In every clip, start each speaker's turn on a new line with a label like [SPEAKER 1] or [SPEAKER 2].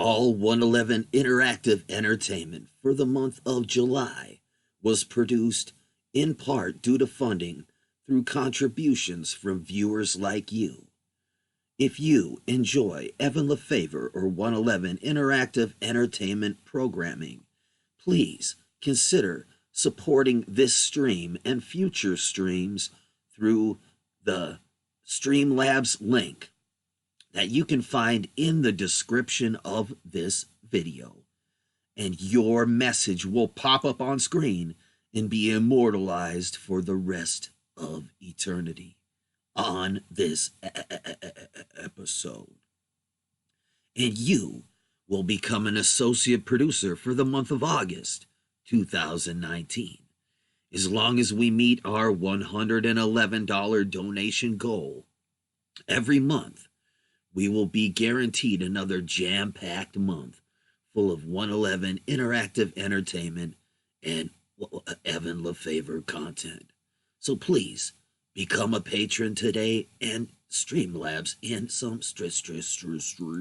[SPEAKER 1] All 111 interactive entertainment for the month of July was produced in part due to funding through contributions from viewers like you. If you enjoy Evan Lefavor or 111 interactive entertainment programming, please consider supporting this stream and future streams through the Streamlabs link that you can find in the description of this video. And your message will pop up on screen and be immortalized for the rest of eternity on this episode. And you will become an associate producer for the month of August 2019. As long as we meet our $111 donation goal every month, we will be guaranteed another jam-packed month full of 111 interactive entertainment and Evan Lefavor content. So please become a patron today and Streamlabs in some Streamlabs.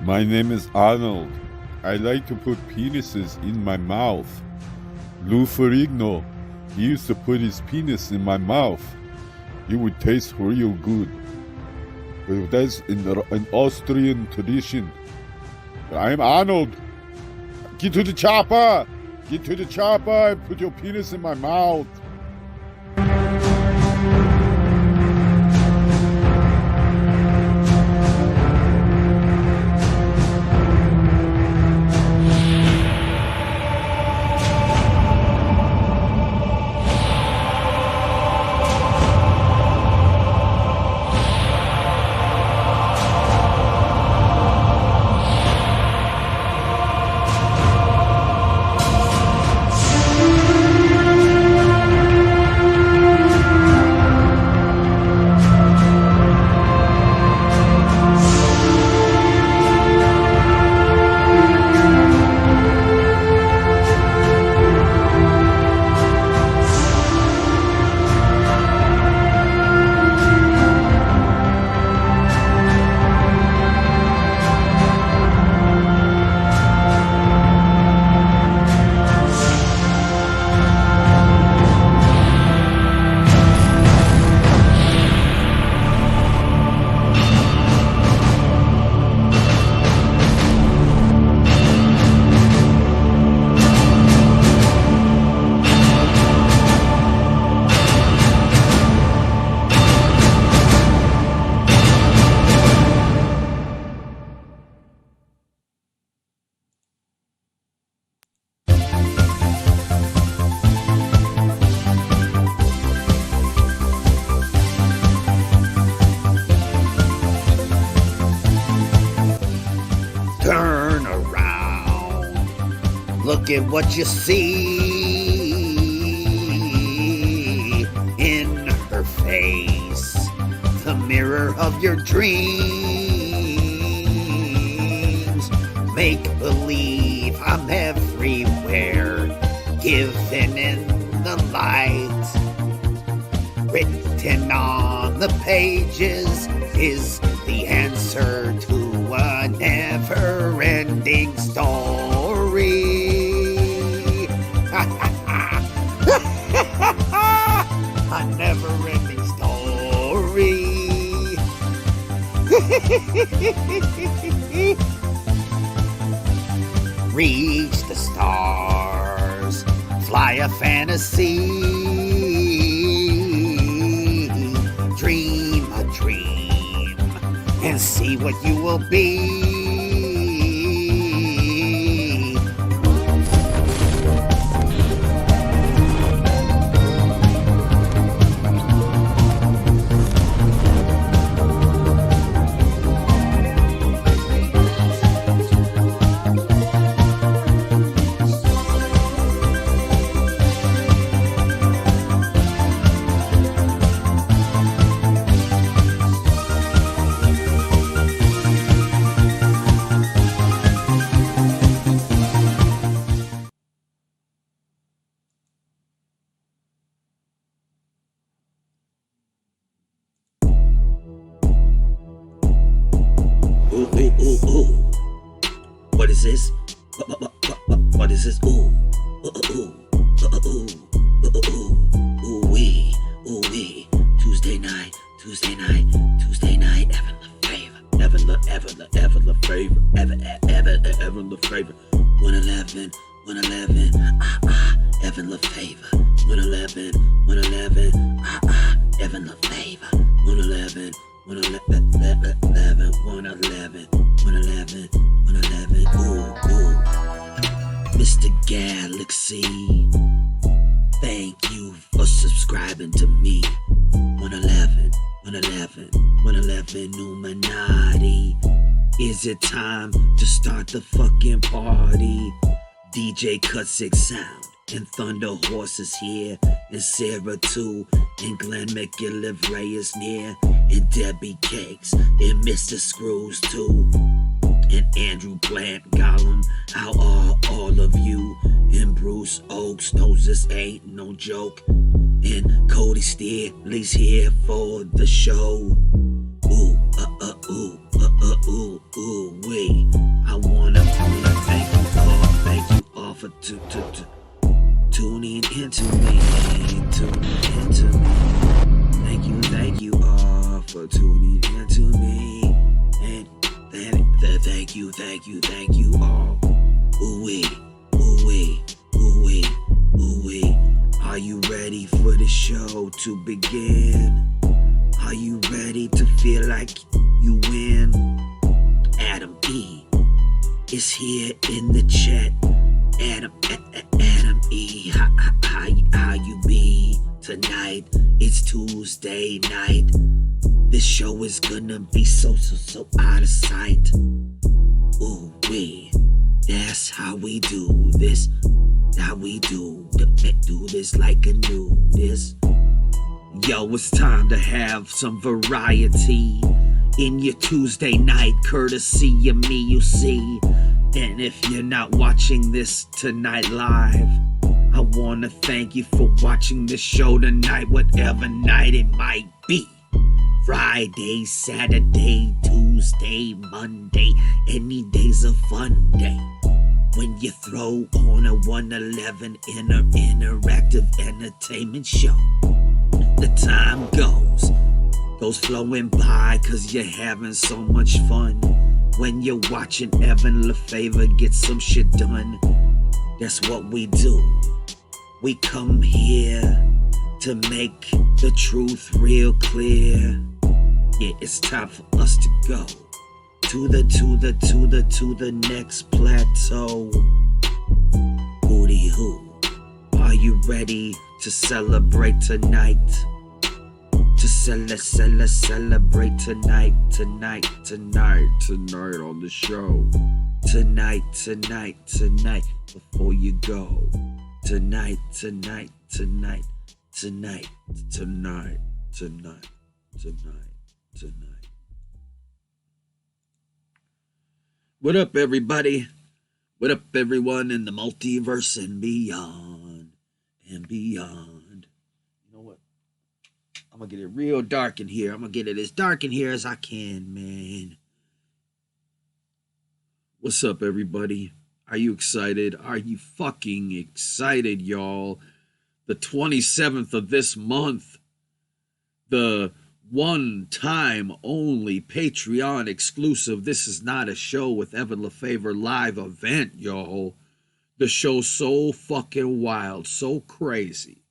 [SPEAKER 2] My name is Arnold. I like to put penises in my mouth. Lou Ferrigno, he used to put his penis in my mouth. It would taste real good. But that's in an Austrian tradition. But I'm Arnold. Get to the chopper! Get to the chopper and put your penis in my mouth.
[SPEAKER 1] Turn around, look at what you see in her face, the mirror of your dreams. Make believe I'm everywhere, given in the light. Written on the pages is the answer to a never-ending story. A never-ending story. Reach the stars, fly a fantasy, dream a dream, and see what you will be. is this? What is this? Ooh, ooh wee, Tuesday night, Evan Lefavor, Evan Lefavor, 111, Evan Lefavor, 111, Evan Lefavor, 111, 111, ooh, Mr. Galaxy, thank you for subscribing to me, 111, Illuminati. Is it time to start the fucking party? DJ Cut 6 Sound and Thunder Horse is here, and Sarah too, and Glenn McGillivray is near, and Debbie Cakes, and Mr. Screws too, and Andrew Plant Gollum. How are all of you? And Bruce Oakes knows this ain't no joke, and Cody Steele's here for the show. Wait. I wanna thank you all for tuning into me. Thank you all for tuning into me. And thank you all. Are you ready for the show to begin? Are you ready to feel like you win? Adam E is here in the chat. Adam E, how you be tonight? It's Tuesday night. This show is gonna be so out of sight. Ooh wee, that's how we do this. How we do this like a nudist. Yo, it's time to have some variety in your Tuesday night, courtesy of me, you see. And if you're not watching this tonight live, I wanna thank you for watching this show tonight, whatever night it might be. Friday, Saturday, Tuesday, Monday, any day's a fun day. When you throw on a 111 interactive entertainment show, the time goes flowing by, cause you're having so much fun. When you're watching Evan Lefavor get some shit done, that's what we do. We come here to make the truth real clear. Yeah, it's time for us to go to the next plateau. Hootie hoo, are you ready to celebrate tonight? To celebrate tonight on the show. Tonight, before you go. Tonight. What up, everybody? What up, everyone in the multiverse and beyond? You know what? I'm gonna get it real dark in here. I'm gonna get it as dark in here as I can, man. What's up, everybody? Are you excited? Are you fucking excited, y'all? The 27th of this month, the one time only Patreon exclusive This Is Not a Show with Evan Lefavor live event, y'all. The show's so fucking wild, so crazy,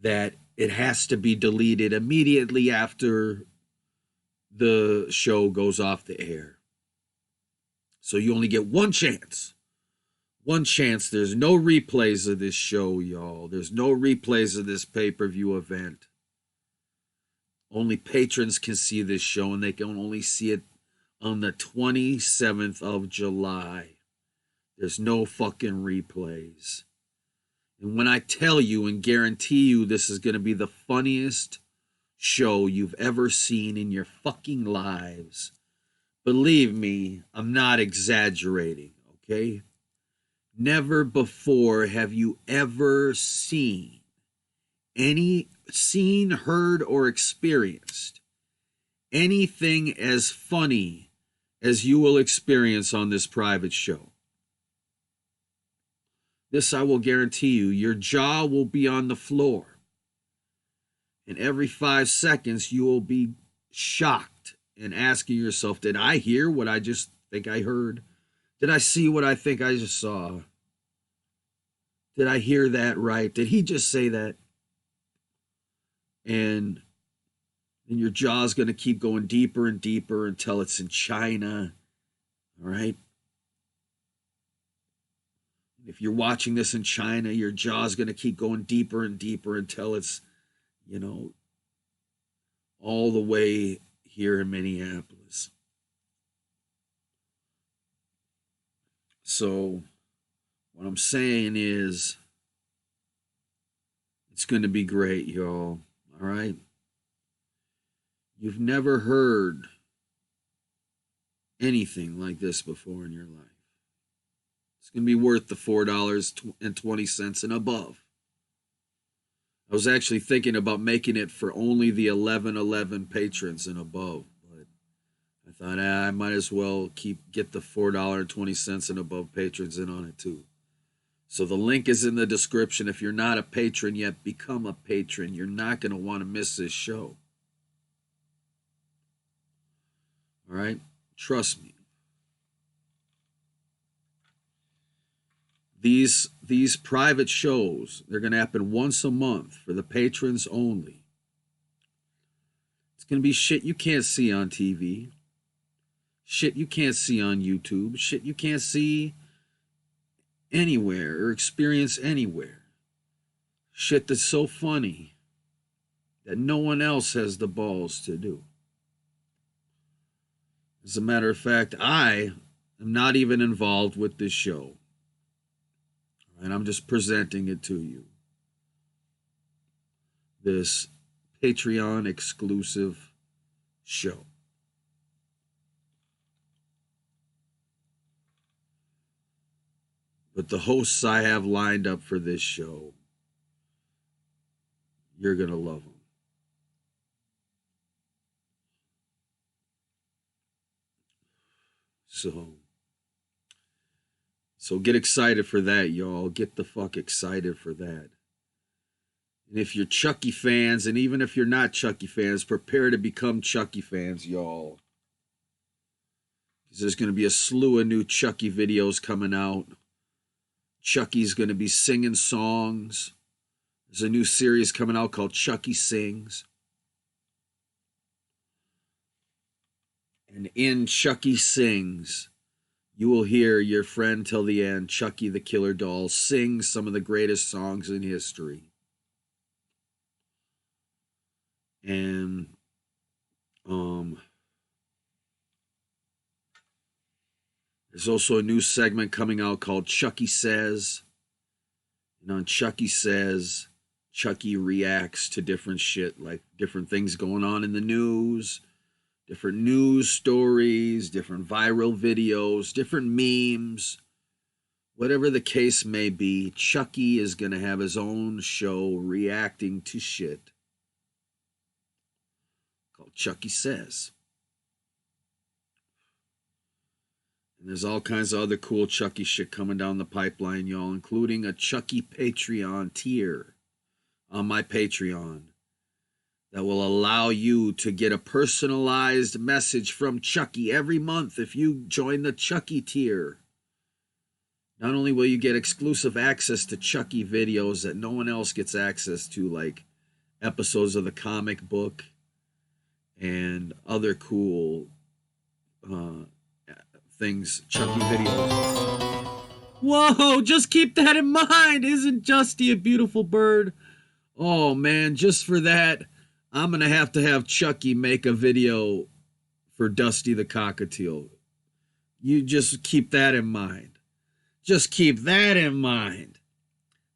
[SPEAKER 1] that it has to be deleted immediately after the show goes off the air. So you only get one chance. One chance. There's no replays of this show, y'all. There's no replays of this pay-per-view event. Only patrons can see this show, and they can only see it on the 27th of July. There's no fucking replays. And when I tell you and guarantee you this is going to be the funniest show you've ever seen in your fucking lives, believe me, I'm not exaggerating, okay? Never before have you ever heard, or experienced anything as funny as you will experience on this private show. This I will guarantee you, your jaw will be on the floor. And every 5 seconds, you will be shocked and asking yourself, did I hear what I just think I heard? Did I see what I think I just saw? Did I hear that right? Did he just say that? And your jaw's going to keep going deeper and deeper until it's in China. All right? If you're watching this in China, your jaw's going to keep going deeper and deeper until it's, all the way here in Minneapolis. So, what I'm saying is, it's going to be great, y'all. All right? You've never heard anything like this before in your life. It's going to be worth the $4.20 and above. I was actually thinking about making it for only the 1111 patrons and above, but I thought I might as well get the $4.20 and above patrons in on it too. So the link is in the description. If you're not a patron yet, become a patron. You're not going to want to miss this show. All right? Trust me. These private shows, they're going to happen once a month for the patrons only. It's going to be shit you can't see on TV. Shit you can't see on YouTube. Shit you can't see anywhere or experience anywhere. Shit that's so funny that no one else has the balls to do. As a matter of fact, I am not even involved with this show. And I'm just presenting it to you. This Patreon exclusive show. But the hosts I have lined up for this show, you're going to love them. So get excited for that, y'all. Get the fuck excited for that. And if you're Chucky fans, and even if you're not Chucky fans, prepare to become Chucky fans, y'all. Because there's going to be a slew of new Chucky videos coming out. Chucky's going to be singing songs. There's a new series coming out called Chucky Sings. And in Chucky Sings, you will hear your friend till the end, Chucky the Killer Doll, sing some of the greatest songs in history. And there's also a new segment coming out called Chucky Says. And on Chucky Says, Chucky reacts to different shit, like different things going on in the news, different news stories, different viral videos, different memes. Whatever the case may be, Chucky is going to have his own show reacting to shit called Chucky Says. And there's all kinds of other cool Chucky shit coming down the pipeline, y'all, including a Chucky Patreon tier on my Patreon that will allow you to get a personalized message from Chucky every month if you join the Chucky tier. Not only will you get exclusive access to Chucky videos that no one else gets access to, like episodes of the comic book and other cool things, Chucky videos. Whoa, just keep that in mind. Isn't Justy a beautiful bird? Oh man, just for that, I'm going to have Chucky make a video for Dusty the Cockatiel. You just keep that in mind. Just keep that in mind.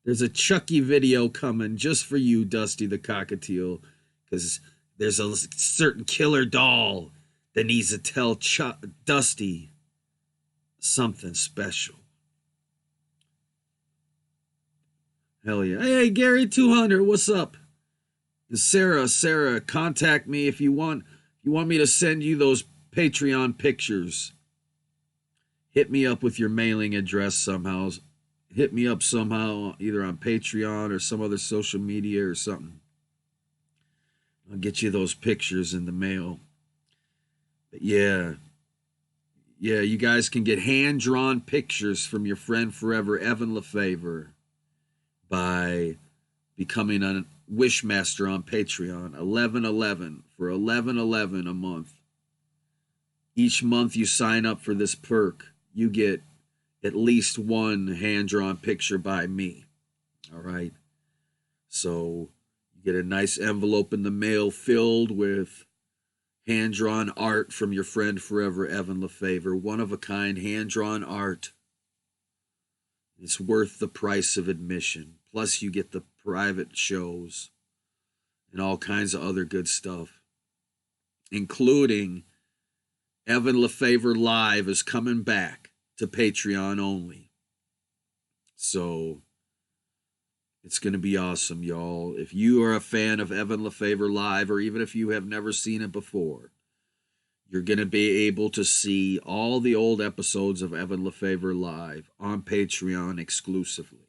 [SPEAKER 1] There's a Chucky video coming just for you, Dusty the Cockatiel, because there's a certain killer doll that needs to tell Dusty something special. Hell yeah. Hey, Gary 200, what's up? And Sarah, contact me if you want me to send you those Patreon pictures hit me up with your mailing address somehow. Hit me up somehow, either on Patreon or some other social media or something. I'll get you those pictures in the mail. But yeah, you guys can get hand-drawn pictures from your friend forever, Evan Lefavor, by becoming a Wishmaster on Patreon. 1111 for 1111 a month. Each month you sign up for this perk, you get at least one hand-drawn picture by me. All right. So you get a nice envelope in the mail filled with hand-drawn art from your friend forever, Evan Lefavor. One-of-a-kind hand-drawn art. It's worth the price of admission. Plus you get the private shows and all kinds of other good stuff, including Evan Lefavor Live is coming back to Patreon only. So it's going to be awesome, y'all. If you are a fan of Evan Lefavor Live, or even if you have never seen it before, you're going to be able to see all the old episodes of Evan Lefavor Live on Patreon exclusively.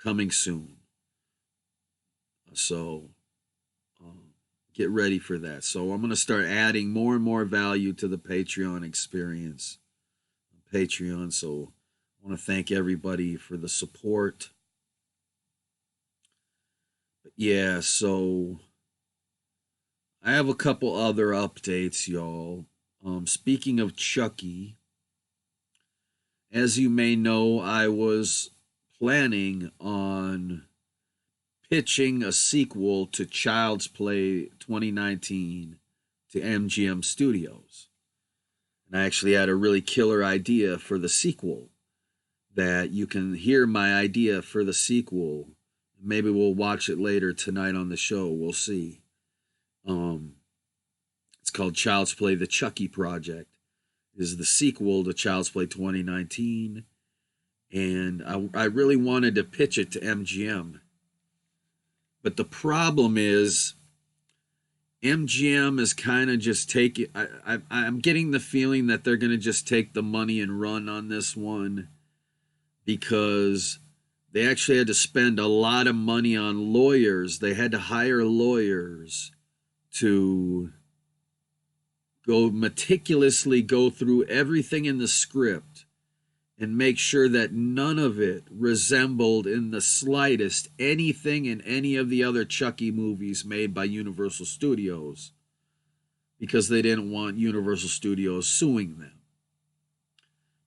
[SPEAKER 1] Coming soon. So get ready for that. So I'm going to start adding more and more value to the Patreon experience. Patreon. So I want to thank everybody for the support. But yeah, so I have a couple other updates, y'all. Speaking of Chucky, as you may know, I was planning on pitching a sequel to Child's Play 2019 to MGM Studios. And I actually had a really killer idea for the sequel that you can hear my idea for the sequel. Maybe we'll watch it later tonight on the show. We'll see. It's called Child's Play: The Chucky Project. It is the sequel to Child's Play 2019. And I really wanted to pitch it to MGM. But the problem is MGM is kind of just taking... I'm getting the feeling that they're going to just take the money and run on this one, because they actually had to spend a lot of money on lawyers. They had to hire lawyers to meticulously go through everything in the script and make sure that none of it resembled in the slightest anything in any of the other Chucky movies made by Universal Studios, because they didn't want Universal Studios suing them.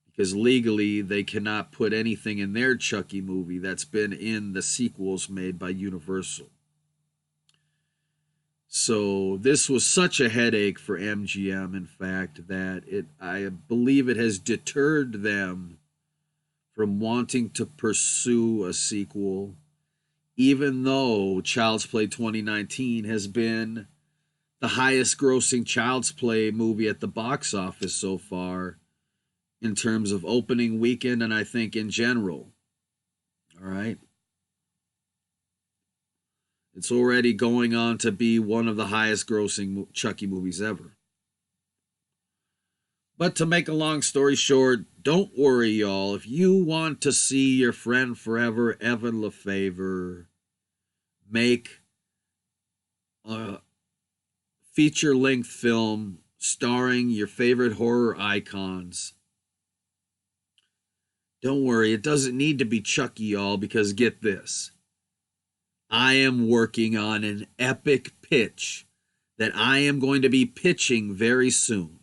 [SPEAKER 1] Because legally, they cannot put anything in their Chucky movie that's been in the sequels made by Universal. So this was such a headache for MGM, in fact, that I believe it has deterred them from wanting to pursue a sequel, even though Child's Play 2019 has been the highest grossing Child's Play movie at the box office so far in terms of opening weekend, and I think in general. All right. It's already going on to be one of the highest grossing Chucky movies ever. But to make a long story short, don't worry, y'all. If you want to see your friend forever, Evan Lefavor, make a feature-length film starring your favorite horror icons, don't worry, it doesn't need to be Chucky, y'all, because get this. I am working on an epic pitch that I am going to be pitching very soon.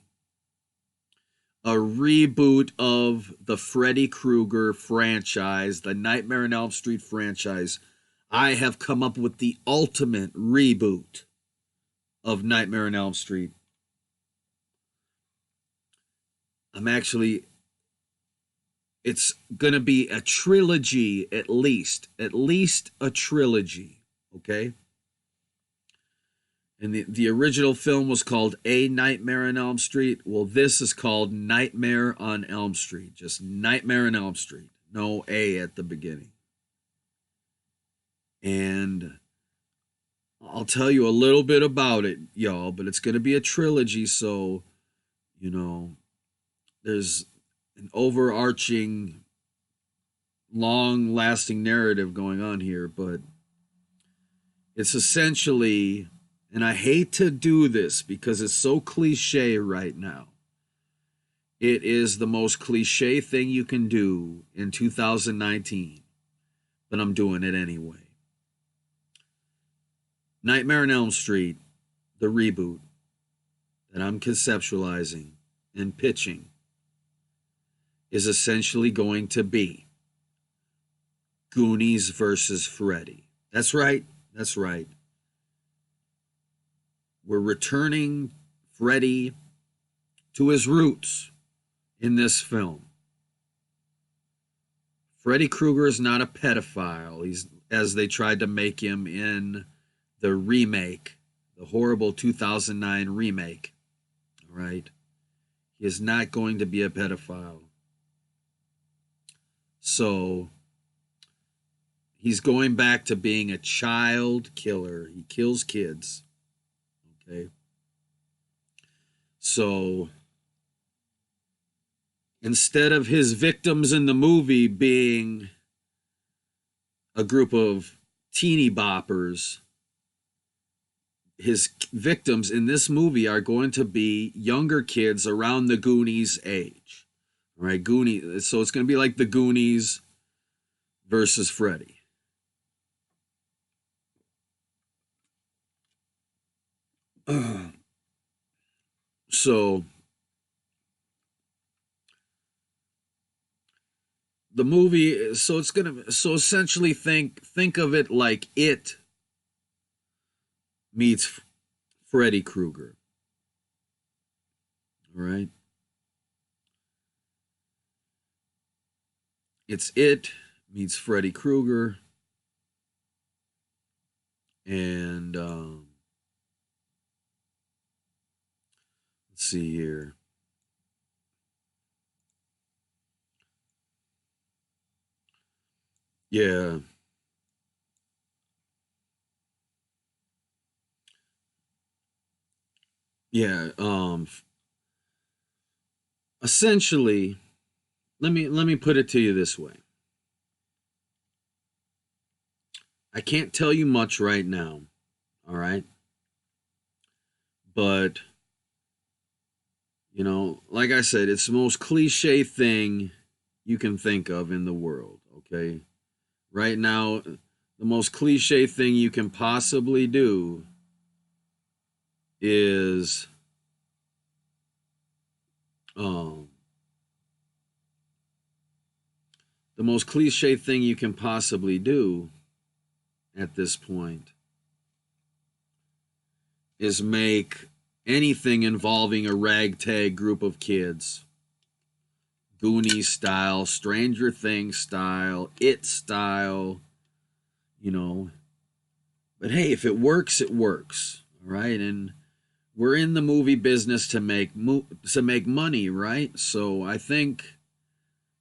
[SPEAKER 1] A reboot of the Freddy Krueger franchise, the Nightmare on Elm Street franchise. I have come up with the ultimate reboot of Nightmare on Elm Street. It's going to be a trilogy at least a trilogy, okay? And the original film was called A Nightmare on Elm Street. Well, this is called Nightmare on Elm Street. Just Nightmare on Elm Street. No A at the beginning. And I'll tell you a little bit about it, y'all, but it's going to be a trilogy, so, there's an overarching, long-lasting narrative going on here, but it's essentially, and I hate to do this because it's so cliche right now. It is the most cliche thing you can do in 2019, but I'm doing it anyway. Nightmare on Elm Street, the reboot that I'm conceptualizing and pitching, is essentially going to be Goonies versus Freddy. That's right. That's right. We're returning Freddy to his roots in this film. Freddy Krueger is not a pedophile. He's, as they tried to make him in the remake, the horrible 2009 remake. All right? He is not going to be a pedophile. So he's going back to being a child killer. He kills kids. Okay? So instead of his victims in the movie being a group of teeny boppers, his victims in this movie are going to be younger kids around the Goonies age. All right, Goonies. So it's going to be like the Goonies versus Freddy. So the movie, so it's gonna, so essentially think of it like It meets Freddy Krueger. All right, it's It meets Freddy Krueger, and let's see here. Yeah. Yeah, essentially, let me put it to you this way. I can't tell you much right now, all right? But you know, like I said, it's the most cliche thing you can think of in the world, okay? Right now, the most cliche thing you can possibly do is um the most cliche thing you can possibly do at this point is make anything involving a ragtag group of kids, Goonies style, Stranger Things style, It style, you know. But hey, if it works, it works, all right? And we're in the movie business to make money, right? So I think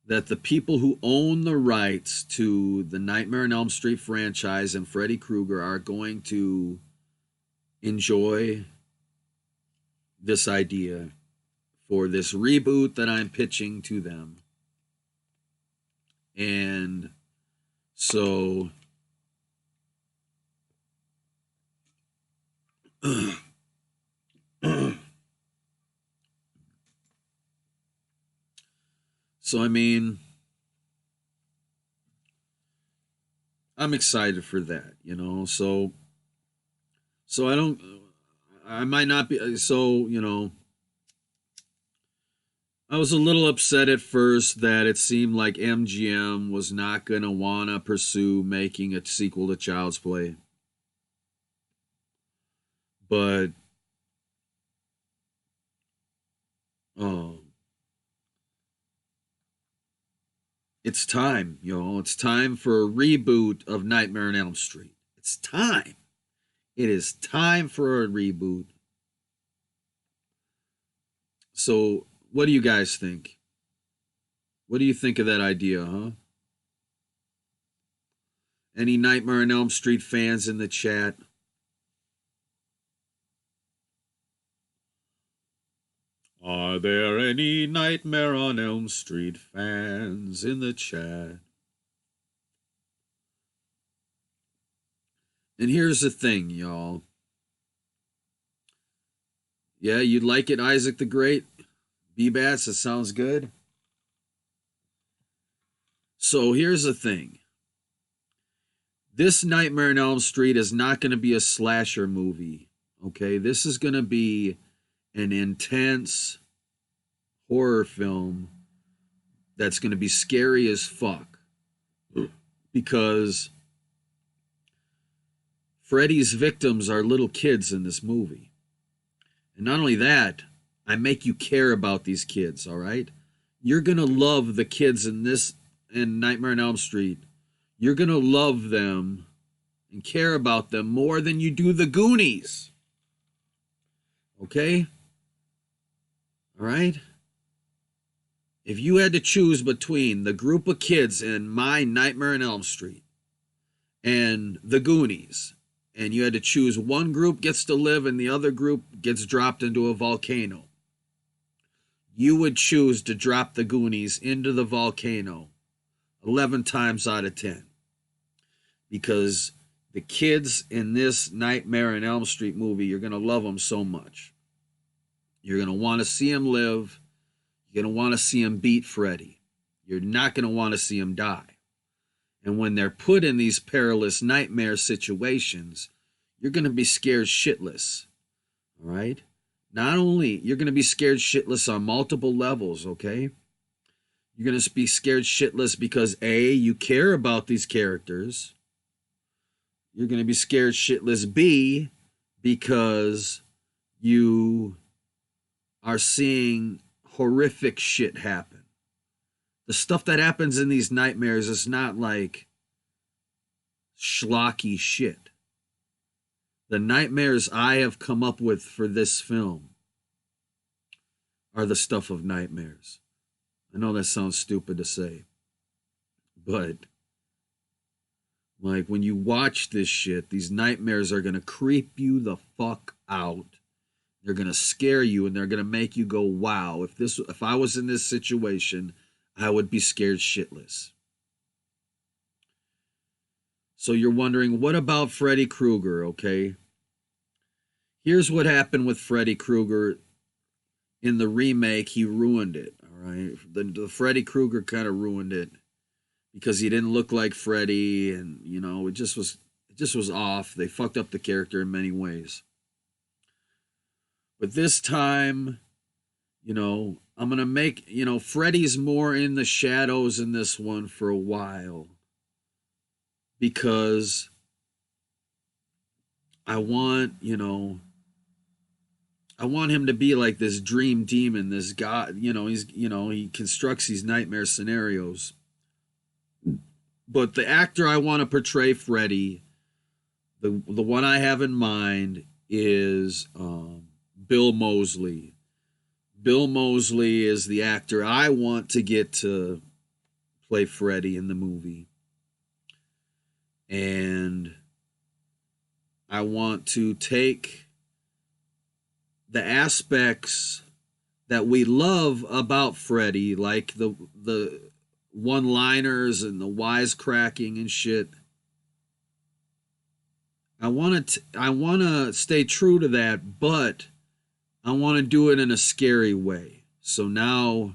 [SPEAKER 1] that the people who own the rights to the Nightmare on Elm Street franchise and Freddy Krueger are going to enjoy this idea for this reboot that I'm pitching to them. And so so I mean, I'm excited for that, you know. So I might not be, so, you know, I was a little upset at first that it seemed like MGM was not going to want to pursue making a sequel to Child's Play. But um it's time, you know, it's time for a reboot of Nightmare on Elm Street. It's time. It is time for a reboot. So, what do you guys think? What do you think of that idea, huh? Any Nightmare on Elm Street fans in the chat? Are there any Nightmare on Elm Street fans in the chat? And here's the thing, y'all. Yeah, you'd like it, Isaac the Great? B-Bats, it sounds good. So here's the thing. This Nightmare on Elm Street is not going to be a slasher movie, okay? This is going to be an intense horror film that's going to be scary as fuck. Because Freddy's victims are little kids in this movie. And not only that, I make you care about these kids, all right? You're going to love the kids in Nightmare on Elm Street. You're going to love them and care about them more than you do the Goonies. Okay? All right? If you had to choose between the group of kids in my Nightmare on Elm Street and the Goonies, and you had to choose one group gets to live and the other group gets dropped into a volcano, you would choose to drop the Goonies into the volcano 11 times out of 10. Because the kids in this Nightmare on Elm Street movie, you're going to love them so much. You're going to want to see them live. You're going to want to see them beat Freddy. You're not going to want to see them die. And when they're put in these perilous nightmare situations, you're going to be scared shitless. All right? Not only, you're going to be scared shitless on multiple levels, okay? You're going to be scared shitless because, A, you care about these characters. You're going to be scared shitless, B, because you are seeing horrific shit happen. The stuff that happens in these nightmares is not like schlocky shit. The nightmares I have come up with for this film are the stuff of nightmares. I know that sounds stupid to say, but like when you watch this shit, these nightmares are going to creep you the fuck out. They're going to scare you and they're going to make you go, wow, if I was in this situation, I would be scared shitless. So you're wondering, what about Freddy Krueger, okay? Here's what happened with Freddy Krueger in the remake. He ruined it, all right? The Freddy Krueger kind of ruined it because he didn't look like Freddy, and, you know, it just was off. They fucked up the character in many ways. But this time, you know, I'm going to make, you know, Freddy's more in the shadows in this one for a while. Because I want, you know, I want him to be like this dream demon, this god, you know, he constructs these nightmare scenarios. But the actor I want to portray Freddy, the one I have in mind is Bill Moseley. Bill Moseley is the actor I want to get to play Freddy in the movie. And I want to take the aspects that we love about Freddy, like the one-liners and the wisecracking and shit. I want to stay true to that, but I want to do it in a scary way. So now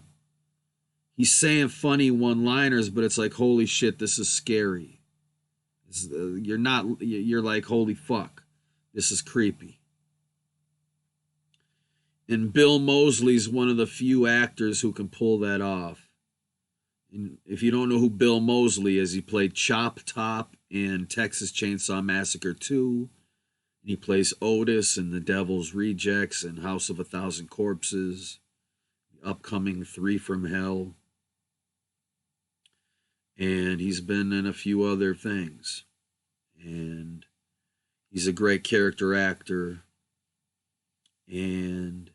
[SPEAKER 1] he's saying funny one-liners, but it's like, holy shit, this is scary. You're like, holy fuck, this is creepy. And Bill Moseley's one of the few actors who can pull that off. And if you don't know who Bill Moseley is, he played Chop Top in Texas Chainsaw Massacre 2. And he plays Otis in The Devil's Rejects and House of a Thousand Corpses, the upcoming 3 from Hell. And he's been in a few other things. And he's a great character actor. And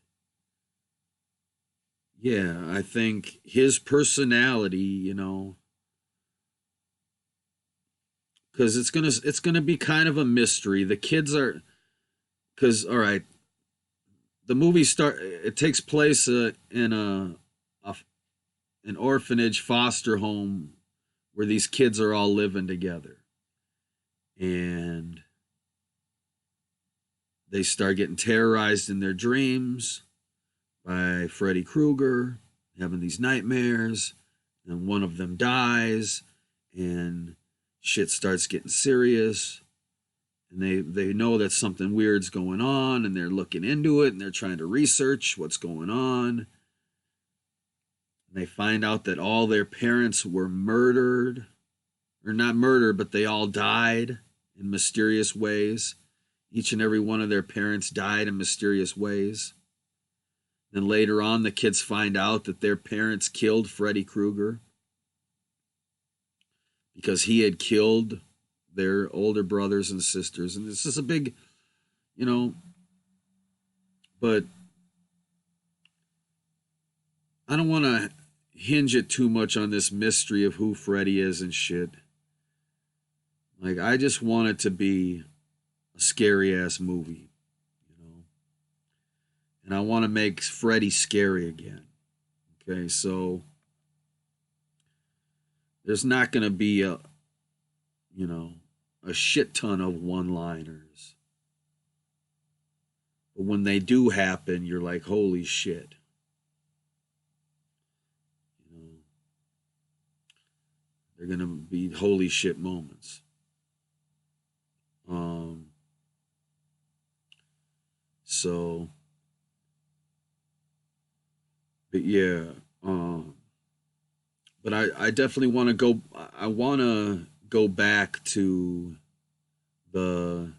[SPEAKER 1] yeah, I think his personality, you know, because it's gonna be kind of a mystery. The kids are, because all right, the movie it takes place in a an orphanage foster home where these kids are all living together, and they start getting terrorized in their dreams by Freddy Krueger, having these nightmares, and one of them dies, and shit starts getting serious. And they know that something weird's going on, and they're looking into it, and they're trying to research what's going on. And they find out that all their parents were murdered, or not murdered, but they all died in mysterious ways. Each and every one of their parents died in mysterious ways. Then later on, the kids find out that their parents killed Freddy Krueger because he had killed their older brothers and sisters. And this is a big, you know, but I don't want to hinge it too much on this mystery of who Freddy is and shit. Like, I just want it to be a scary ass movie, you know, and I want to make Freddy scary again. Okay, so there's not going to be a, you know, a shit ton of one-liners. But when they do happen, you're like, holy shit. You know, they're going to be holy shit moments. So, but yeah, but I definitely want to go. I want to go back to the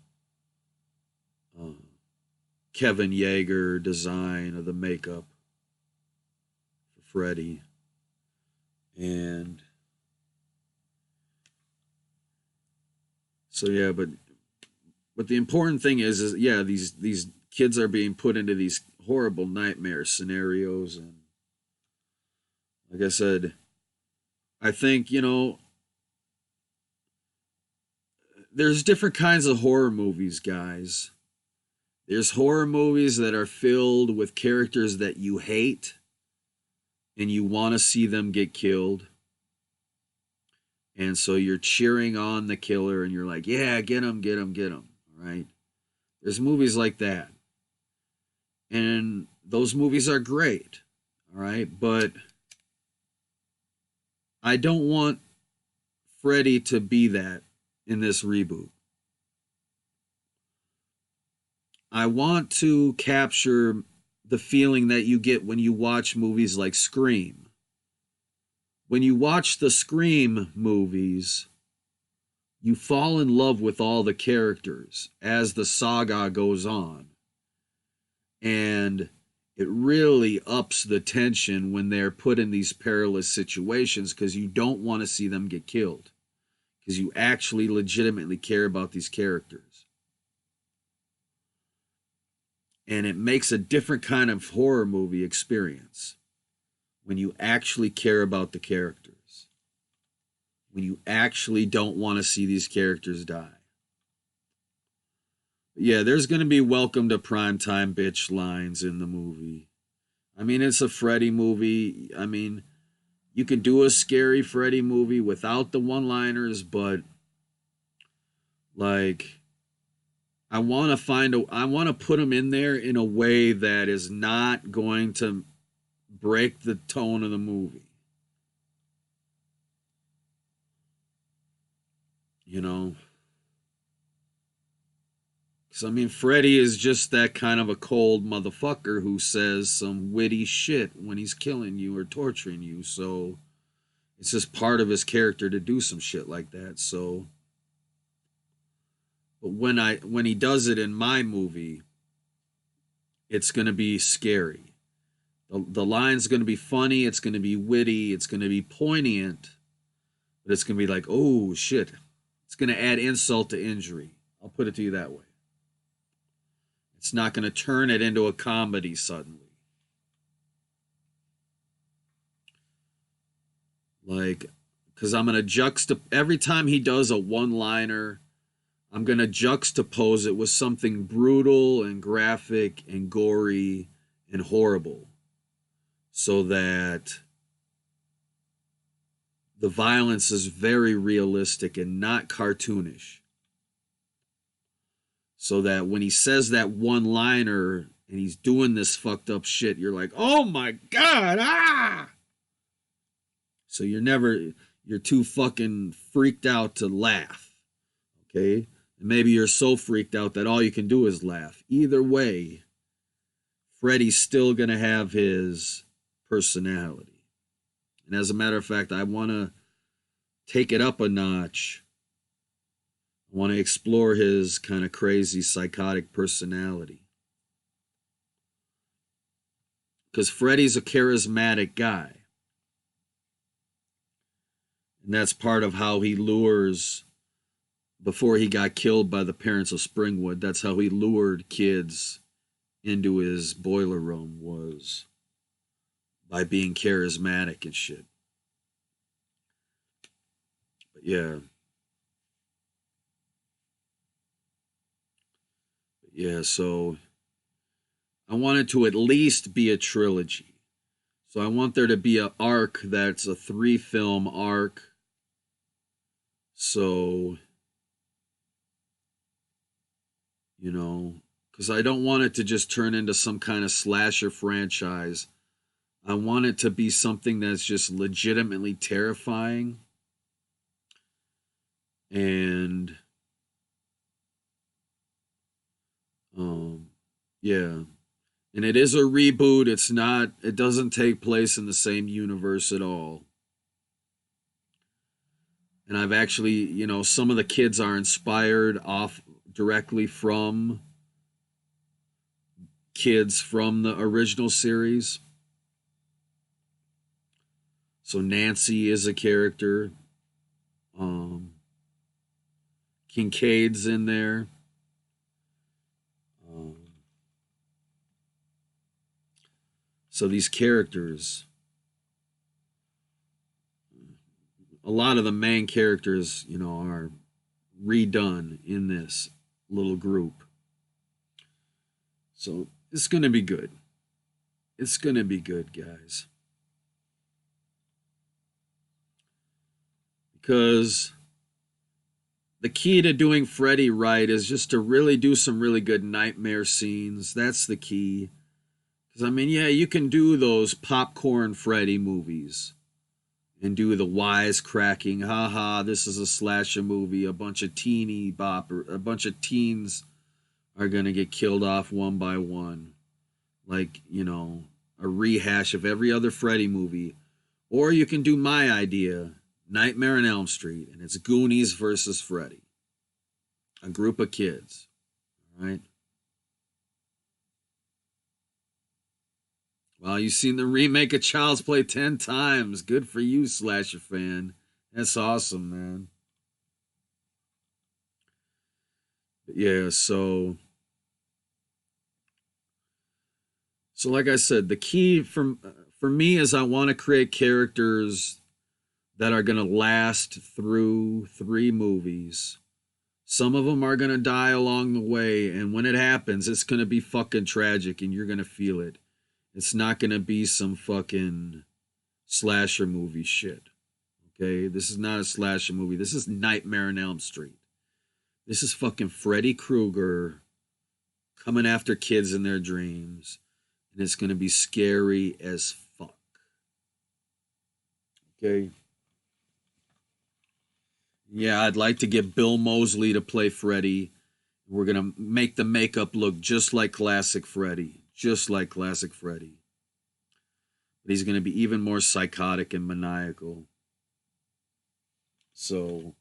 [SPEAKER 1] uh, Kevin Yeager design of the makeup for Freddy, and so yeah, but the important thing is yeah, these kids are being put into these horrible nightmare scenarios, and like I said, I think, you know, there's different kinds of horror movies, guys. There's horror movies that are filled with characters that you hate and you want to see them get killed. And so you're cheering on the killer and you're like, yeah, get him, get him, get him. All right. There's movies like that. And those movies are great. All right. But I don't want Freddy to be that in this reboot. I want to capture the feeling that you get when you watch movies like Scream. When you watch the Scream movies, you fall in love with all the characters as the saga goes on. And it really ups the tension when they're put in these perilous situations because you don't want to see them get killed. Because you actually legitimately care about these characters. And it makes a different kind of horror movie experience when you actually care about the characters. When you actually don't want to see these characters die. But yeah, there's going to be welcome to primetime bitch lines in the movie. I mean, it's a Freddy movie. I mean, you can do a scary Freddy movie without the one-liners, but like, I want to put them in there in a way that is not going to break the tone of the movie. You know? Because, I mean, Freddy is just that kind of a cold motherfucker who says some witty shit when he's killing you or torturing you. So it's just part of his character to do some shit like that. So, but when he does it in my movie, it's going to be scary. The line's going to be funny. It's going to be witty. It's going to be poignant. But it's going to be like, oh, shit. It's going to add insult to injury. I'll put it to you that way. It's not going to turn it into a comedy suddenly. Like, because I'm going to every time he does a one-liner, I'm going to juxtapose it with something brutal and graphic and gory and horrible so that the violence is very realistic and not cartoonish. So that when he says that one liner and he's doing this fucked up shit, you're like, oh my God, ah! So you're too fucking freaked out to laugh. Okay? And maybe you're so freaked out that all you can do is laugh. Either way, Freddy's still going to have his personality. And as a matter of fact, I want to take it up a notch. I want to explore his kind of crazy, psychotic personality. Because Freddy's a charismatic guy. And that's part of how he lures, before he got killed by the parents of Springwood, that's how he lured kids into his boiler room, was by being charismatic and shit. But yeah. Yeah, so I want it to at least be a trilogy. So I want there to be an arc that's a 3-film arc. So, you know, because I don't want it to just turn into some kind of slasher franchise. I want it to be something that's just legitimately terrifying. And, yeah. And it is a reboot. It doesn't take place in the same universe at all. And I've actually, you know, some of the kids are inspired off directly from kids from the original series. So Nancy is a character. Kincaid's in there. So these characters, a lot of the main characters, you know, are redone in this little group. So it's going to be good. It's going to be good, guys. Because the key to doing Freddy right is just to really do some really good nightmare scenes. That's the key. Because, I mean, yeah, you can do those popcorn Freddy movies and do the wisecracking, haha, this is a slasher movie, a bunch of teens are going to get killed off one by one. Like, you know, a rehash of every other Freddy movie. Or you can do my idea, Nightmare on Elm Street, and it's Goonies versus Freddy. A group of kids, all right? Well, you've seen the remake of Child's Play 10 times. Good for you, slasher fan. That's awesome, man. But yeah, so like I said, the key for me is I want to create characters that are going to last through 3 movies. Some of them are going to die along the way, and when it happens, it's going to be fucking tragic, and you're going to feel it. It's not going to be some fucking slasher movie shit. Okay? This is not a slasher movie. This is Nightmare on Elm Street. This is fucking Freddy Krueger coming after kids in their dreams. And it's going to be scary as fuck. Okay? Yeah, I'd like to get Bill Moseley to play Freddy. We're going to make the makeup look just like classic Freddy. Just like classic Freddy. But he's going to be even more psychotic and maniacal. So,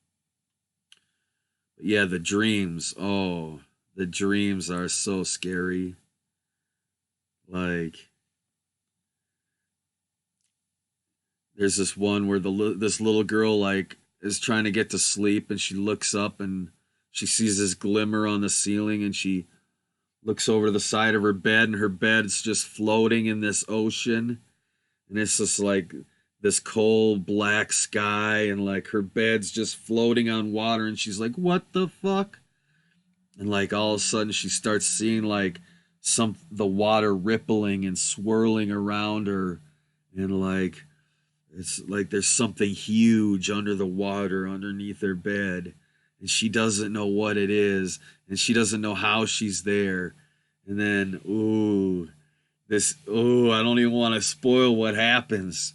[SPEAKER 1] yeah, the dreams. Oh, the dreams are so scary. Like, there's this one where this little girl, like, is trying to get to sleep, and she looks up and she sees this glimmer on the ceiling, and she looks over the side of her bed, and her bed's just floating in this ocean. And it's just like this cold black sky, and like her bed's just floating on water. And she's like, what the fuck? And like all of a sudden she starts seeing like the water rippling and swirling around her, and like it's like there's something huge under the water underneath her bed, and she doesn't know what it is, and she doesn't know how she's there. And then I don't even want to spoil what happens,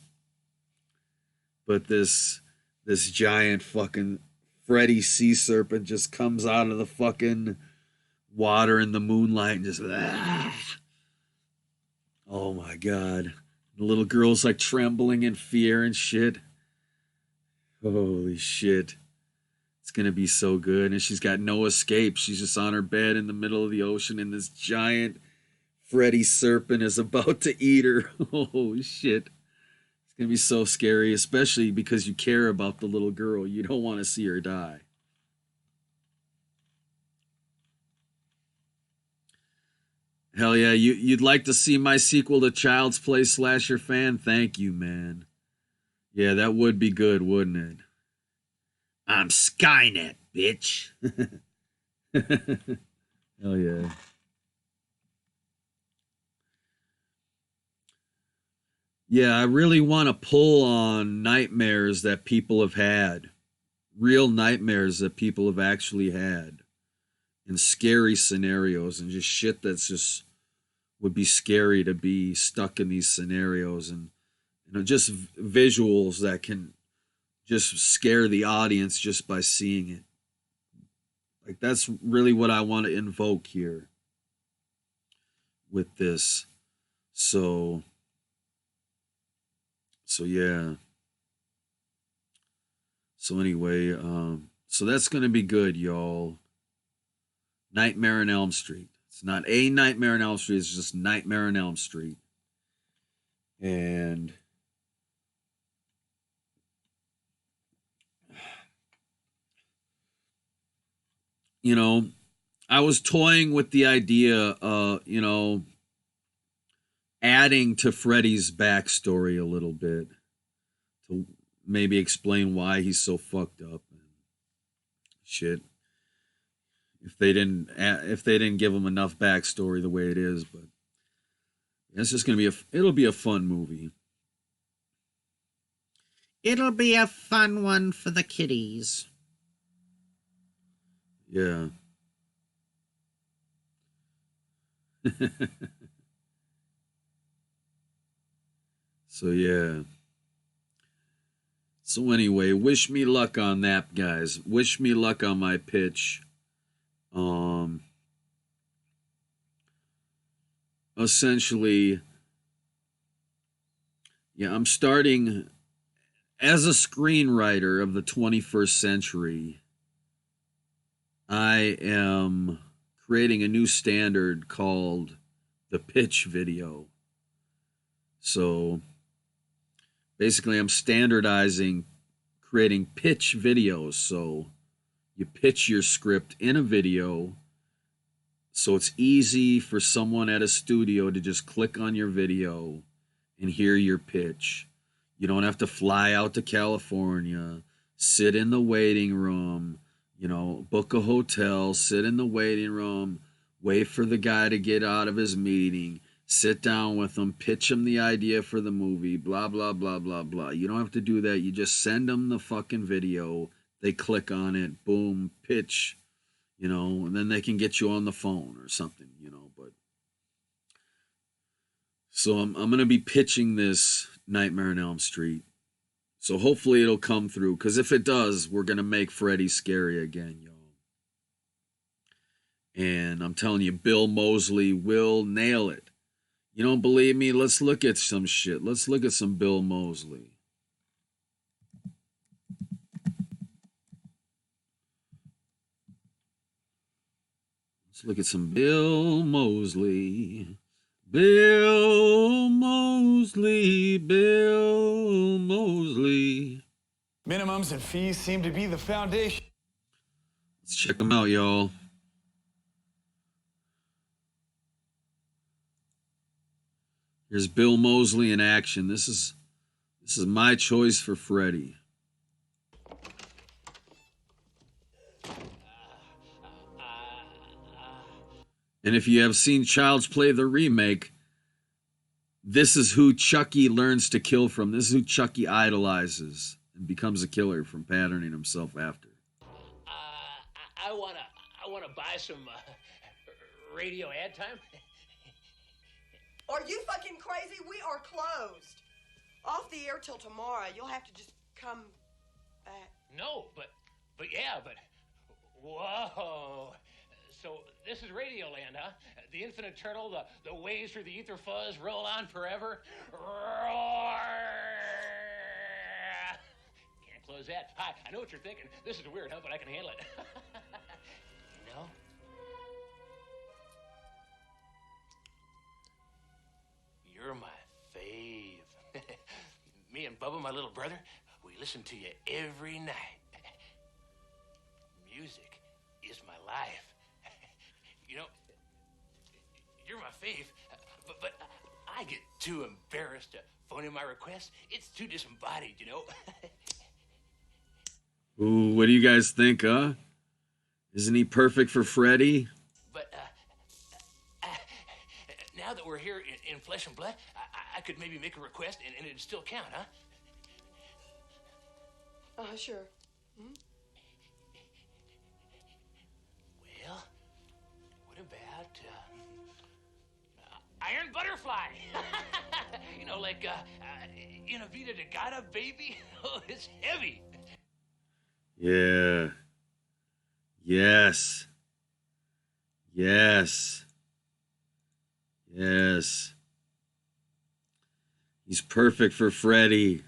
[SPEAKER 1] but this giant fucking Freddy sea serpent just comes out of the fucking water in the moonlight and just oh my god. The little girl's like trembling in fear and shit. Holy shit. It's gonna be so good. And she's got no escape. She's just on her bed in the middle of the ocean, and this giant Freddy serpent is about to eat her. Oh shit. It's gonna be so scary, especially because you care about the little girl. You don't want to see her die. Hell yeah, you'd like to see my sequel to Child's Play Slasher Fan? Thank you, man. Yeah, that would be good, wouldn't it? I'm Skynet, bitch. Hell yeah. Yeah, I really want to pull on nightmares that people have had. Real nightmares that people have actually had. And scary scenarios, and just shit that's just would be scary to be stuck in these scenarios, and just visuals that can just scare the audience just by seeing it. Like that's really what I want to invoke here with this. So yeah. So anyway, so that's gonna be good, y'all. Nightmare on Elm Street. It's not a Nightmare on Elm Street, it's just Nightmare on Elm Street. And I was toying with the idea adding to Freddy's backstory a little bit to maybe explain why he's so fucked up and shit. If they didn't give him enough backstory the way it is, but it's just gonna be it'll be a fun movie.
[SPEAKER 3] It'll be a fun one for the kiddies.
[SPEAKER 1] Yeah. So yeah. So anyway, wish me luck on that, guys. Wish me luck on my pitch. Essentially, yeah, I'm starting as a screenwriter of the 21st century. I am creating a new standard called the pitch video. So basically, I'm standardizing creating pitch videos. So you pitch your script in a video, so it's easy for someone at a studio to just click on your video and hear your pitch. You don't have to fly out to California, sit in the waiting room, book a hotel, sit in the waiting room, wait for the guy to get out of his meeting, sit down with him, pitch him the idea for the movie, blah, blah, blah, blah, blah. You don't have to do that. You just send them the fucking video. They click on it, boom, pitch, and then they can get you on the phone or something, but so I'm going to be pitching this Nightmare on Elm Street. So hopefully it'll come through, because if it does, we're going to make Freddy scary again, y'all. And I'm telling you, Bill Moseley will nail it. You don't believe me? Let's look at some shit. Let's look at some Bill Moseley. Let's look at some Bill Moseley. Bill Moseley, Bill Moseley.
[SPEAKER 4] Minimums and fees seem to be the foundation.
[SPEAKER 1] Let's check them out, y'all. Here's Bill Moseley in action. This is my choice for Freddy. And if you have seen Child's Play the remake, this is who Chucky learns to kill from. This is who Chucky idolizes and becomes a killer from patterning himself after.
[SPEAKER 5] I wanna buy some radio ad time.
[SPEAKER 6] Are you fucking crazy? We are closed. Off the air till tomorrow. You'll have to just come back.
[SPEAKER 5] No, but whoa. So this is Radioland, huh? The infinite turtle, the waves through the ether fuzz roll on forever. Roar! Can't close that. Hi, I know what you're thinking. This is weird, huh? But I can handle it. You know? You're my fave. Me and Bubba, my little brother, we listen to you every night. Music is my life. You know, you're my fave, but I get too embarrassed to phone in my request. It's too disembodied, you know.
[SPEAKER 1] Ooh, what do you guys think, huh? Isn't he perfect for Freddy?
[SPEAKER 5] But now that we're here in flesh and blood, I could maybe make a request and it'd still count, huh?
[SPEAKER 6] Sure. Hmm?
[SPEAKER 5] Well, what about Iron Butterfly? You know, like In a Vida de Gata, baby. Oh, it's heavy.
[SPEAKER 1] Yeah. Yes. Yes. Yes. He's perfect for Freddy.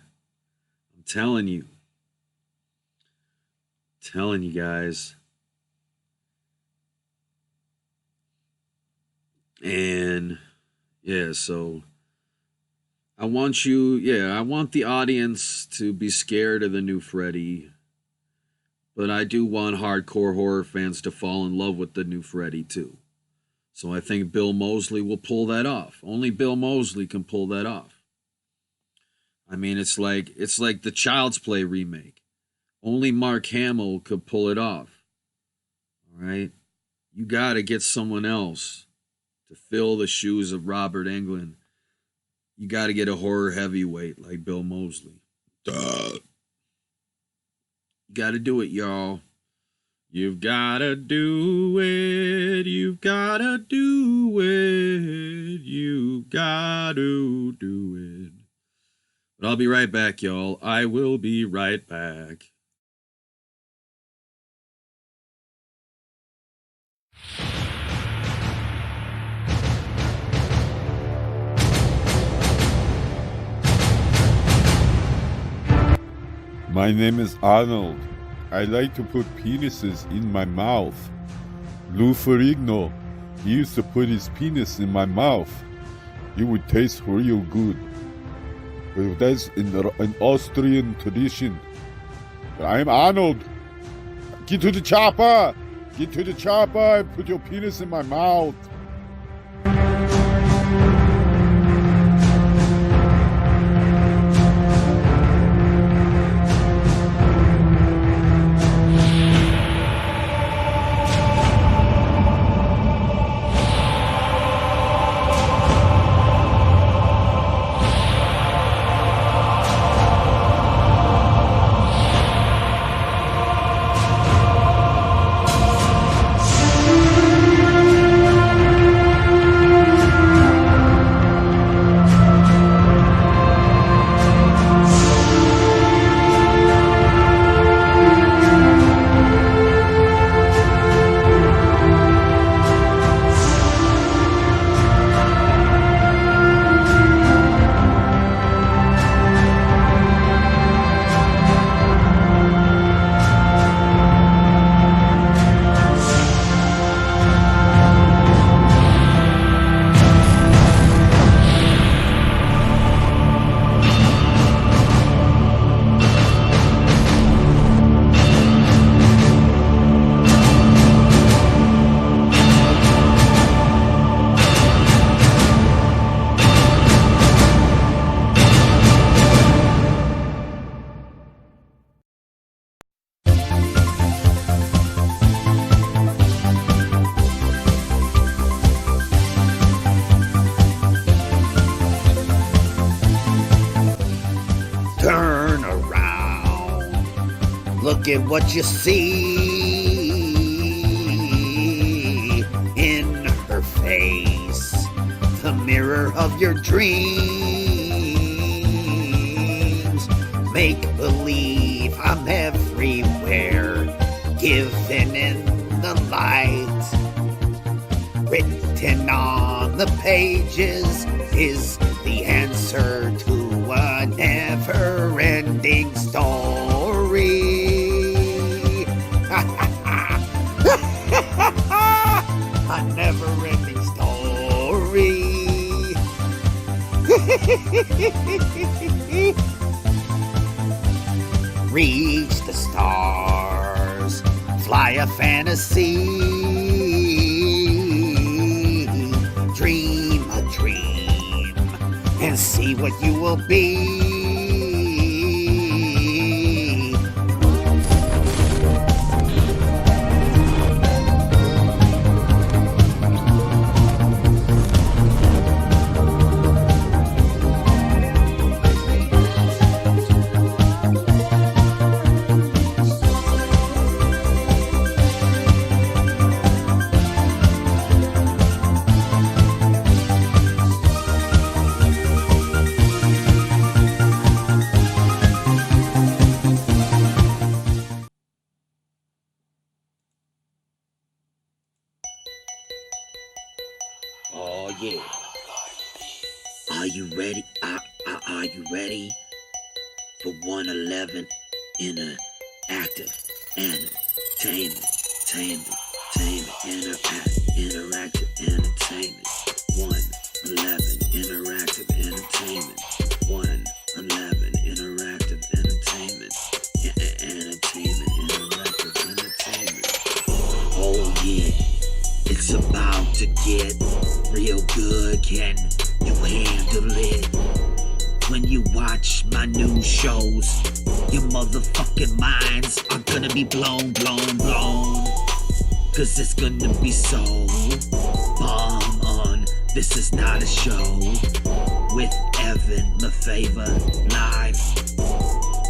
[SPEAKER 1] I'm telling you. Telling you guys. And yeah, so I want the audience to be scared of the new Freddy. But I do want hardcore horror fans to fall in love with the new Freddy too. So I think Bill Moseley will pull that off. Only Bill Moseley can pull that off. I mean, it's like the Child's Play remake. Only Mark Hamill could pull it off. All right? You got to get someone else to fill the shoes of Robert Englund. You got to get a horror heavyweight like Bill Moseley. Duh. You got to do it, y'all. You've got to do it. You've got to do it. You've got to do it. But I'll be right back, y'all. I will be right back.
[SPEAKER 2] My name is Arnold. I like to put penises in my mouth. Lou Ferrigno, he used to put his penis in my mouth. It would taste real good. But that's in an Austrian tradition. But I'm Arnold. Get to the chopper! Get to the chopper and put your penis in my mouth.
[SPEAKER 7] get what you see in her face, the mirror of your dreams. Make believe I'm everywhere, given in the light. Written on the pages is the answer to a never-ending story. A never-ending story. Reach the stars, fly a fantasy, dream a dream, and see what you will be.
[SPEAKER 1] Oh yeah. Are you ready? Are you ready for 111 interactive entertainment? Interactive entertainment. 111 interactive entertainment. 111 interactive entertainment. Entertainment, interactive entertainment. Oh yeah. It's about to get real good. Can you handle it? When you watch my new shows, your motherfucking minds are gonna be blown. Cause it's gonna be so bomb on This Is Not a Show with Evan Lefavor live.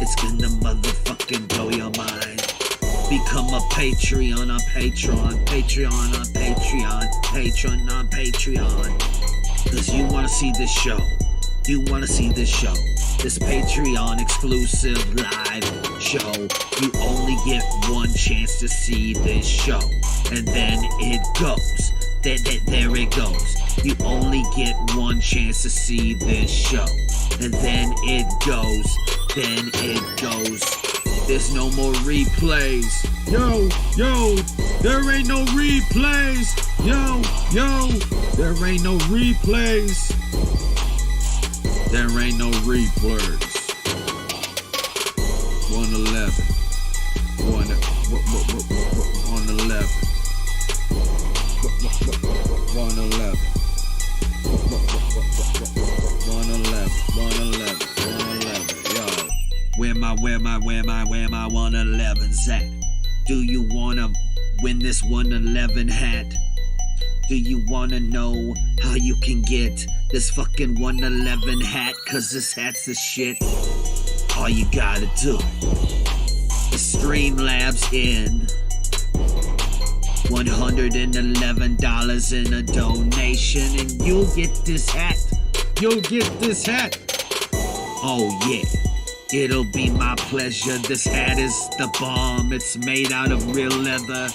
[SPEAKER 1] It's gonna motherfucking blow your mind. Become a Patreon on Patreon, Patreon on Patreon. Cause you wanna see this show. This Patreon exclusive live show. You only get one chance to see this show. And then it goes. There it goes. You only get one chance to see this show. And then it goes. There's no more replays. Yo, there ain't no replays. Yo, there ain't no replays. There ain't no replays. 111. 111. 111. Yo. Where my 111's at? Do you wanna win this 111 hat? Do you wanna know how you can get this fucking 111 hat? Cause this hat's the shit. All you gotta do is Streamlabs in $111 in a donation and you'll get this hat. Oh yeah. It'll be my pleasure. This hat is the bomb. It's made out of real leather.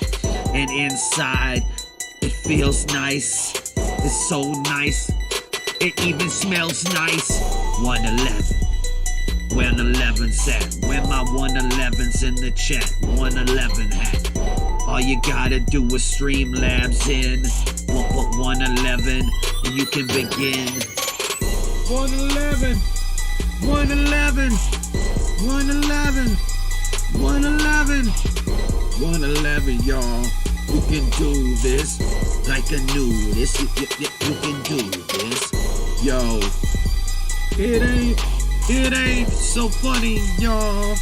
[SPEAKER 1] And inside, it feels nice. It's so nice. It even smells nice. 111. Where 11's at? Where my 111's in the chat? 111 hat. All you gotta do is Streamlabs in 111 and you can begin. 111. 111, 111, 111, 111, y'all. You can do this like a nudist. You can do this, yo. It ain't so funny, y'all.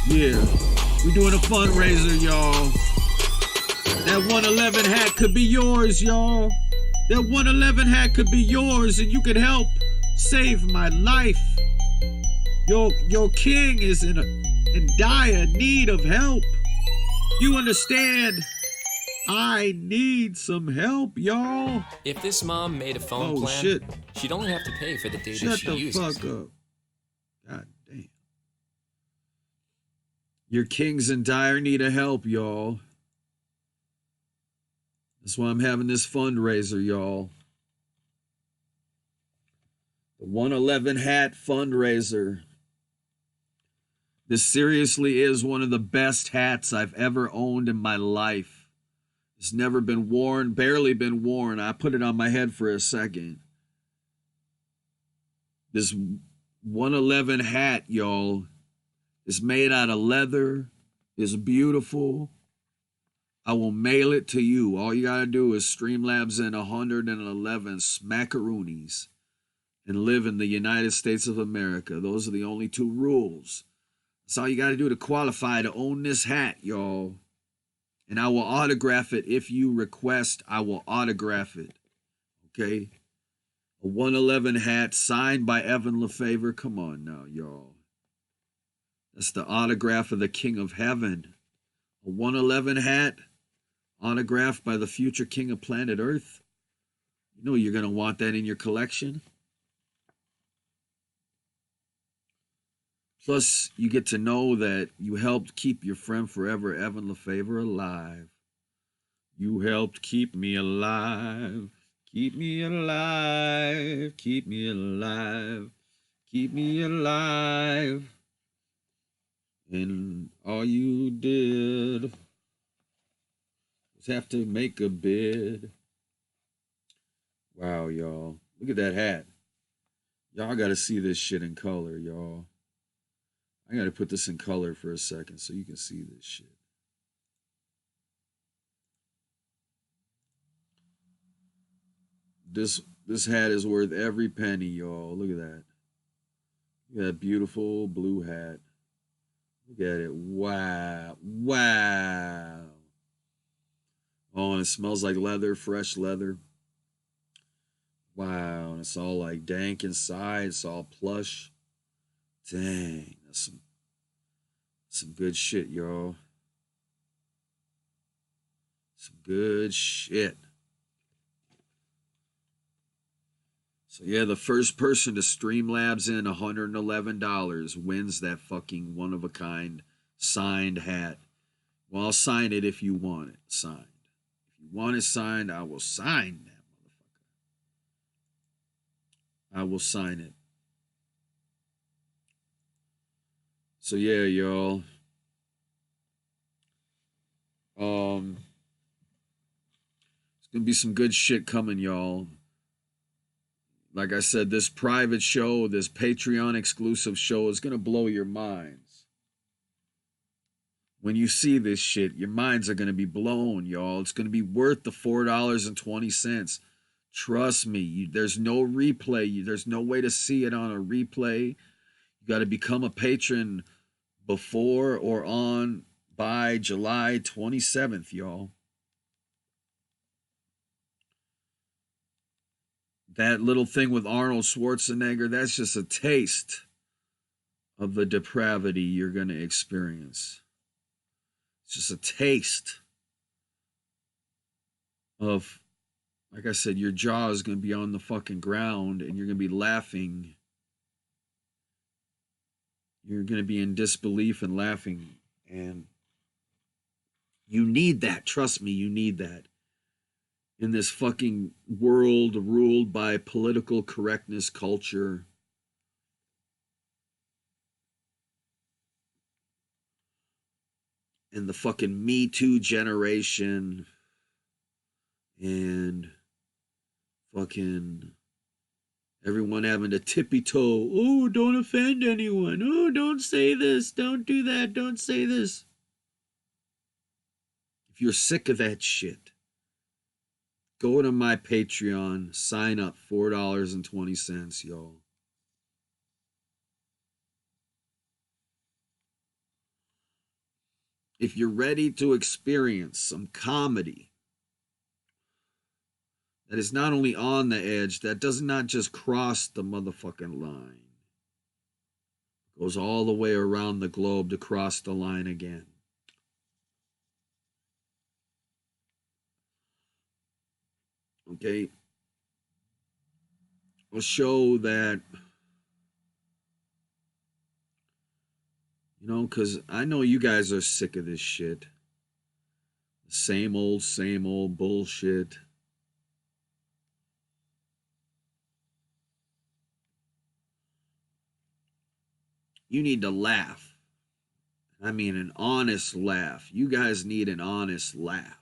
[SPEAKER 1] Yeah, we doing a fundraiser, y'all. That 111 hat could be yours, y'all. That 111 hat could be yours and you could help save my life.
[SPEAKER 8] Your king is in dire need of help. You understand? I need some help, y'all.
[SPEAKER 9] If this mom made a phone
[SPEAKER 8] Oh,
[SPEAKER 9] plan,
[SPEAKER 8] shit.
[SPEAKER 9] she'd only have to pay for the data
[SPEAKER 8] Shut
[SPEAKER 9] she
[SPEAKER 8] the
[SPEAKER 9] uses.
[SPEAKER 8] fuck up. God damn. Your king's in dire need of help, y'all. That's why I'm having this fundraiser, y'all. The 111 hat fundraiser. This seriously is one of the best hats I've ever owned in my life. It's never been worn, barely been worn. I put it on my head for a second. This 111 hat, y'all, is made out of leather. It's beautiful. I will mail it to you. All you gotta do is Streamlabs in 111 smackaroonies and live in the United States of America. Those are the only two rules. That's all you gotta do to qualify to own this hat, y'all. And I will autograph it if you request. I will autograph it. Okay? A 111 hat signed by Evan Lefavor. Come on now, y'all. That's the autograph of the King of Heaven. A 111 hat autographed by the future King of Planet Earth. You know you're going to want that in your collection. Plus, you get to know that you helped keep your friend forever, Evan Lefavor, alive. You helped keep me alive. Keep me alive. Keep me alive. Keep me alive. And all you did was have to make a bid. Wow, y'all. Look at that hat. Y'all got to see this shit in color, y'all. I got to put this in color for a second so you can see this shit. This hat is worth every penny, y'all. Look at that. Look at that beautiful blue hat. Look at it. Wow. Wow. Oh, and it smells like leather, fresh leather. Wow. And it's all like dank inside. It's all plush. Dang. That's some good shit, y'all. Some good shit. So yeah, the first person to Streamlabs in $111 wins that fucking one-of-a-kind signed hat. Well, I'll sign it if you want it signed. If you want it signed, I will sign that motherfucker. I will sign it. So yeah, y'all. It's gonna be some good shit coming, y'all. Like I said, this private show, this Patreon exclusive show is going to blow your minds. When you see this shit, your minds are going to be blown, y'all. It's going to be worth the $4.20. Trust me, there's no replay. There's no way to see it on a replay. You got to become a patron before or on by July 27th, y'all. That little thing with Arnold Schwarzenegger, that's just a taste of the depravity you're going to experience. It's just a taste of, like I said, your jaw is going to be on the fucking ground and you're going to be laughing. You're going to be in disbelief and laughing. And you need that. Trust me, you need that. In this fucking world ruled by political correctness culture. And the fucking Me Too generation. And fucking everyone having to tippy toe. Oh, don't offend anyone. Oh, don't say this. Don't do that. Don't say this. If you're sick of that shit, go to my Patreon, sign up, $4.20, y'all. If you're ready to experience some comedy that is not only on the edge, that does not just cross the motherfucking line, Goes all the way around the globe to cross the line again. Okay. Will show that, you know, because I know you guys are sick of this shit. Same old bullshit. You need to laugh. I mean, an honest laugh. You guys need an honest laugh.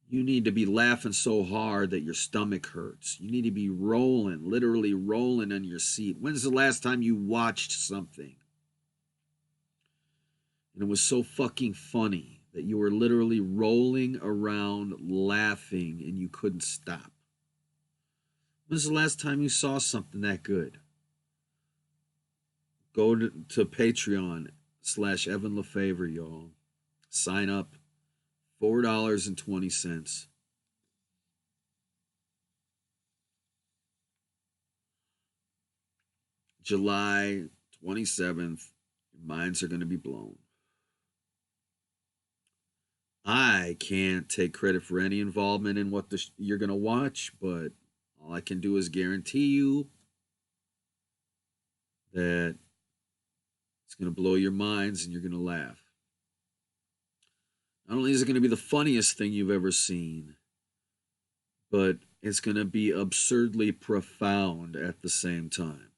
[SPEAKER 8] You need to be laughing so hard that your stomach hurts. You need to be rolling, literally rolling on your seat. When's the last time you watched something and it was so fucking funny that you were literally rolling around laughing and you couldn't stop? When's the last time you saw something that good? Go to Patreon/Evan Lefavor, y'all. Sign up. $4.20. July 27th. Your minds are going to be blown. I can't take credit for any involvement in what you're going to watch, but all I can do is guarantee you that it's going to blow your minds and you're going to laugh. Not only is it going to be the funniest thing you've ever seen, but it's going to be absurdly profound at the same time.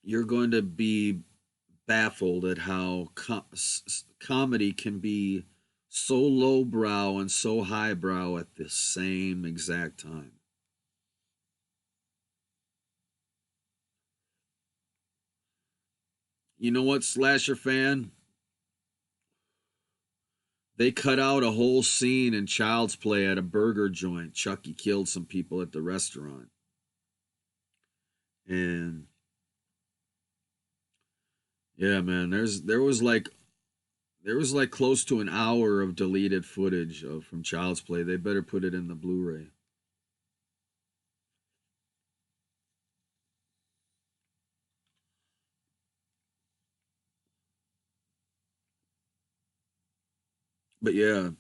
[SPEAKER 8] You're going to be baffled at how comedy can be so lowbrow and so highbrow at the same exact time. You know what, Slasher fan? They cut out a whole scene in Child's Play at a burger joint. Chucky killed some people at the restaurant. And yeah, man, there was like close to an hour of deleted footage from Child's Play. They better put it in the Blu-ray. But yeah.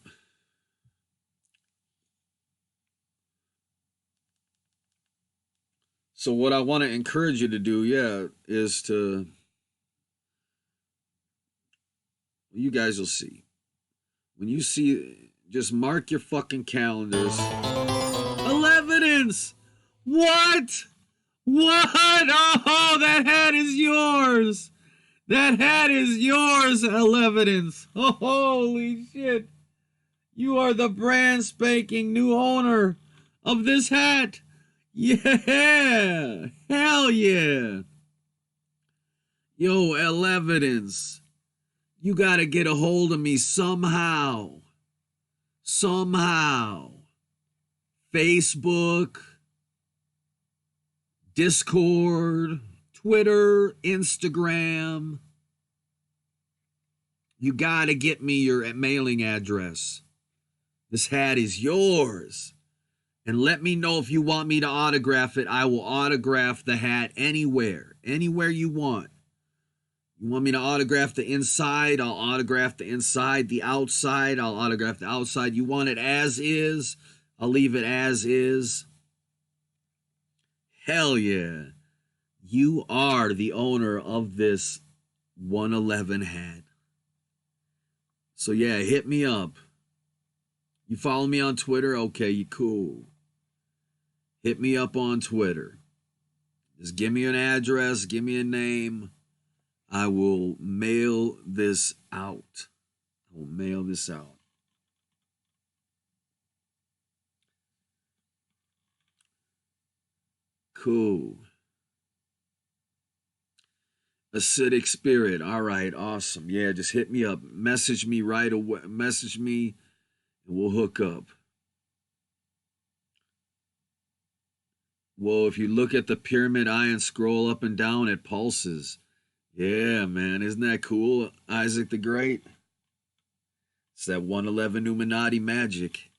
[SPEAKER 8] So what I want to encourage you to do, is to, you guys will see. When you see, just mark your fucking calendars. 11th! What? What? Oh, that hat is yours! That hat is yours, 11th! Oh, holy shit! You are the brand spanking new owner of this hat! Yeah! Hell yeah! Yo, 11th! You gotta get a hold of me somehow. Somehow. Facebook, Discord, Twitter, Instagram. You gotta get me your mailing address. This hat is yours. And let me know if you want me to autograph it. I will autograph the hat anywhere. Anywhere you want. You want me to autograph the inside? I'll autograph the inside. The outside, I'll autograph the outside. You want it as is? I'll leave it as is. Hell yeah. You are the owner of this 111 hat. So yeah, hit me up. You follow me on Twitter? Okay, you cool. Hit me up on Twitter. Just give me an address, give me a name. I will mail this out. I will mail this out. Cool. Acidic Spirit. All right, awesome. Yeah, just hit me up. Message me right away. Message me and we'll hook up. Well, if you look at the pyramid eye and scroll up and down, it pulses. Yeah, man. Isn't that cool, Isaac the Great? It's that 111 Illuminati magic.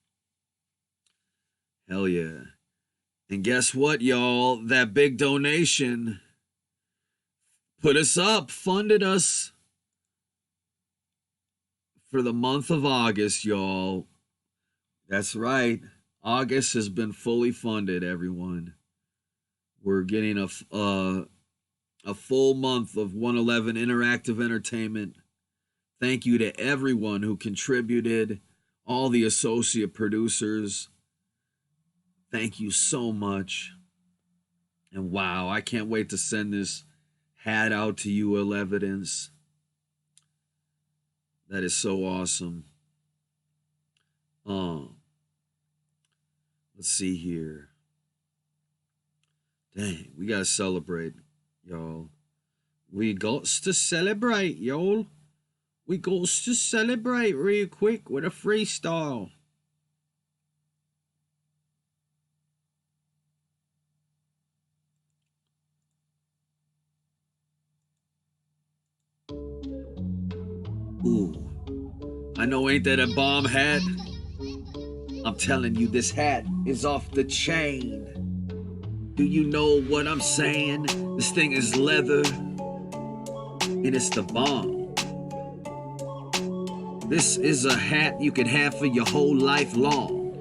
[SPEAKER 8] Hell yeah. And guess what, y'all? That big donation put us up, funded us for the month of August, y'all. That's right. August has been fully funded, everyone. We're getting a full month of 111 interactive entertainment. Thank you to everyone who contributed, all the associate producers. Thank you so much. And wow, I can't wait to send this hat out to you, Evidence. That is so awesome. Let's see here. Dang, we gotta celebrate, y'all. We got to celebrate, y'all. We got to celebrate real quick with a freestyle. Ooh, I know, ain't that a bomb hat? I'm telling you, this hat is off the chain. Do you know what I'm saying? This thing is leather, and it's the bomb. This is a hat you can have for your whole life long.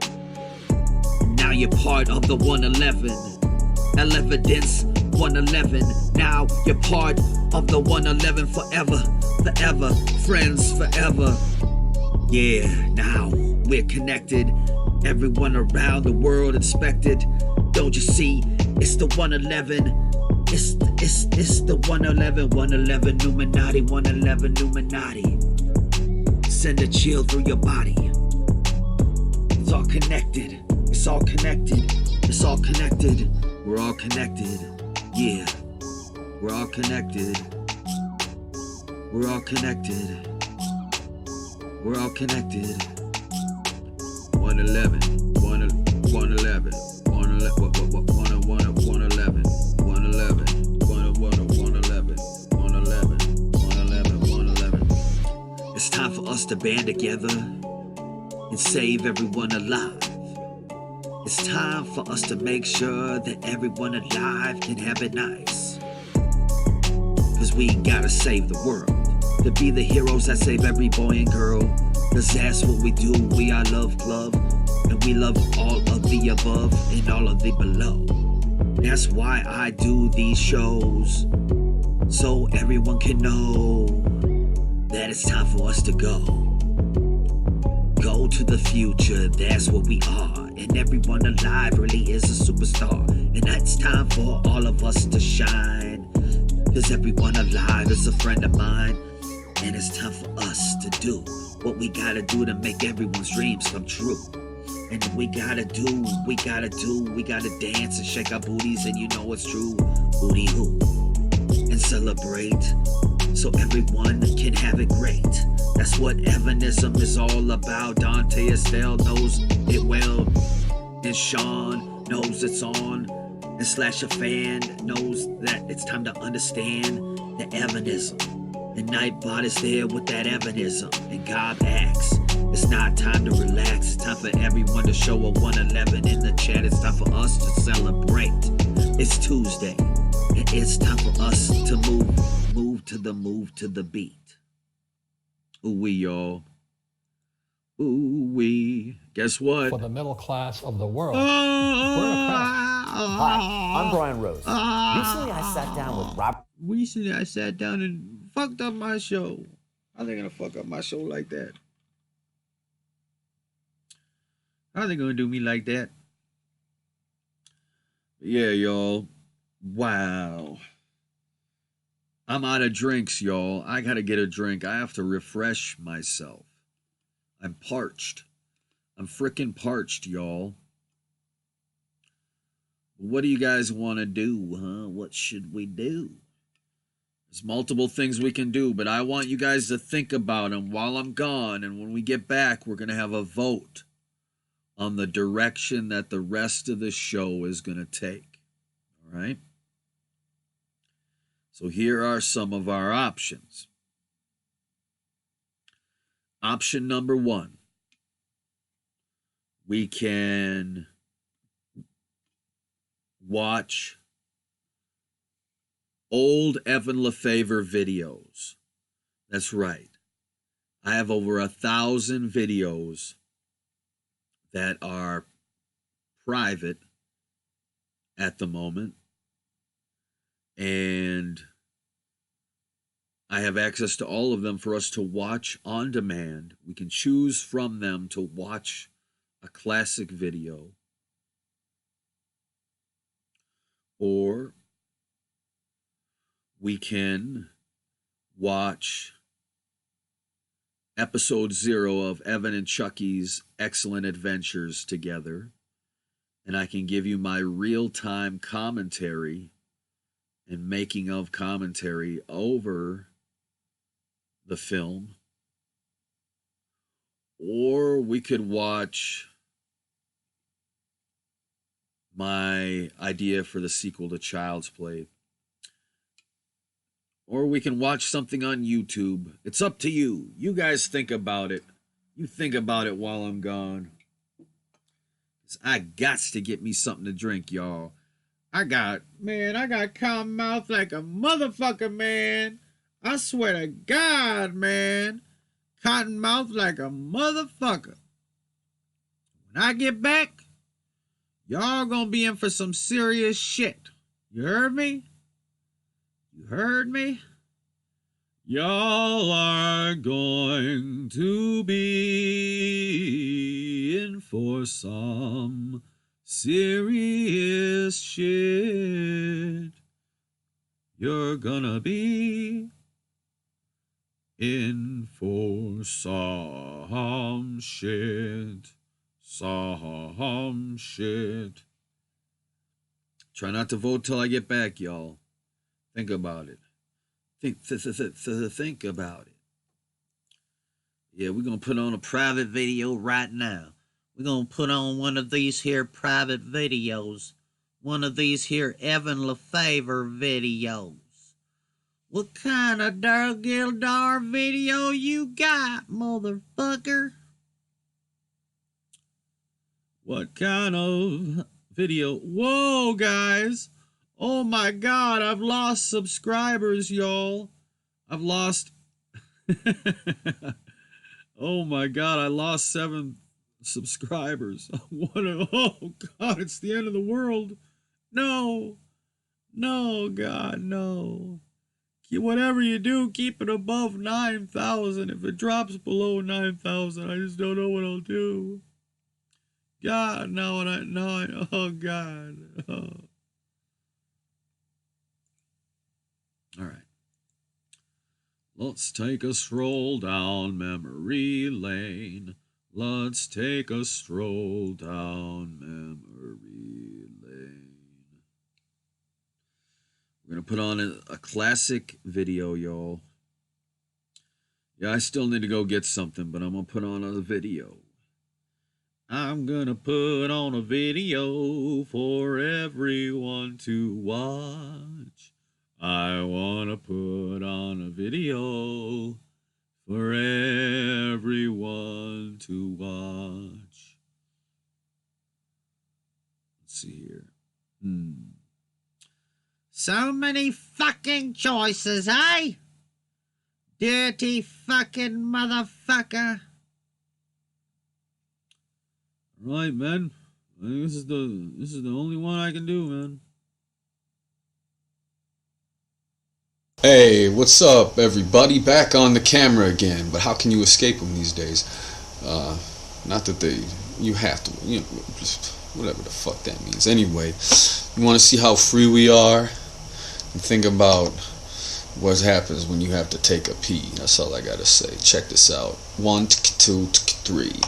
[SPEAKER 8] Now you're part of the 111. Evidence 111. Now you're part of the 111 forever, forever, friends forever. Yeah, now we're connected. Everyone around the world inspected. Don't you see? It's the 111. It's the 111, 111 Illuminati, 111 Illuminati. Send a chill through your body. It's all connected. It's all connected. It's all connected. We're all connected. Yeah. We're all connected. We're all connected. We're all connected. 111. 111. 111. 111. 111. 111. It's time for us to band together and save everyone alive. It's time for us to make sure that everyone alive can have it nice. Cause we gotta save the world. To be the heroes that save every boy and girl. Cause that's what we do. We are Love Club. And we love all of the above and all of the below. That's why I do these shows. So everyone can know that it's time for us to go. Go to the future, that's what we are. And everyone alive really is a superstar. And it's time for all of us to shine. Cause everyone alive is a friend of mine. And it's time for us to do what we gotta do to make everyone's dreams come true. And we gotta dance and shake our booties, and you know it's true. Booty hoo. And celebrate so everyone can have it great. That's what Evanism is all about. Dante Estelle knows it well, and Sean knows it's on, and Slash a fan knows that it's time to understand the Evanism. And Nightbot is there with that Evanism, and God asks, it's not time to relax. It's time for everyone to show a 111 in the chat. It's time for us to celebrate. It's Tuesday, and it's time for us to move to the beat. Ooh wee, y'all. Ooh wee. Guess what?
[SPEAKER 10] For the middle class of the world. We're in a crash.
[SPEAKER 11] Hi, I'm Brian Rose. Recently I sat down with Robert.
[SPEAKER 8] Recently I sat down and fucked up my show. How they gonna fuck up my show like that? How they gonna do me like that? Yeah, y'all. Wow. I'm out of drinks, y'all. I gotta get a drink. I have to refresh myself. I'm parched. I'm freaking parched, y'all. What do you guys want to do, huh? What should we do? There's multiple things we can do, but I want you guys to think about them while I'm gone. And when we get back, we're going to have a vote on the direction that the rest of the show is going to take. All right? So here are some of our options. Option number 1. We can watch old Evan Lefavor videos. That's right. I have over 1,000 videos that are private at the moment. And I have access to all of them for us to watch on demand. We can choose from them to watch a classic video, or we can watch episode 0 of Evan and Chucky's Excellent Adventures together, and I can give you my real-time commentary and making of commentary over the film. Or we could watch my idea for the sequel to Child's Play. Or we can watch something on YouTube. It's up to you. You guys think about it. You think about it while I'm gone. I gots to get me something to drink, y'all. I got cotton mouth like a motherfucker, man. I swear to God, man. Cotton mouth like a motherfucker. When I get back, y'all gonna be in for some serious shit. You heard me? You heard me? Y'all are going to be in for some serious shit. You're gonna be in for some shit. Some shit. Try not to vote till I get back, y'all. Think about it. Think about it. Yeah, we're going to put on a private video right now. We're going to put on one of these here private videos. One of these here Evan Lefavor videos. What kind of Gildar video you got, motherfucker? What kind of video? Whoa, guys. Oh my God, I've lost subscribers, y'all. I've lost... Oh my God, I lost 7 subscribers. Oh God, it's the end of the world. No. No, God, no. Whatever you do, keep it above 9,000. If it drops below 9,000, I just don't know what I'll do. God, oh God. Oh. All right. Let's take a stroll down memory lane. Let's take a stroll down memory lane. We're going to put on a classic video, y'all. Yeah, I still need to go get something, but I'm going to put on a video. I'm going to put on a video for everyone to watch. I want to put on a video for everyone to watch. Let's see here. So many fucking choices, eh? Dirty fucking motherfucker. All right, man. I think this is the only one I can do, man.
[SPEAKER 12] Hey, what's up, everybody? Back on the camera again. But how can you escape them these days? Not that you have to, just whatever the fuck that means. Anyway, you want to see how free we are? And think about what happens when you have to take a pee. That's all I gotta say. Check this out. 1, 2, 3.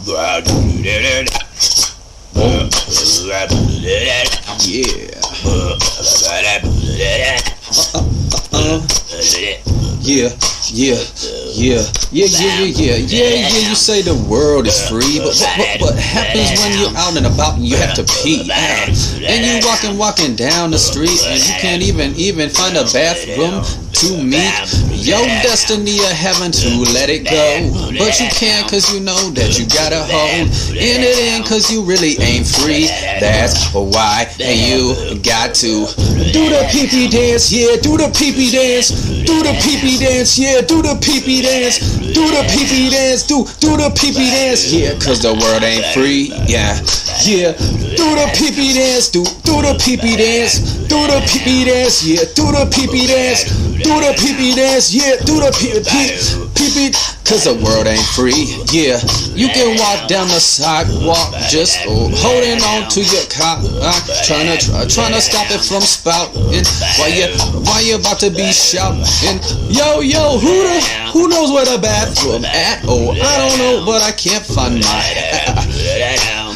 [SPEAKER 12] Yeah. You say the world is free, but what happens when you're out and about and you have to pee? And you walking down the street and you can't even find a bathroom. to meet your destiny or heaven to let it go. But you can't cause you know that you gotta hold in cause you really ain't free. That's why you got to do the pee-pee dance, yeah, do the pee-pee dance, do the pee-pee dance, yeah, do the pee-pee dance, do the pee-pee dance, do the pee-pee dance, yeah, cause the world ain't free, yeah, yeah, do the pee-pee dance, do the pee-pee dance, do the pee-pee dance, yeah, do the pee-pee dance, do the pee-pee dance, yeah, do the pee-pee, cause the world ain't free, yeah, you can walk down the sidewalk just holding on to your cock, trying to stop it from spouting, while you about to be shouting, yo, who knows where the bathroom at, oh, I don't know, but I can't find my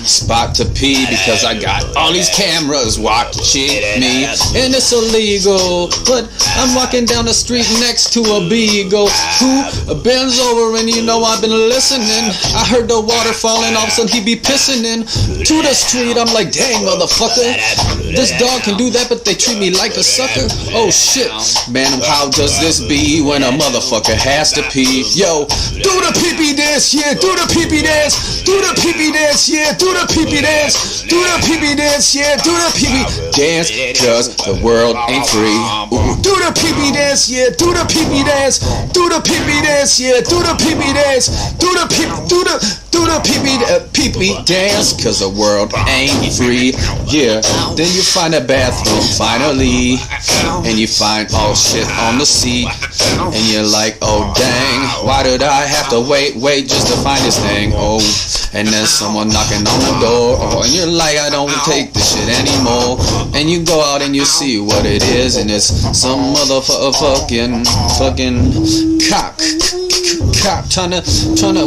[SPEAKER 12] spot to pee because I got all these cameras watching me, and it's illegal, but I'm walking down the street next to a beagle who bends over, and you know I've been listening. I heard the water falling, all of a sudden he be pissing into the street. I'm like, dang motherfucker, this dog can do that, but they treat me like a sucker. Oh shit, man, how does this be when a motherfucker has to pee? Yo, do the pee-pee dance, yeah, do the pee-pee dance, do the pee-pee dance, yeah, do the pee-pee dance, do the pee-pee dance, yeah, do the pee-pee dance, cause the world ain't free. Ooh. Do the pee-pee dance, yeah, do the pee-pee dance, do the pee-pee dance, yeah, do the pee-pee dance, do the pee-pee dance, cause the world ain't free. Yeah, then you find a bathroom finally, and you find all shit on the seat, and you're like, oh dang, why did I have to wait just to find this thing? Oh, and then someone knocking on the door, oh, and you're like, I don't take this shit anymore, and you go out and you see what it is, and it's some motherfucking cock trying to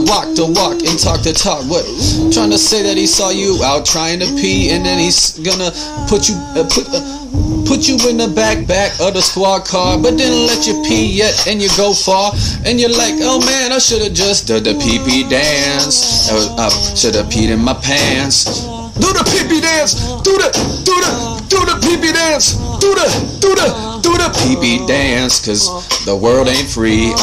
[SPEAKER 12] walk the walk and talk the talk. What? Trying to say that he saw you out trying to pee, and then he's gonna put you in the back of the squad car, but didn't let you pee yet, and you go far, and you're like, oh man, I should have just done the pee-pee dance. I should have peed in my pants. Do the pee-pee dance, do the pee-pee dance, do the pee-pee dance, cause the world ain't free.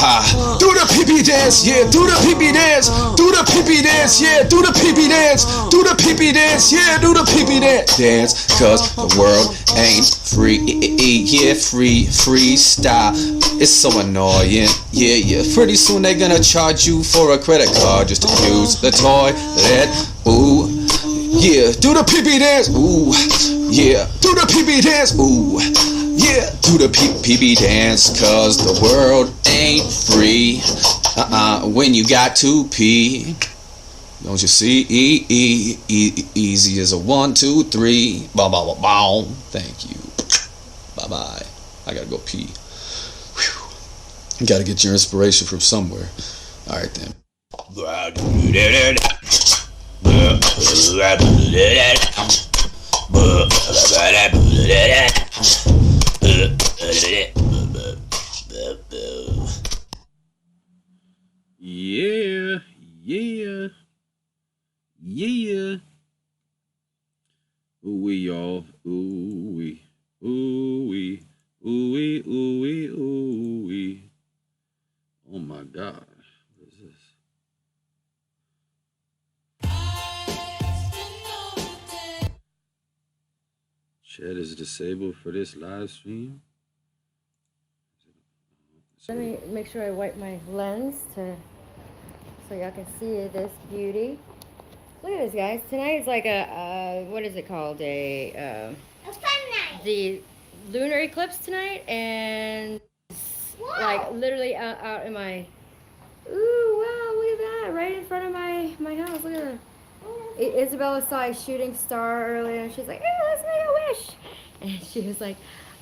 [SPEAKER 12] Do the pee-pee dance, yeah, do the pee-pee dance, do the pee-pee dance, yeah, do the pee-pee dance, do the pee-pee dance, yeah, do the pee-pee dance, cause the world ain't free, yeah, freestyle. It's so annoying, yeah, pretty soon they're gonna charge you for a credit card just to use the toilet, ooh. Yeah, do the pee-pee dance, ooh, yeah, do the pee-pee dance, ooh, yeah, do the pee-pee dance, cause the world ain't free, when you got to pee, don't you see, easy as a 1, 2, 3, bow, thank you, bye-bye, I gotta go pee, whew, you gotta get your inspiration from somewhere, alright then.
[SPEAKER 8] Yeah. Ooh-wee, y'all. Ooh-wee. Ooh-wee. Ooh-wee, ooh-wee, ooh-wee. Oh my God. What is this? Chat is disabled for this live stream.
[SPEAKER 13] Let me make sure I wipe my lens so y'all can see this beauty. Look at this, guys. Tonight's like what is it called? A fun night. The lunar eclipse tonight, and like literally out in my. Ooh, wow! Look at that! Right in front of my house. Look at that. Isabella saw a shooting star earlier, and she's like, "Oh, let's make a wish," and she was like,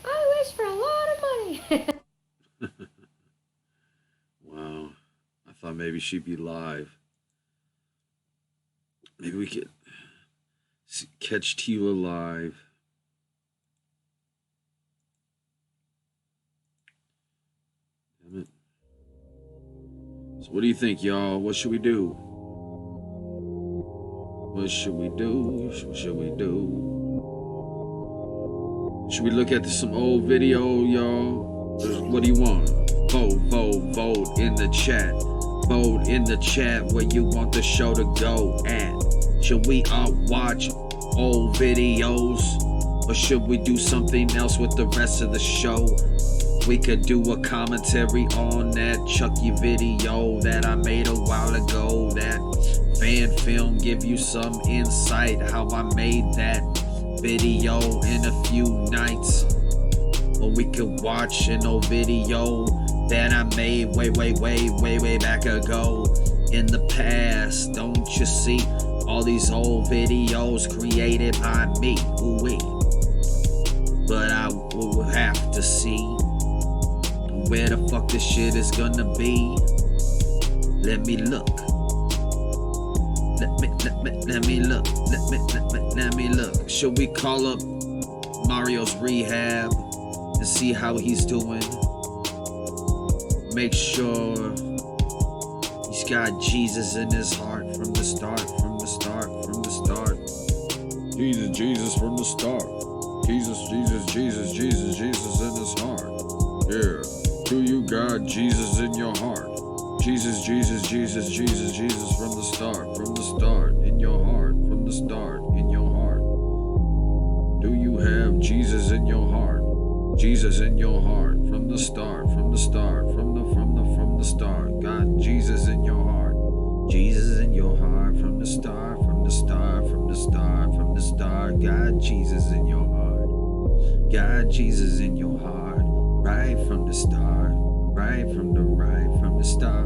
[SPEAKER 13] "I wish for a lot of money."
[SPEAKER 8] Wow. I thought maybe she'd be live. Maybe we could catch Tila live. Damn it. So what do you think, y'all? What should we do? What should we do? What should we do? Should we look at some old video, y'all? What do you want? Vote in the chat. Vote in the chat where you want the show to go at. Should we all watch old videos? Or should we do something else with the rest of the show? We could do a commentary on that Chucky video that I made a while ago. That fan film, give you some insight how I made that video in a few nights. Or we could watch an old video that I made way back ago in the past. Don't you see all these old videos created by me? Ooh-wee. But I will have to see where the fuck this shit is gonna be. Let me look. Let me look. Let me look. Should we call up Mario's rehab and see how he's doing? Make sure he's got Jesus in his heart from the start. Jesus from the start. Jesus in his heart. Yeah. Do you got Jesus in your heart? Jesus from the start, in your heart, from the start, in your heart. Do you have Jesus in your heart? Jesus in your heart, from the start, from the start. Got Jesus in your heart. Jesus in your heart, from the start. Got Jesus in your heart. Got Jesus in your heart. Right from the start, from the start.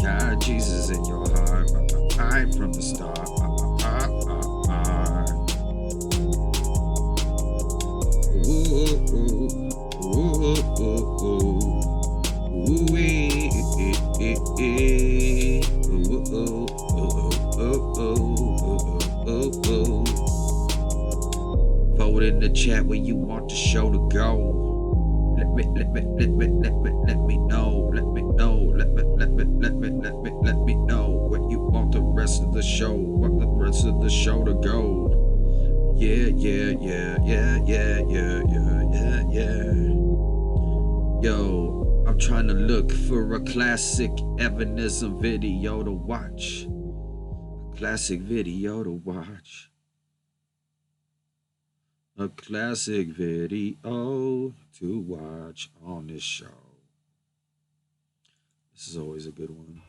[SPEAKER 8] Got Jesus in your heart, right from the start. Vote in the chat where you want the show to go. Let me know. Let me know where you want the rest of the show. Want the rest of the show to go. Yeah. Yo, I'm trying to look for a classic Evanism video to watch. A classic video to watch. A classic video to watch on this show. This is always a good one.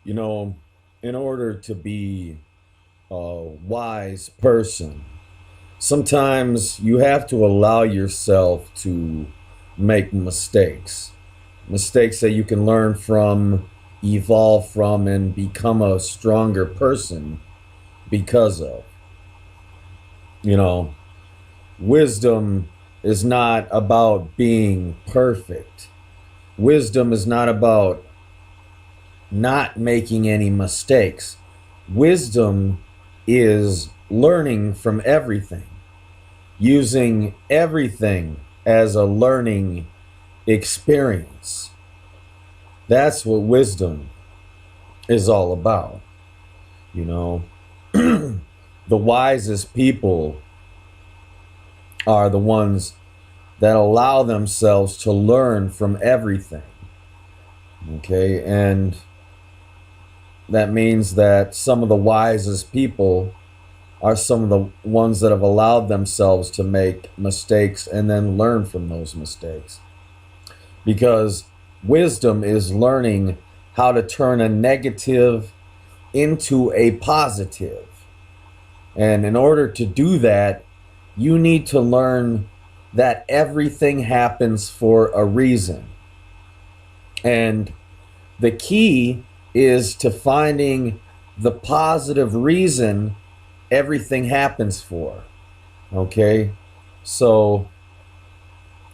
[SPEAKER 14] You know, in order to be a wise person, sometimes you have to allow yourself to make mistakes. Mistakes that you can learn from, evolve from, and become a stronger person because of. You know, wisdom is not about being perfect. Wisdom is not about not making any mistakes. Wisdom is learning from everything, using everything as a learning experience. That's what wisdom is all about. You know, the wisest people are the ones that allow themselves to learn from everything. Okay, and that means that some of the wisest people are some of the ones that have allowed themselves to make mistakes and then learn from those mistakes. Because wisdom is learning how to turn a negative into a positive. And in order to do that, you need to learn that everything happens for a reason. And the key is to finding the positive reason everything happens for. Okay? So,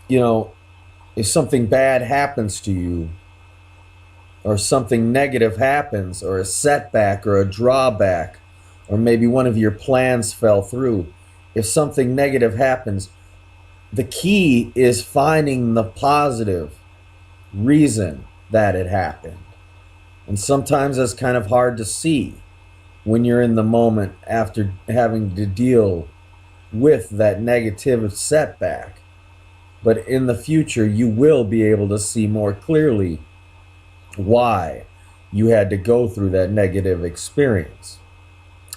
[SPEAKER 14] you know, if something bad happens to you, or something negative happens, or a setback or a drawback, or maybe one of your plans fell through, if something negative happens, the key is finding the positive reason that it happened. And sometimes that's kind of hard to see, when you're in the moment after having to deal with that negative setback. But in the future, you will be able to see more clearly why you had to go through that negative experience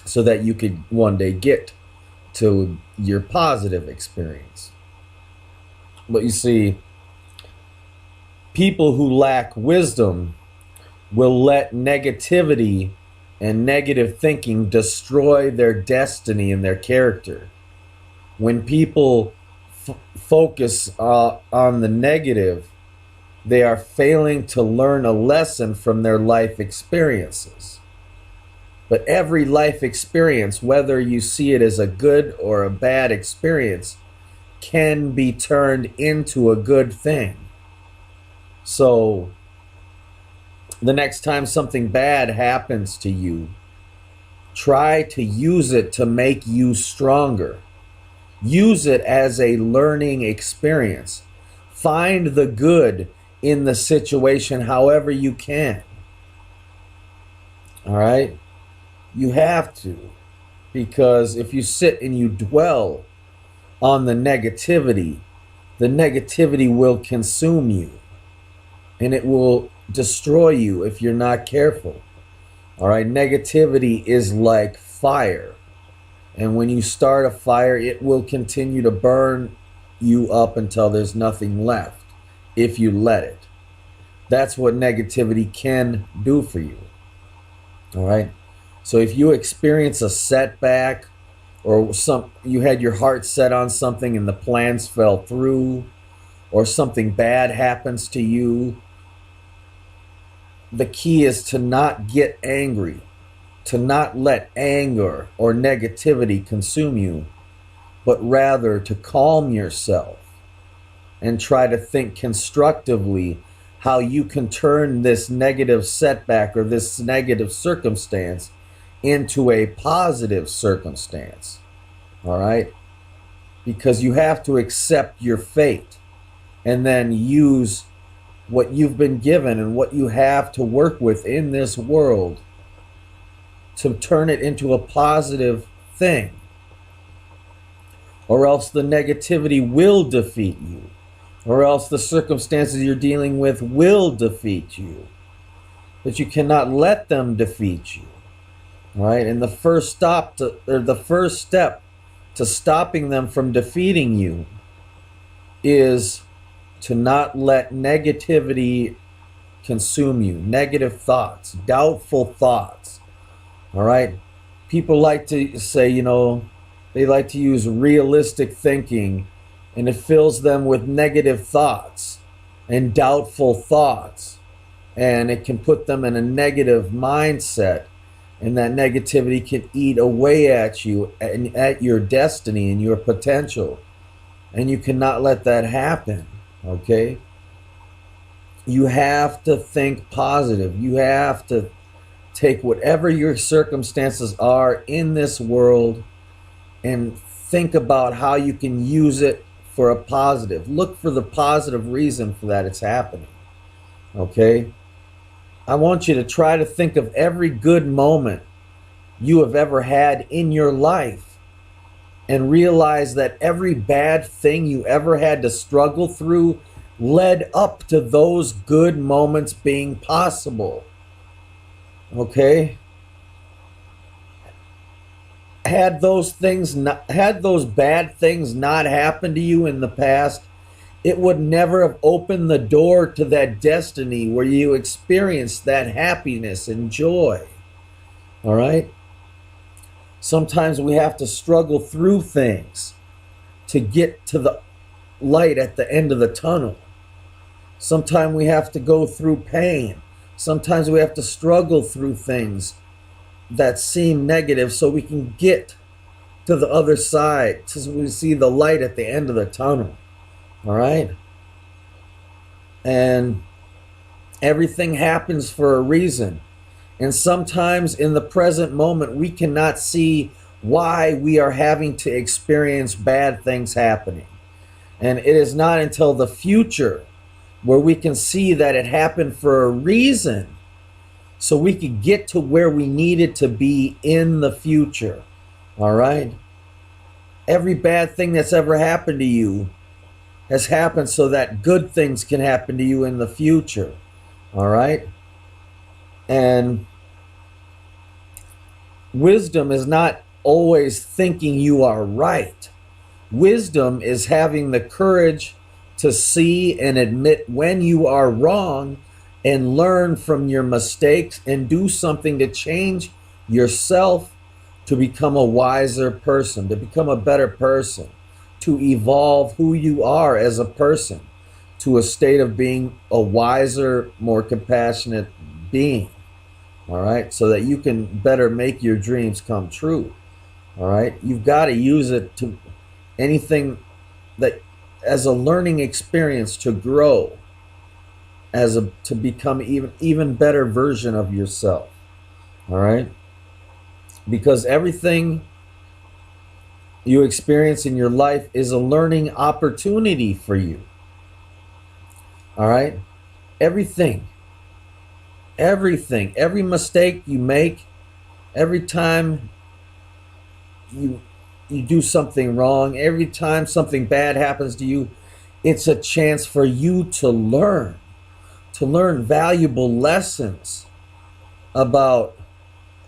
[SPEAKER 14] so that you could one day get to your positive experience. But you see, people who lack wisdom will let negativity and negative thinking destroy their destiny and their character. When people focus on the negative, they are failing to learn a lesson from their life experiences. But every life experience, whether you see it as a good or a bad experience, can be turned into a good thing. So the next time something bad happens to you, try to use it to make you stronger. Use it as a learning experience. Find the good in the situation however you can. All right? You have to. Because if you sit and you dwell on the negativity will consume you. And it will destroy you if you're not careful. All right? Negativity is like fire. And when you start a fire, it will continue to burn you up until there's nothing left, if you let it. That's what negativity can do for you. All right? So if you experience a setback, or you had your heart set on something and the plans fell through, or something bad happens to you, the key is to not get angry. To not let anger or negativity consume you, but rather to calm yourself and try to think constructively how you can turn this negative setback or this negative circumstance into a positive circumstance. All right? Because you have to accept your fate and then use what you've been given and what you have to work with in this world to turn it into a positive thing. Or else the negativity will defeat you. Or else the circumstances you're dealing with will defeat you. But you cannot let them defeat you. Right? And the first step to stopping them from defeating you is to not let negativity consume you. Negative thoughts, doubtful thoughts. All right. People like to say, they like to use realistic thinking, and it fills them with negative thoughts and doubtful thoughts. And it can put them in a negative mindset, and that negativity can eat away at you and at your destiny and your potential. And you cannot let that happen. Okay. You have to think positive. You have to take whatever your circumstances are in this world and think about how you can use it for a positive. Look for the positive reason for that it's happening. Okay? I want you to try to think of every good moment you have ever had in your life and realize that every bad thing you ever had to struggle through led up to those good moments being possible. Okay? Had those bad things not happened to you in the past, it would never have opened the door to that destiny where you experienced that happiness and joy. All right? Sometimes we have to struggle through things to get to the light at the end of the tunnel. Sometimes we have to go through pain. Sometimes we have to struggle through things that seem negative so we can get to the other side, so we see the light at the end of the tunnel. All right? And everything happens for a reason. And sometimes in the present moment, we cannot see why we are having to experience bad things happening. And it is not until the future where we can see that it happened for a reason so we could get to where we needed to be in the future. All right? Every bad thing that's ever happened to you has happened so that good things can happen to you in the future. All right? And wisdom is not always thinking you are right. Wisdom is having the courage to see and admit when you are wrong and learn from your mistakes and do something to change yourself, to become a wiser person, to become a better person, to evolve who you are as a person to a state of being a wiser, more compassionate being. All right, so that you can better make your dreams come true. All right, you've got to use it to anything that as a learning experience to grow, to become even better version of yourself. All right, because everything you experience in your life is a learning opportunity for you. All right, everything, every mistake you make, every time you do something wrong, every time something bad happens to you, it's a chance for you to learn valuable lessons about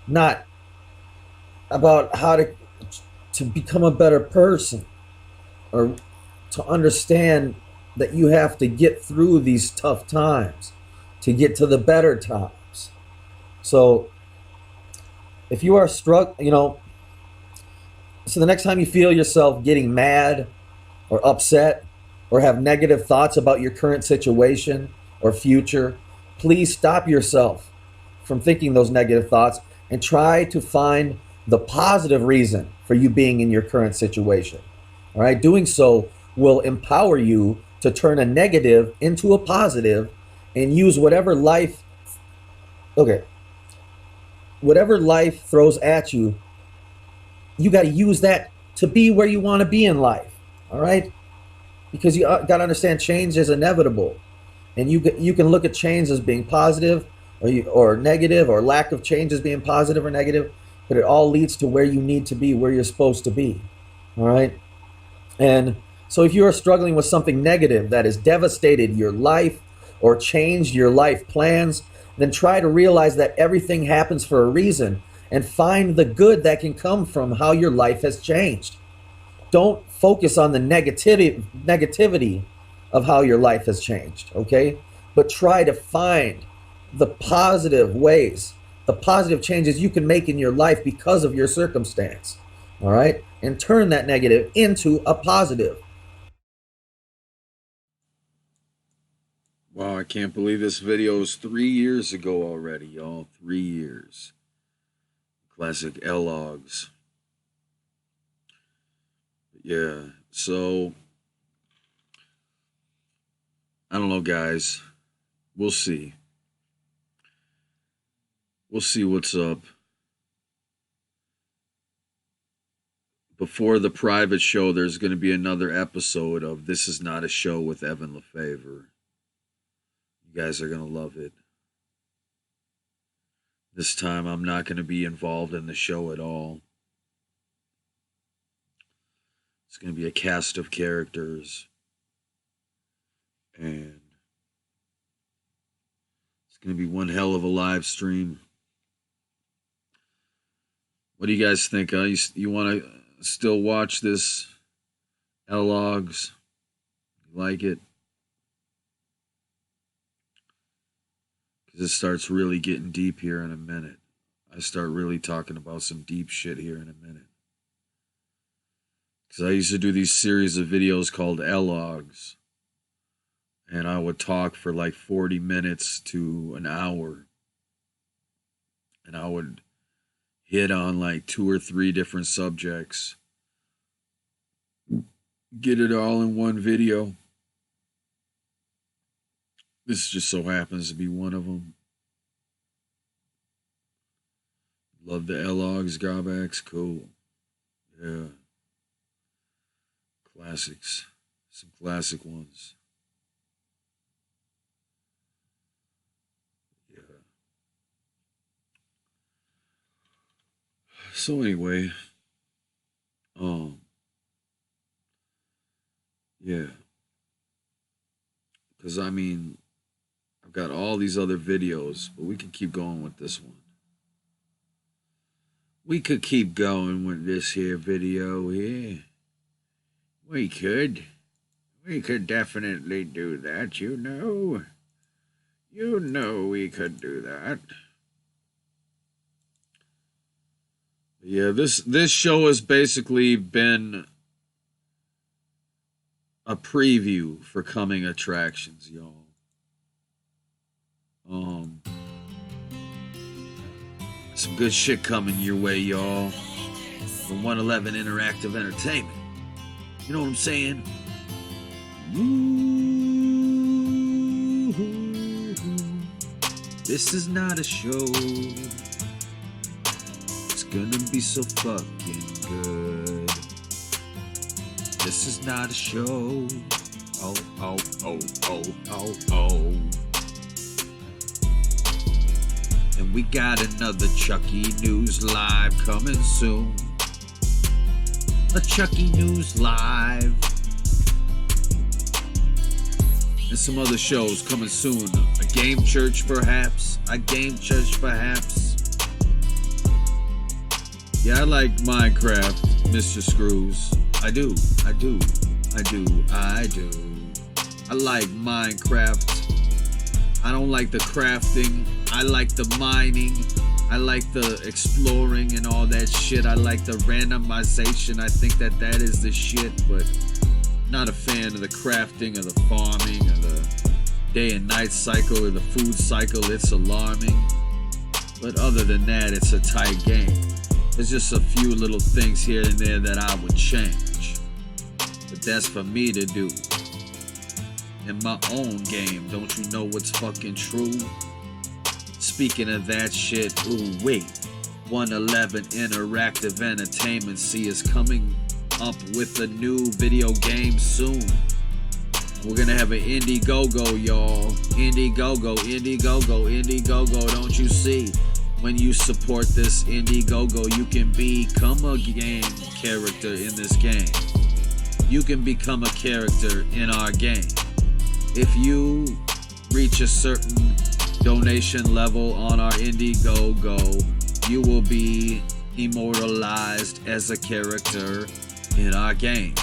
[SPEAKER 14] not about how to become a better person, or to understand that you have to get through these tough times to get to the better times. So if you are so the next time you feel yourself getting mad or upset or have negative thoughts about your current situation or future, please stop yourself from thinking those negative thoughts and try to find the positive reason for you being in your current situation. All right, doing so will empower you to turn a negative into a positive and use whatever life throws at you. You got to use that to be where you want to be in life. All right, because you got to understand change is inevitable, and you can look at change as being positive or negative, or lack of change as being positive or negative, but it all leads to where you need to be, where you're supposed to be. All right, and so if you are struggling with something negative that has devastated your life or changed your life plans, then try to realize that everything happens for a reason and find the good that can come from how your life has changed. Don't focus on the negativity of how your life has changed, okay? But try to find the positive ways, the positive changes you can make in your life because of your circumstance, all right? And turn that negative into a positive.
[SPEAKER 8] Wow, I can't believe this video is 3 years ago already, y'all. 3 years. Classic L-Logs. Yeah, so I don't know, guys. We'll see. We'll see what's up. Before the private show, there's going to be another episode of This Is Not a Show with Evan Lefavor. You guys are going to love it. This time, I'm not going to be involved in the show at all. It's going to be a cast of characters. And it's going to be one hell of a live stream. What do you guys think? You want to still watch this L-Logs? You like it? Because it starts really getting deep here in a minute. I start really talking about some deep shit here in a minute. Because I used to do these series of videos called L-Logs. And I would talk for like 40 minutes to an hour. And I would hit on like 2 or 3 different subjects. Get it all in one video. This just so happens to be one of them. Love the L-Logs, Gobacks, cool. Yeah. Classics. Some classic ones. Yeah. So anyway, yeah, because I mean, I've got all these other videos, but we can keep going with this one. We could keep going with this here video here. We could. We could definitely do that, you know. You know we could do that. Yeah, this show has basically been a preview for coming attractions, y'all. Some good shit coming your way, y'all. From 111 Interactive Entertainment. You know what I'm saying? This is not a show. It's gonna be so fucking good. This is not a show. Oh, oh, oh, oh, oh, oh. And we got another Chucky News Live coming soon. A Chucky News Live. And some other shows coming soon. A Game Church, perhaps. A Game Church, perhaps. Yeah, I like Minecraft, Mr. Screws. I do. I like Minecraft. I don't like the crafting. I like the mining. I like the exploring and all that shit. I like the randomization. I think that is the shit, but not a fan of the crafting or the farming or the day and night cycle or the food cycle. It's alarming. But other than that, it's a tight game. There's just a few little things here and there that I would change. But that's for me to do. In my own game, don't you know what's fucking true? Speaking of that shit, ooh wait. 111 Interactive Entertainment is coming up with a new video game soon. We're gonna have an Indiegogo, y'all. Indiegogo, don't you see? When you support this Indiegogo, you can become a game character in this game. You can become a character in our game. If you reach a certain donation level on our Indiegogo, you will be immortalized as a character in our game.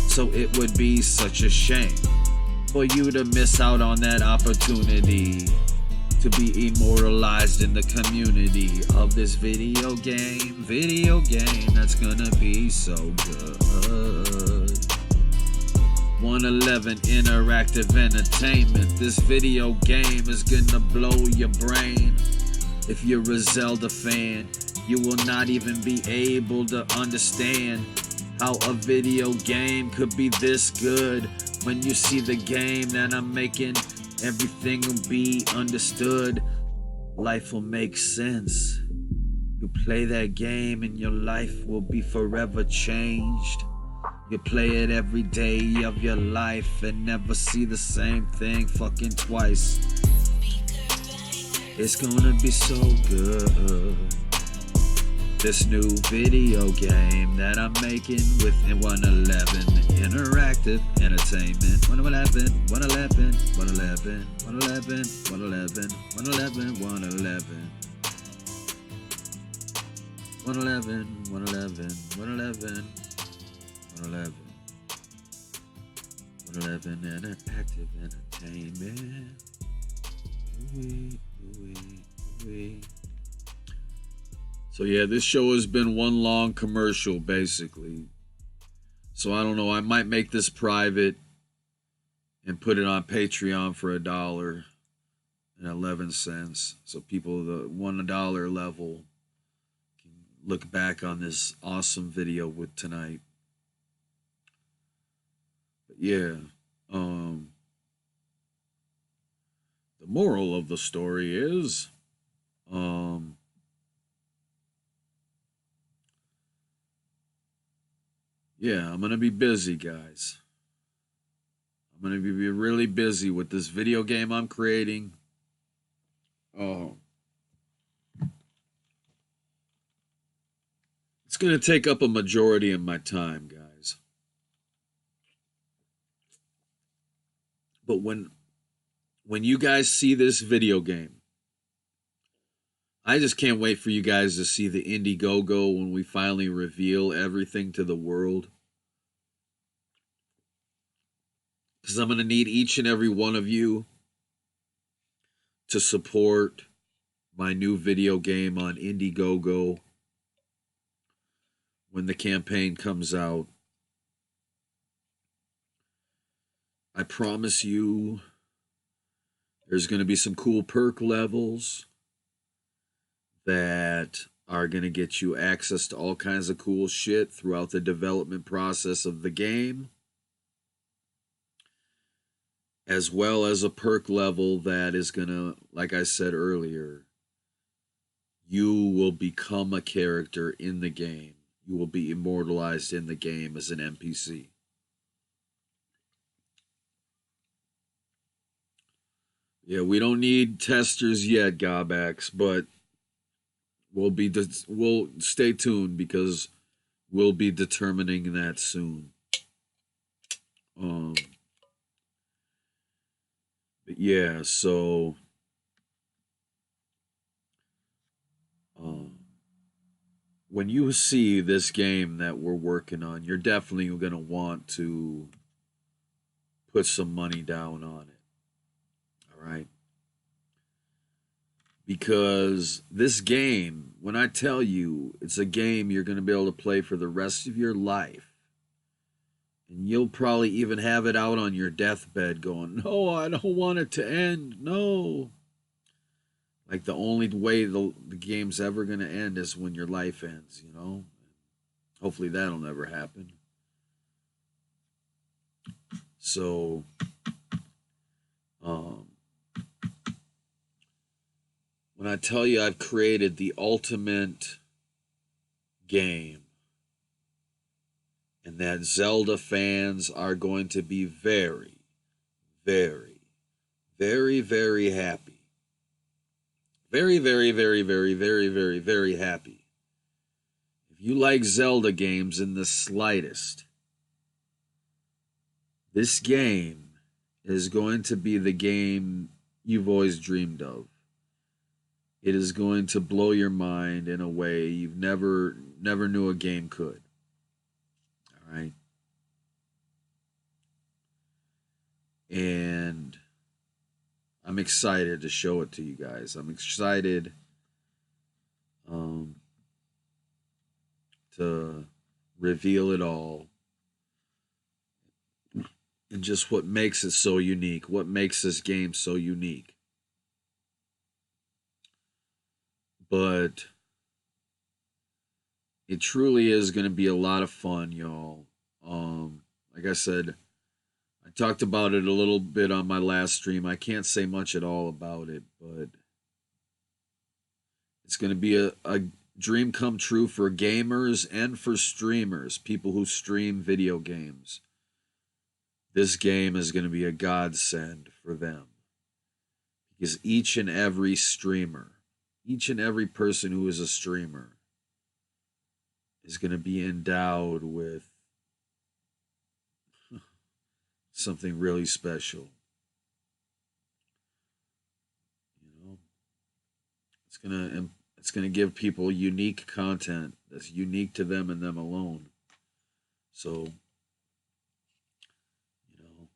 [SPEAKER 8] So it would be such a shame for you to miss out on that opportunity to be immortalized in the community of this video game that's gonna be so good. 111 Interactive Entertainment. This video game is gonna blow your brain. If you're a Zelda fan, you will not even be able to understand how a video game could be this good. When you see the game that I'm making, everything will be understood. Life will make sense. You play that game and your life will be forever changed. You play it every day of your life and never see the same thing fucking twice. It's gonna be so good. This new video game that I'm making with 111 Interactive Entertainment. 111, 111, 111, 111, 111, 111, 111. 111, 111, 111, 111. 111 Interactive Entertainment. Ooh-wee. So yeah, this show has been one long commercial, basically. So I don't know, I might make this private and put it on Patreon for $1.11. So people, the $1 level, can look back on this awesome video with tonight. But yeah, the moral of the story is, yeah, I'm going to be busy, guys. I'm going to be really busy with this video game I'm creating. going to take up a majority of my time, guys. But when you guys see this video game, I just can't wait for you guys to see the Indiegogo when we finally reveal everything to the world. Because I'm going to need each and every one of you to support my new video game on Indiegogo when the campaign comes out. I promise you there's going to be some cool perk levels that are going to get you access to all kinds of cool shit throughout the development process of the game, as well as a perk level that is going to, like I said earlier, you will become a character in the game. You will be immortalized in the game as an NPC. Yeah, we don't need testers yet, Gobax, but we'll stay tuned because we'll be determining that soon. But yeah, so when you see this game that we're working on, you're definitely going to want to put some money down on it. All right? Because this game, when I tell you it's a game you're going to be able to play for the rest of your life, and you'll probably even have it out on your deathbed going, no, I don't want it to end. No. Like the only way the game's ever going to end is when your life ends, you know? Hopefully that'll never happen. So, when I tell you I've created the ultimate game, and that Zelda fans are going to be very, very, very, very happy. Very, very, very, very, very, very, very happy. If you like Zelda games in the slightest, this game is going to be the game you've always dreamed of. It is going to blow your mind in a way you've never knew a game could. All right? And I'm excited to show it to you guys. I'm excited to reveal it all. And just what makes it so unique. What makes this game so unique. But it truly is going to be a lot of fun, y'all. Like I said, I talked about it a little bit on my last stream. I can't say much at all about it, but it's going to be a dream come true for gamers and for streamers, people who stream video games. This game is going to be a godsend for them. Because each and every streamer, each and every person who is a streamer is going to be endowed with something really special. You know, it's going to give people unique content that's unique to them and them alone. So, you know,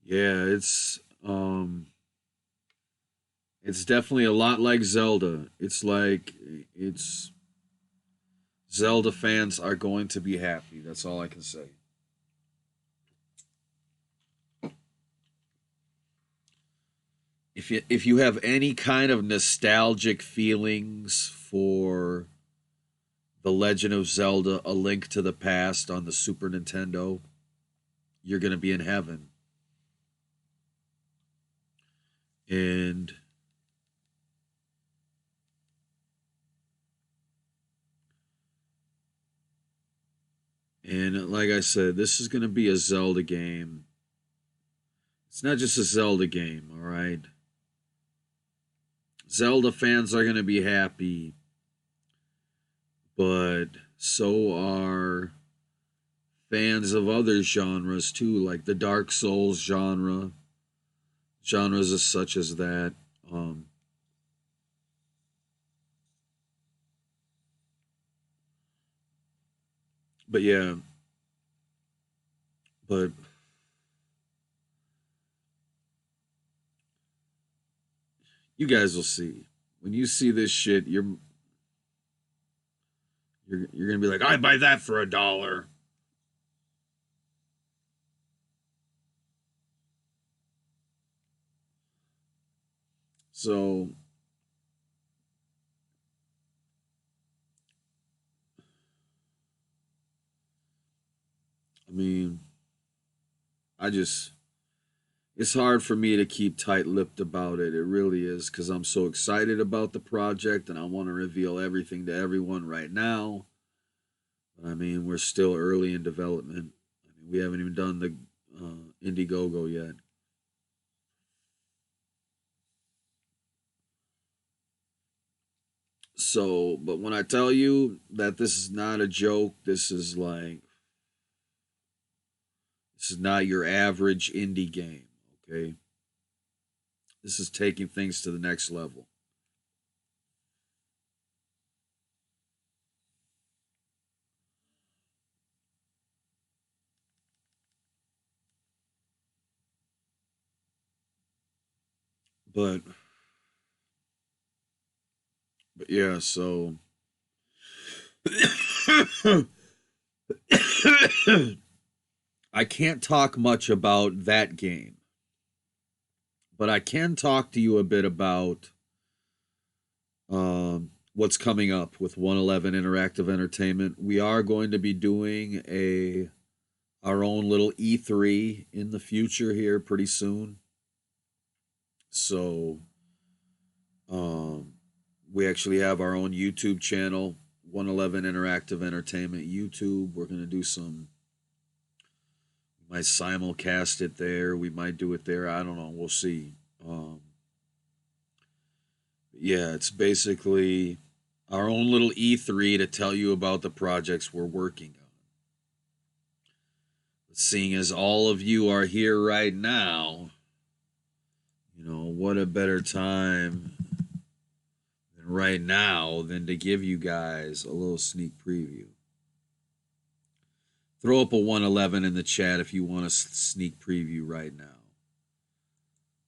[SPEAKER 8] yeah, it's definitely a lot like Zelda. Zelda fans are going to be happy. That's all I can say. If you have any kind of nostalgic feelings for The Legend of Zelda: A Link to the Past on the Super Nintendo, you're going to be in heaven. And like I said, this is going to be a Zelda game. It's not just a Zelda game, all right? Zelda fans are going to be happy, but so are fans of other genres too, like the Dark Souls genres as such as that. But yeah, but you guys will see. When you see this shit, you're gonna be like, I buy that for $1. So I mean, it's hard for me to keep tight-lipped about it. It really is, because I'm so excited about the project and I want to reveal everything to everyone right now. But I mean, we're still early in development. I mean, we haven't even done the Indiegogo yet. So, but when I tell you that this is not a joke, this is not your average indie game, okay? This is taking things to the next level. But yeah, so I can't talk much about that game, but I can talk to you a bit about what's coming up with 111 Interactive Entertainment. We are going to be doing our own little E3 in the future here pretty soon. So we actually have our own YouTube channel, 111 Interactive Entertainment YouTube. We're going to do we might simulcast it there. We might do it there. I don't know. We'll see. Yeah, it's basically our own little E3 to tell you about the projects we're working on. But seeing as all of you are here right now, what a better time than right now than to give you guys a little sneak preview. Throw up a 111 in the chat if you want a sneak preview right now.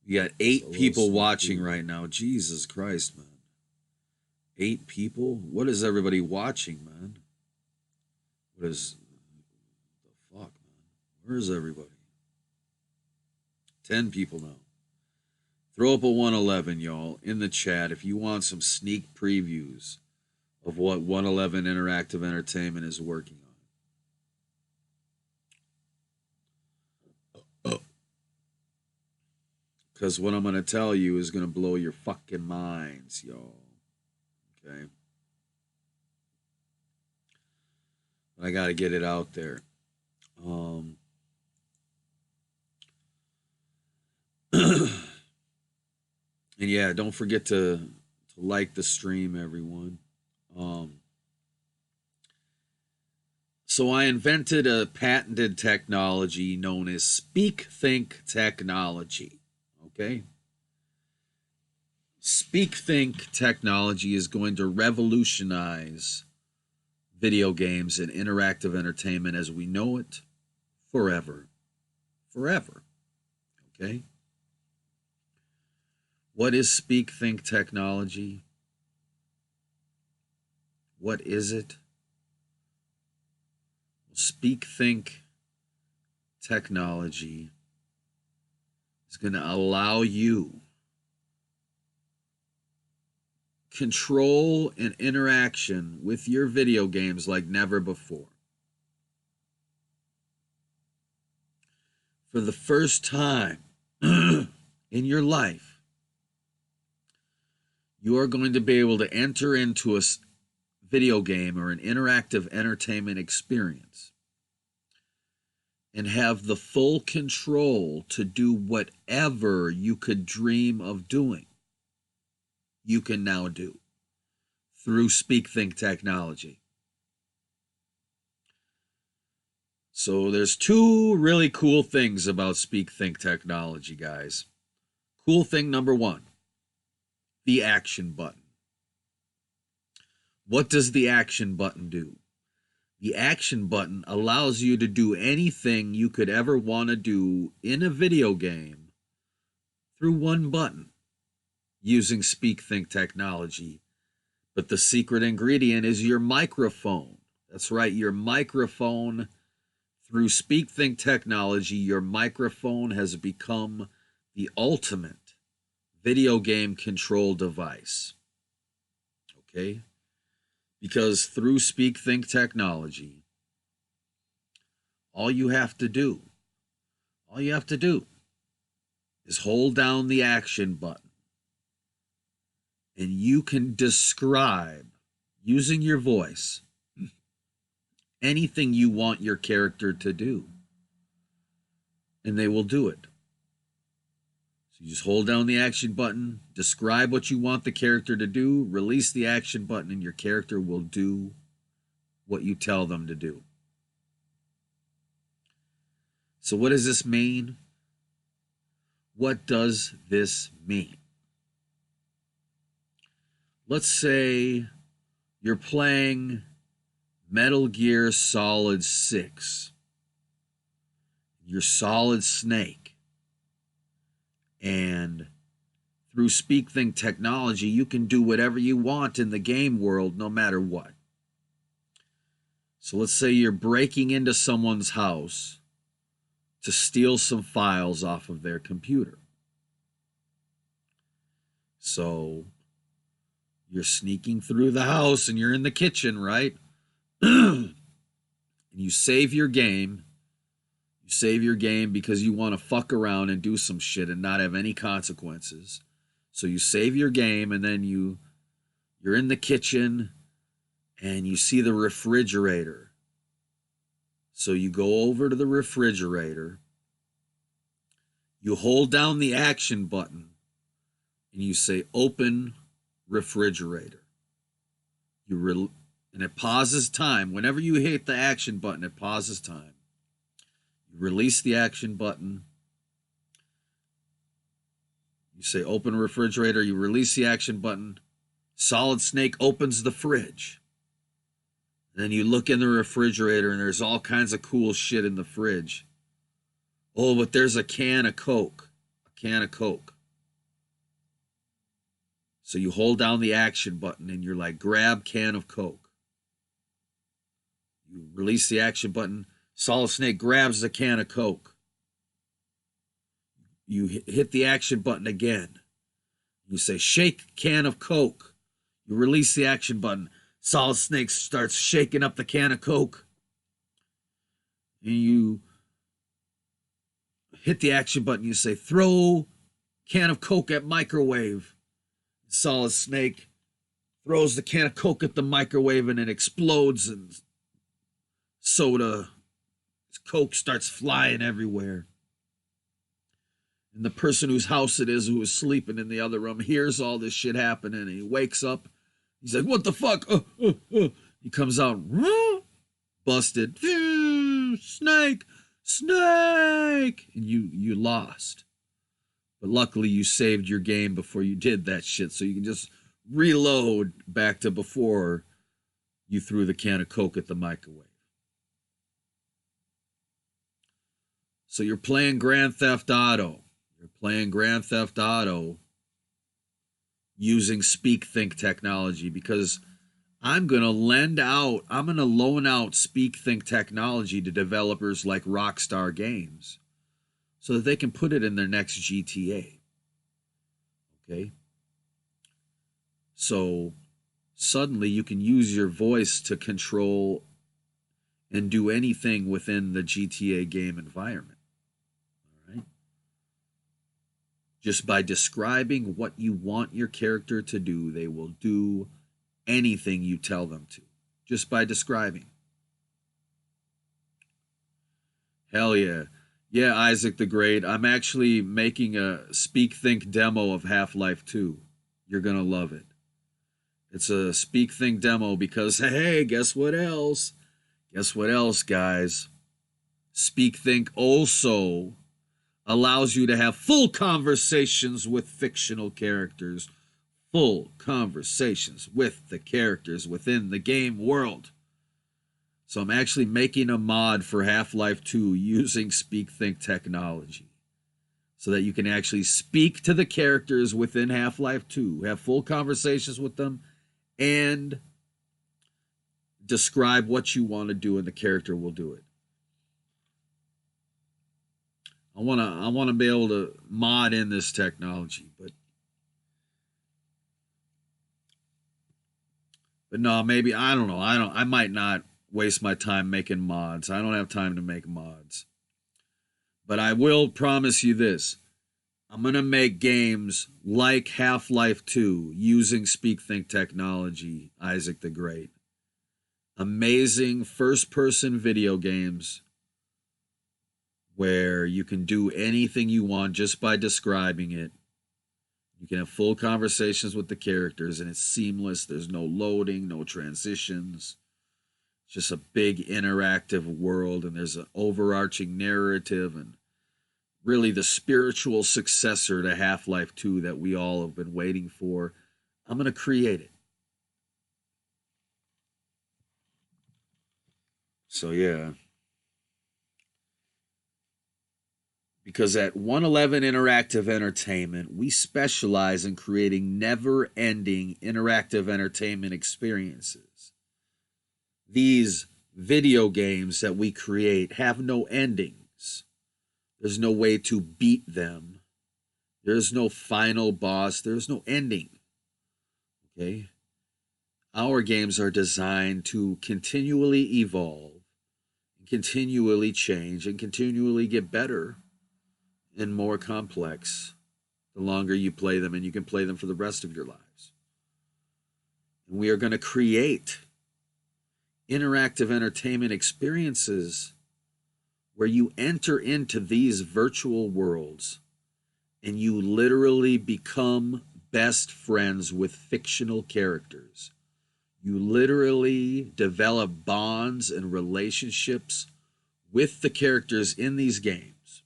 [SPEAKER 8] You got 8 people watching right now. Jesus Christ, man. 8 people? What is everybody watching, man? What the fuck, man? Where is everybody? 10 people now. Throw up a 111, y'all, in the chat if you want some sneak previews of what 111 Interactive Entertainment is working on. Because what I'm going to tell you is going to blow your fucking minds, y'all. Okay? But I got to get it out there. And yeah, don't forget to like the stream, everyone. So I invented a patented technology known as SpeakThink technology. Okay? SpeakThink technology is going to revolutionize video games and interactive entertainment as we know it forever. Forever. Okay? What is SpeakThink technology? What is it? SpeakThink technology is going to allow you control and interaction with your video games like never before. For the first time in your life, you are going to be able to enter into a video game or an interactive entertainment experience and have the full control to do whatever you could dream of doing. you can now do through Speak Think technology. So there's two really cool things about Speak Think technology, guys. Cool thing number one, the action button. What does the action button do? The action button allows you to do anything you could ever want to do in a video game through one button using Speak Think technology. But the secret ingredient is your microphone. That's right, your microphone. Through Speak Think technology, your microphone has become the ultimate video game control device. Okay? Because through Speak Think technology, all you have to do is hold down the action button, and you can describe, using your voice, anything you want your character to do, and they will do it. So you just hold down the action button, describe what you want the character to do, release the action button, and your character will do what you tell them to do. So what does this mean? What does this mean? Let's say you're playing Metal Gear Solid 6. You're Solid Snake. And through Speak Think technology, you can do whatever you want in the game world, no matter what. So let's say you're breaking into someone's house to steal some files off of their computer. So you're sneaking through the house and you're in the kitchen, right? And you save your game. You save your game because you want to fuck around and do some shit and not have any consequences. So you save your game, and then you're in the kitchen and you see the refrigerator. So you go over to the refrigerator, you hold down the action button, and you say, open refrigerator. And it pauses time. Whenever you hit the action button, it pauses time. You release the action button. You say, open refrigerator. You release the action button. Solid Snake opens the fridge. Then you look in the refrigerator, and there's all kinds of cool shit in the fridge. Oh, but there's a can of Coke. A can of Coke. So you hold down the action button, and you're like, grab can of Coke. You release the action button. Solid Snake grabs the can of Coke. You hit the action button again. You say, shake can of Coke. You release the action button. Solid Snake starts shaking up the can of Coke. And you hit the action button. You say, throw can of Coke at microwave. Solid Snake throws the can of Coke at the microwave, and it explodes, and Coke starts flying everywhere. And the person whose house it is, who is sleeping in the other room, hears all this shit happening, and he wakes up. He's like, what the fuck? He comes out, busted. Snake! And you lost. But luckily you saved your game before you did that shit, so you can just reload back to before you threw the can of Coke at the microwave. So you're playing Grand Theft Auto. You're playing Grand Theft Auto using Speak Think technology, because I'm going to loan out Speak Think technology to developers like Rockstar Games so that they can put it in their next GTA. Okay? So suddenly you can use your voice to control and do anything within the GTA game environment. All right? Just by describing what you want your character to do, they will do anything you tell them to. Just by describing. Hell yeah. Yeah, Isaac the Great. I'm actually making a Speak Think demo of Half-Life 2. You're going to love it. It's a Speak Think demo because, hey, guess what else? Guess what else, guys? Speak Think also allows you to have full conversations with fictional characters. Full conversations with the characters within the game world. So I'm actually making a mod for Half-Life 2 using Speak Think technology, so that you can actually speak to the characters within Half-Life 2, have full conversations with them, and describe what you want to do, and the character will do it. I want to be able to mod in this technology, but no, maybe I don't know. I might not waste my time making mods. I don't have time to make mods. But I will promise you this. I'm going to make games like Half-Life 2 using Speak Think technology, Isaac the Great. Amazing first-person video games where you can do anything you want just by describing it. You can have full conversations with the characters, and it's seamless. There's no loading, no transitions. It's just a big interactive world, and there's an overarching narrative, and really the spiritual successor to Half-Life 2 that we all have been waiting for. I'm going to create it. So, yeah. Because at 111 Interactive Entertainment, we specialize in creating never-ending interactive entertainment experiences. These video games that we create have no endings. There's no way to beat them. There's no final boss. There's no ending. Okay? Our games are designed to continually evolve, continually change, and continually get better and more complex the longer you play them, and you can play them for the rest of your lives. And we are going to create interactive entertainment experiences where you enter into these virtual worlds and you literally become best friends with fictional characters. You literally develop bonds and relationships with the characters in these games,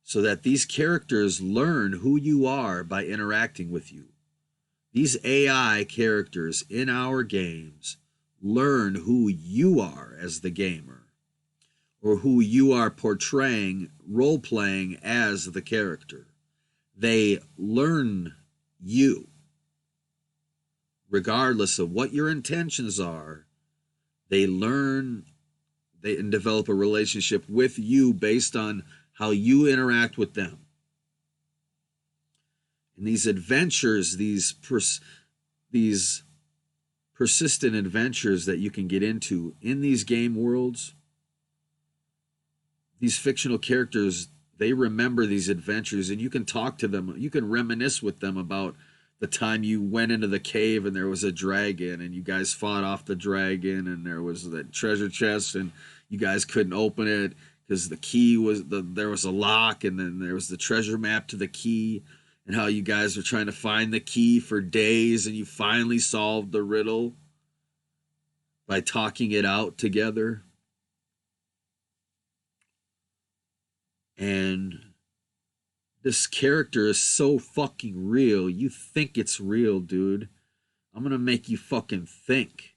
[SPEAKER 8] so that these characters learn who you are by interacting with you. These AI characters in our games learn who you are as the gamer, or who you are portraying, role-playing as the character. They learn you. Regardless of what your intentions are, they learn and develop a relationship with you based on how you interact with them. And these adventures, these persistent adventures that you can get into in these game worlds, these fictional characters, they remember these adventures, and you can talk to them. You can reminisce with them about the time you went into the cave and there was a dragon, and you guys fought off the dragon, and there was that treasure chest, and you guys couldn't open it because the key was there was a lock, and then there was the treasure map to the key, and how you guys were trying to find the key for days, and you finally solved the riddle by talking it out together. And this character is so fucking real. You think it's real, dude. I'm gonna make you fucking think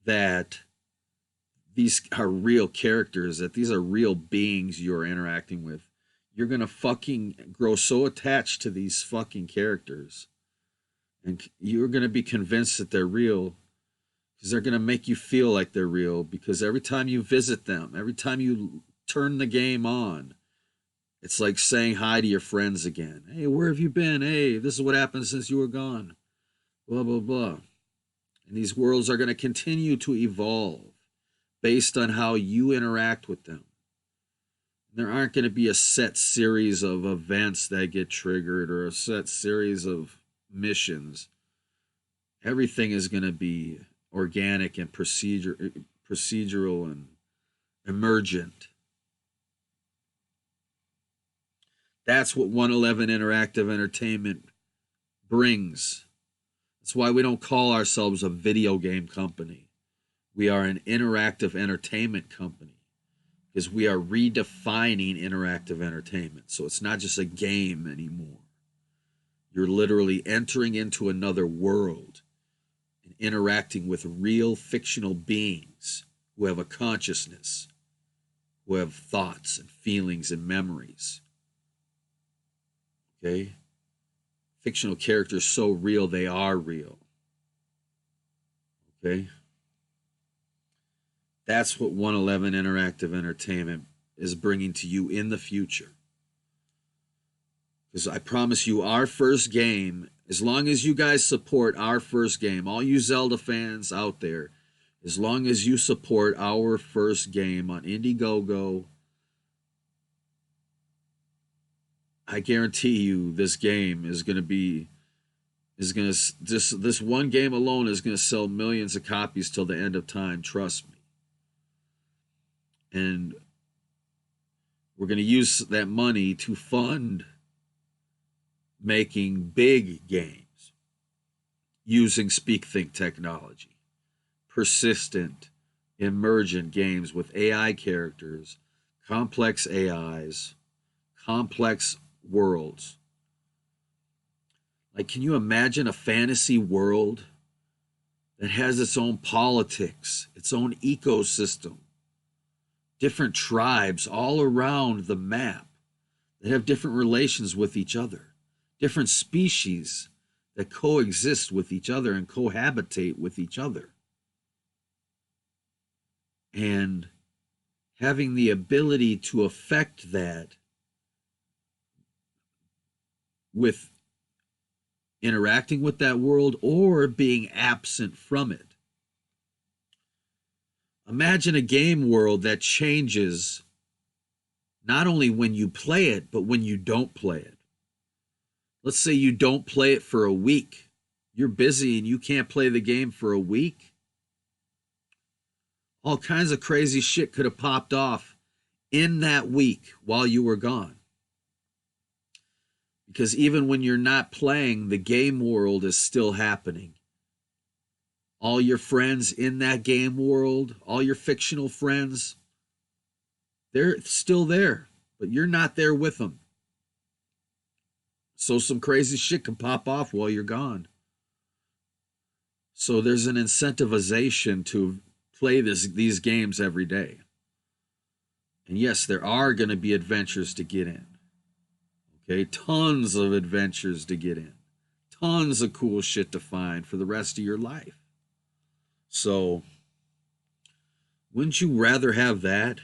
[SPEAKER 8] that these are real characters, that these are real beings you're interacting with. You're gonna fucking grow so attached to these fucking characters, and you're gonna be convinced that they're real, because they're gonna make you feel like they're real, because every time you visit them, every time you turn the game on, it's like saying hi to your friends again. Hey, where have you been? Hey, this is what happened since you were gone. Blah, blah, blah. And these worlds are going to continue to evolve based on how you interact with them. There aren't going to be a set series of events that get triggered, or a set series of missions. Everything is going to be organic and procedural and emergent. That's what 111 Interactive Entertainment brings. That's why we don't call ourselves a video game company. We are an interactive entertainment company because we are redefining interactive entertainment. So it's not just a game anymore. You're literally entering into another world and interacting with real fictional beings who have a consciousness, who have thoughts and feelings and memories. Okay? Fictional characters so real, they are real. Okay? That's what 111 Interactive Entertainment is bringing to you in the future. Because I promise you, our first game, as long as you guys support our first game, all you Zelda fans out there, as long as you support our first game on Indiegogo, I guarantee you this game is going to be, this one game alone is going to sell millions of copies till the end of time, trust me. And we're going to use that money to fund making big games using Speak Think technology, persistent, emergent games with AI characters, complex AIs, complex worlds. Like, can you imagine a fantasy world that has its own politics, its own ecosystem, different tribes all around the map that have different relations with each other, different species that coexist with each other and cohabitate with each other. And having the ability to affect that with interacting with that world or being absent from it. Imagine a game world that changes not only when you play it, but when you don't play it. Let's say you don't play it for a week. You're busy and you can't play the game for a week. All kinds of crazy shit could have popped off in that week while you were gone. Because even when you're not playing, the game world is still happening. All your friends in that game world, all your fictional friends, they're still there, but you're not there with them. So some crazy shit can pop off while you're gone. So there's an incentivization to play these games every day. And yes, there are going to be adventures to get in. Okay, tons of adventures to get in. Tons of cool shit to find for the rest of your life. So, wouldn't you rather have that?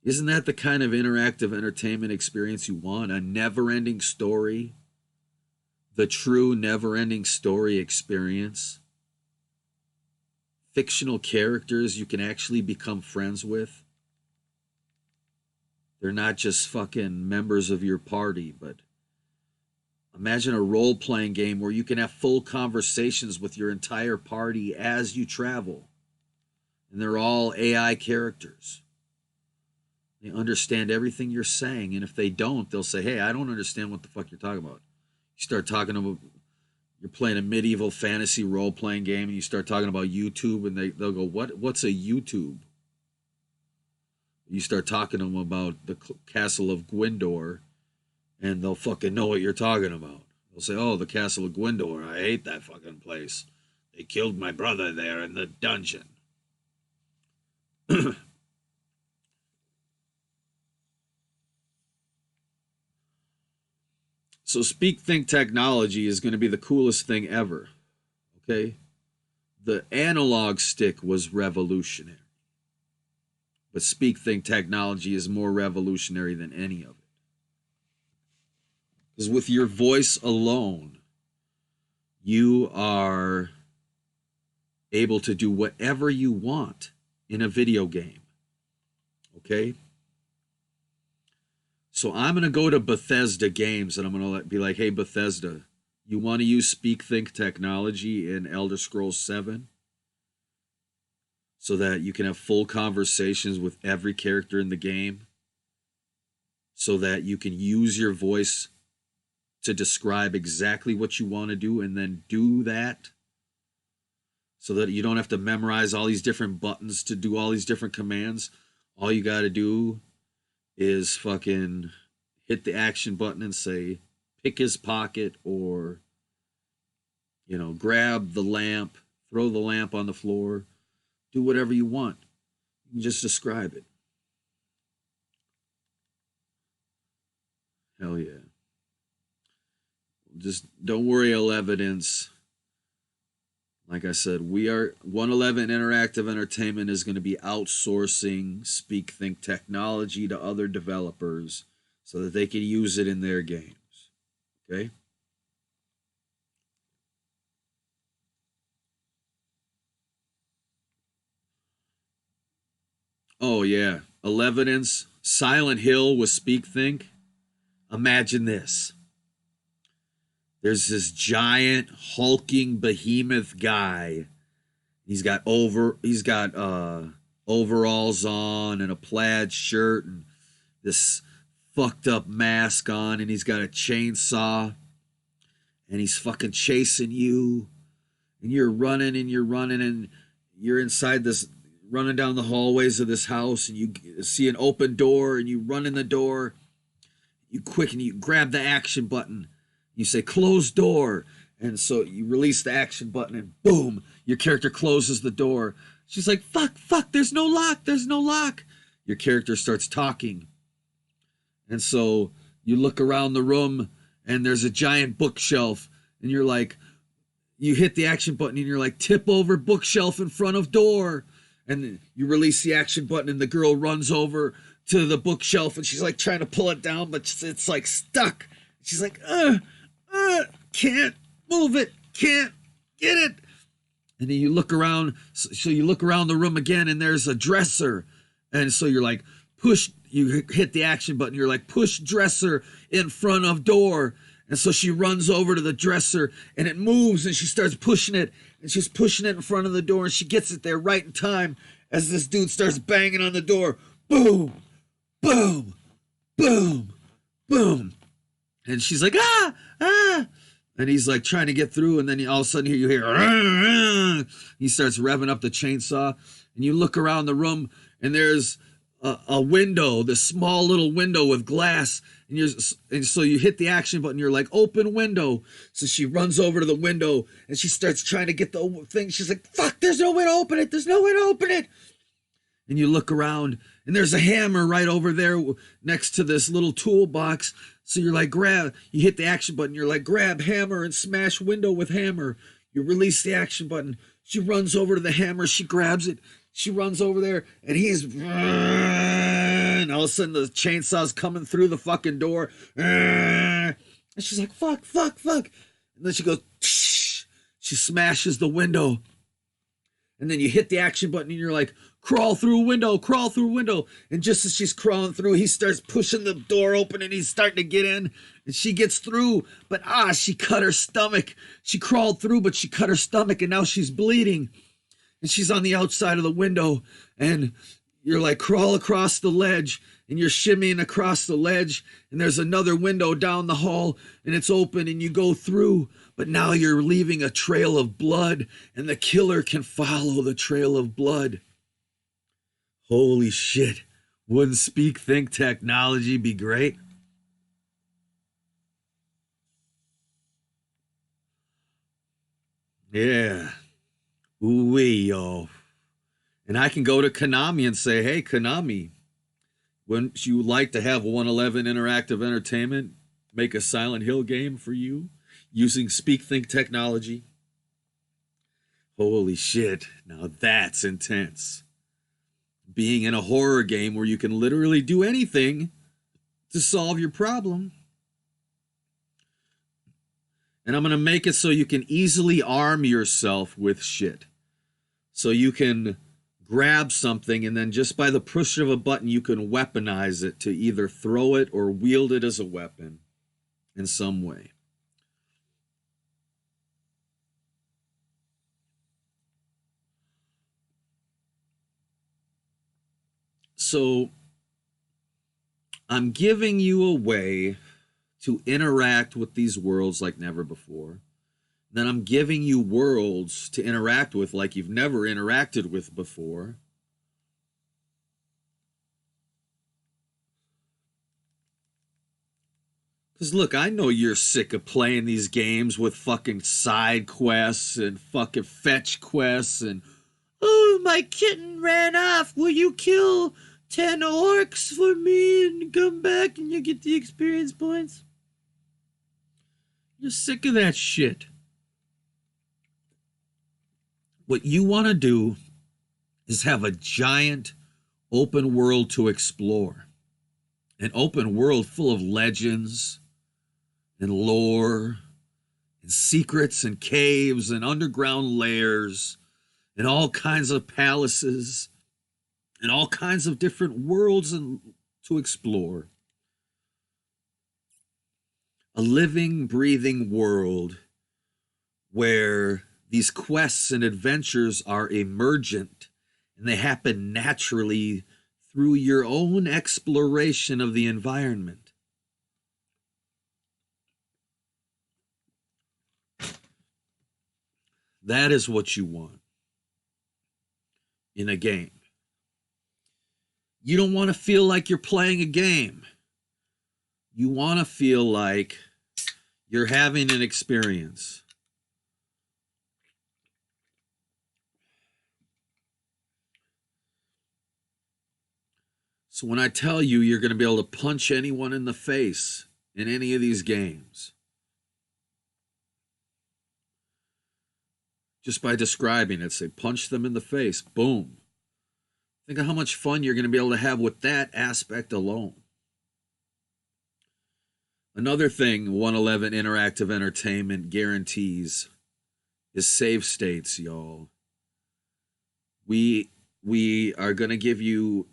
[SPEAKER 8] Isn't that the kind of interactive entertainment experience you want? A never-ending story? The true never-ending story experience? Fictional characters you can actually become friends with? They're not just fucking members of your party, but imagine a role-playing game where you can have full conversations with your entire party as you travel. And they're all AI characters. They understand everything you're saying, and if they don't, they'll say, hey, I don't understand what the fuck you're talking about. You start talking about, you're playing a medieval fantasy role-playing game, and you start talking about YouTube, and they'll go, what's a YouTube? You start talking to them about the castle of Gwindor, and they'll fucking know what you're talking about. They'll say, oh, the castle of Gwindor, I hate that fucking place. They killed my brother there in the dungeon. So Speak Think technology is going to be the coolest thing ever. Okay? The analog stick was revolutionary. But Speak Think technology is more revolutionary than any of it. Because with your voice alone, you are able to do whatever you want in a video game. Okay? So I'm going to go to Bethesda Games and I'm going to be like, hey, Bethesda, you want to use Speak Think technology in Elder Scrolls 7? So that you can have full conversations with every character in the game? So that you can use your voice to describe exactly what you want to do and then do that, so that you don't have to memorize all these different buttons to do all these different commands. All you got to do is fucking hit the action button and say, pick his pocket, or, you know, grab the lamp, throw the lamp on the floor, do whatever you want. You just describe it. Hell yeah. Just don't worry, evidence. Like I said, 111 Interactive Entertainment is going to be outsourcing Speak Think technology to other developers so that they can use it in their games. Okay? Oh, yeah. Evidence. Silent Hill with Speak Think. Imagine this. There's this giant hulking behemoth guy. He's got overalls on and a plaid shirt and this fucked up mask on, and he's got a chainsaw, and he's fucking chasing you, and you're running and you're inside this, running down the hallways of this house, and you see an open door, and you run in the door. You grab the action button. You say, close door. And so you release the action button and boom, your character closes the door. She's like, fuck, there's no lock. Your character starts talking. And so you look around the room and there's a giant bookshelf, and you're like, you hit the action button and you're like, tip over bookshelf in front of door. And you release the action button and the girl runs over to the bookshelf and she's like trying to pull it down, but it's like stuck. She's like, can't move it, can't get it. And then you look around, so you look around the room again, and there's a dresser. And so you're like, you hit the action button, you're like, push dresser in front of door. And so she runs over to the dresser, and it moves, and she starts pushing it, and she's pushing it in front of the door, and she gets it there right in time as this dude starts banging on the door. Boom, boom, boom, boom. And she's like, ah. And he's like trying to get through, and then all of a sudden you hear, he starts revving up the chainsaw, and you look around the room, and there's a window, this small little window with glass, and so you hit the action button, you're like, open window. So she runs over to the window, and she starts trying to get the thing. She's like, fuck, there's no way to open it. And you look around, and there's a hammer right over there next to this little toolbox. So you're like, you hit the action button. You're like, grab hammer and smash window with hammer. You release the action button. She runs over to the hammer. She grabs it. She runs over there, and and all of a sudden the chainsaw's coming through the fucking door. And she's like, fuck. And then she goes, she smashes the window. And then you hit the action button, and you're like, crawl through window. And just as she's crawling through, he starts pushing the door open, and he's starting to get in, and she gets through, but she cut her stomach. She crawled through, but she cut her stomach, and now she's bleeding. And she's on the outside of the window, and you're like, crawl across the ledge, and you're shimmying across the ledge, and there's another window down the hall, and it's open, and you go through, but now you're leaving a trail of blood, and the killer can follow the trail of blood. Holy shit. Wouldn't Speak Think technology be great? Yeah. Ooh-wee, yo. And I can go to Konami and say, hey, Konami, wouldn't you like to have 111 Interactive Entertainment make a Silent Hill game for you using Speak Think technology? Holy shit. Now that's intense. Being in a horror game where you can literally do anything to solve your problem. And I'm going to make it so you can easily arm yourself with shit. So you can grab something, and then just by the push of a button, you can weaponize it to either throw it or wield it as a weapon in some way. So I'm giving you a way to interact with these worlds like never before. Then I'm giving you worlds to interact with like you've never interacted with before. Because look, I know you're sick of playing these games with fucking side quests and fucking fetch quests and, oh, my kitten ran off. Will you kill 10 orcs for me and come back and you get the experience points? You're sick of that shit. What you want to do is have a giant open world to explore. An open world full of legends and lore and secrets and caves and underground lairs and all kinds of palaces and all kinds of different worlds to explore. A living, breathing world where these quests and adventures are emergent and they happen naturally through your own exploration of the environment. That is what you want in a game. You don't want to feel like you're playing a game. You want to feel like you're having an experience. So when I tell you you're going to be able to punch anyone in the face in any of these games, just by describing it, say punch them in the face, boom. Think of how much fun you're going to be able to have with that aspect alone. Another thing 111 Interactive Entertainment guarantees is save states, y'all. We are going to give you,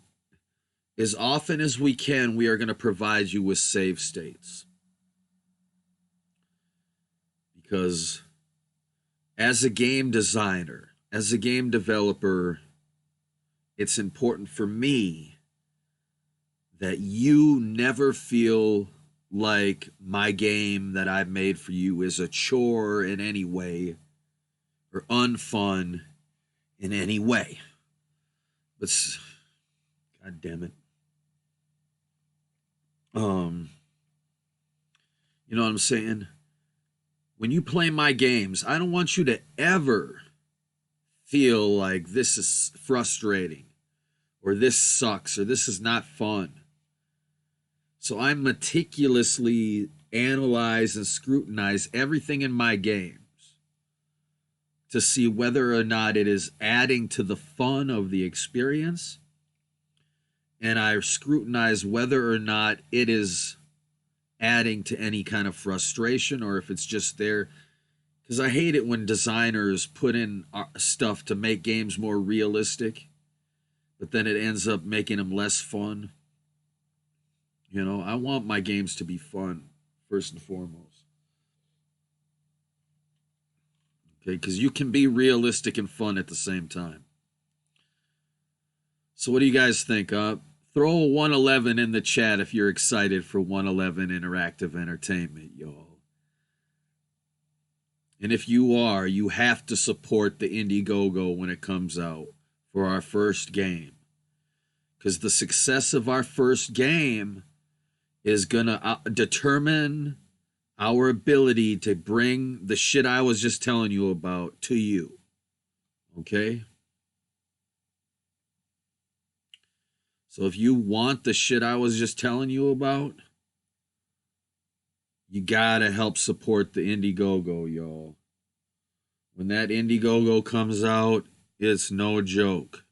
[SPEAKER 8] as often as we can, we are going to provide you with save states. Because as a game designer, as a game developer, it's important for me that you never feel like my game that I've made for you is a chore in any way or unfun in any way. But, God damn it. You know what I'm saying? When you play my games, I don't want you to ever feel like this is frustrating or this sucks or this is not fun. So I meticulously analyze and scrutinize everything in my games to see whether or not it is adding to the fun of the experience. And I scrutinize whether or not it is adding to any kind of frustration or if it's just there. Because I hate it when designers put in stuff to make games more realistic, but then it ends up making them less fun. You know, I want my games to be fun, first and foremost. Okay, because you can be realistic and fun at the same time. So what do you guys think? Throw a 111 in the chat if you're excited for 111 Interactive Entertainment, y'all. And if you are, you have to support the Indiegogo when it comes out for our first game. Because the success of our first game is going to determine our ability to bring the shit I was just telling you about to you. Okay? So if you want the shit I was just telling you about, you gotta help support the Indiegogo, y'all. When that Indiegogo comes out, it's no joke.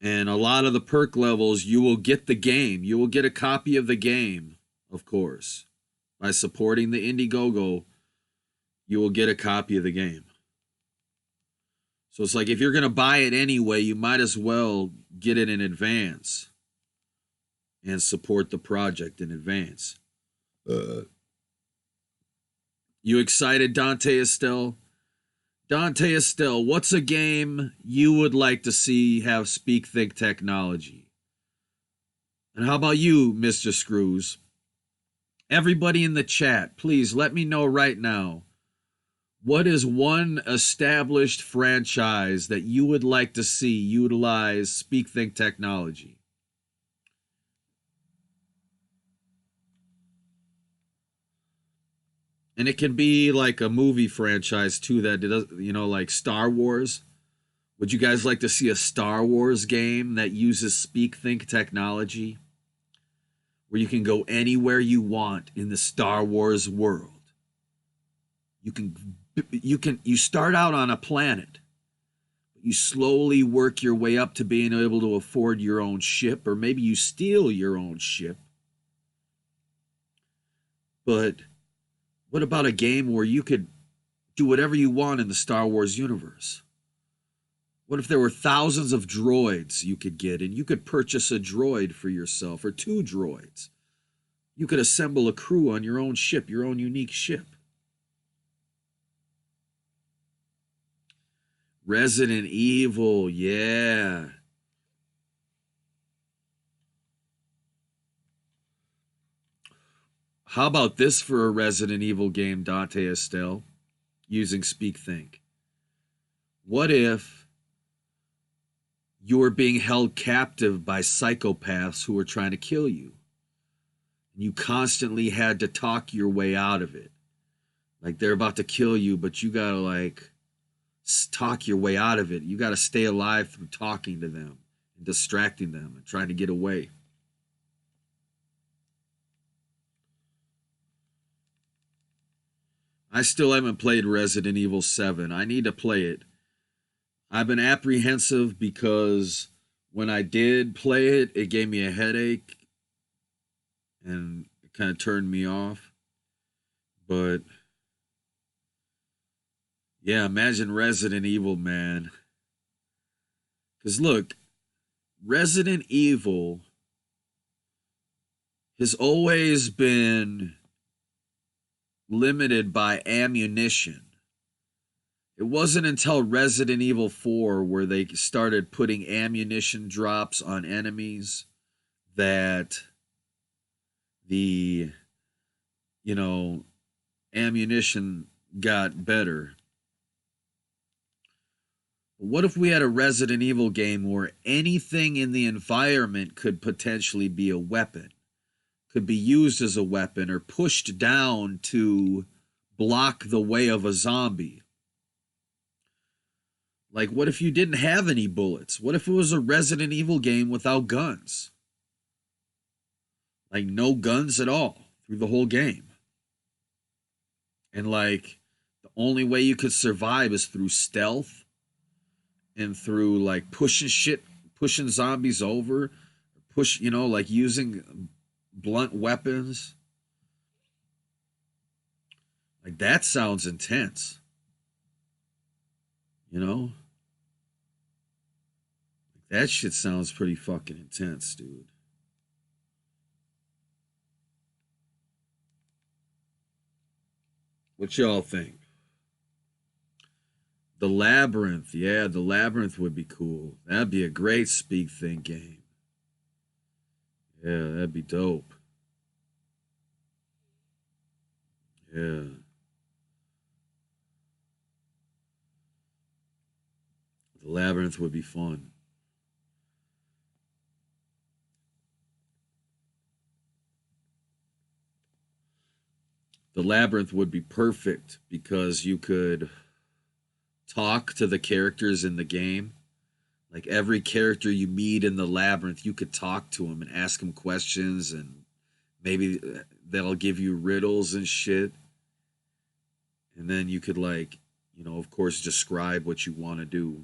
[SPEAKER 8] And a lot of the perk levels, you will get the game. You will get a copy of the game, of course. By supporting the Indiegogo, you will get a copy of the game. So it's like if you're going to buy it anyway, you might as well get it in advance and support the project in advance. You excited, Dante Estelle? Dante Estelle, what's a game you would like to see have Speak Think technology? And how about you, Mr. Screws? Everybody in the chat, please let me know right now. What is one established franchise that you would like to see utilize Speak Think technology? And it can be like a movie franchise too that does, like Star Wars. Would you guys like to see a Star Wars game that uses Speak Think technology? Where you can go anywhere you want in the Star Wars world. You start out on a planet. You slowly work your way up to being able to afford your own ship, or maybe you steal your own ship. But what about a game where you could do whatever you want in the Star Wars universe? What if there were thousands of droids you could get, and you could purchase a droid for yourself, or 2 droids? You could assemble a crew on your own ship, your own unique ship. Resident Evil, yeah. How about this for a Resident Evil game, Dante Estelle, using Speak Think? What if you were being held captive by psychopaths who were trying to kill you? And you constantly had to talk your way out of it. Like they're about to kill you, but you gotta like talk your way out of it. You gotta stay alive through talking to them, and distracting them, and trying to get away. I still haven't played Resident Evil 7. I need to play it. I've been apprehensive because when I did play it, it gave me a headache and it kind of turned me off. But yeah, imagine Resident Evil, man. Because look, Resident Evil has always been limited by ammunition. It wasn't until Resident Evil 4 where they started putting ammunition drops on enemies that the, ammunition got better. What if we had a Resident Evil game where anything in the environment could potentially be a weapon? Could be used as a weapon or pushed down to block the way of a zombie. Like, what if you didn't have any bullets? What if it was a Resident Evil game without guns? Like, no guns at all through the whole game. And, like, the only way you could survive is through stealth and through, like, pushing zombies over. Like, using blunt weapons. Like, that sounds intense. That shit sounds pretty fucking intense, dude. What y'all think? The Labyrinth. Yeah, the Labyrinth would be cool. That'd be a great Speak Think game. Yeah, that'd be dope. Yeah. The Labyrinth would be fun. The Labyrinth would be perfect because you could talk to the characters in the game. Like every character you meet in the Labyrinth, you could talk to them and ask them questions, and maybe they'll give you riddles and shit. And then you could, like, of course, describe what you want to do.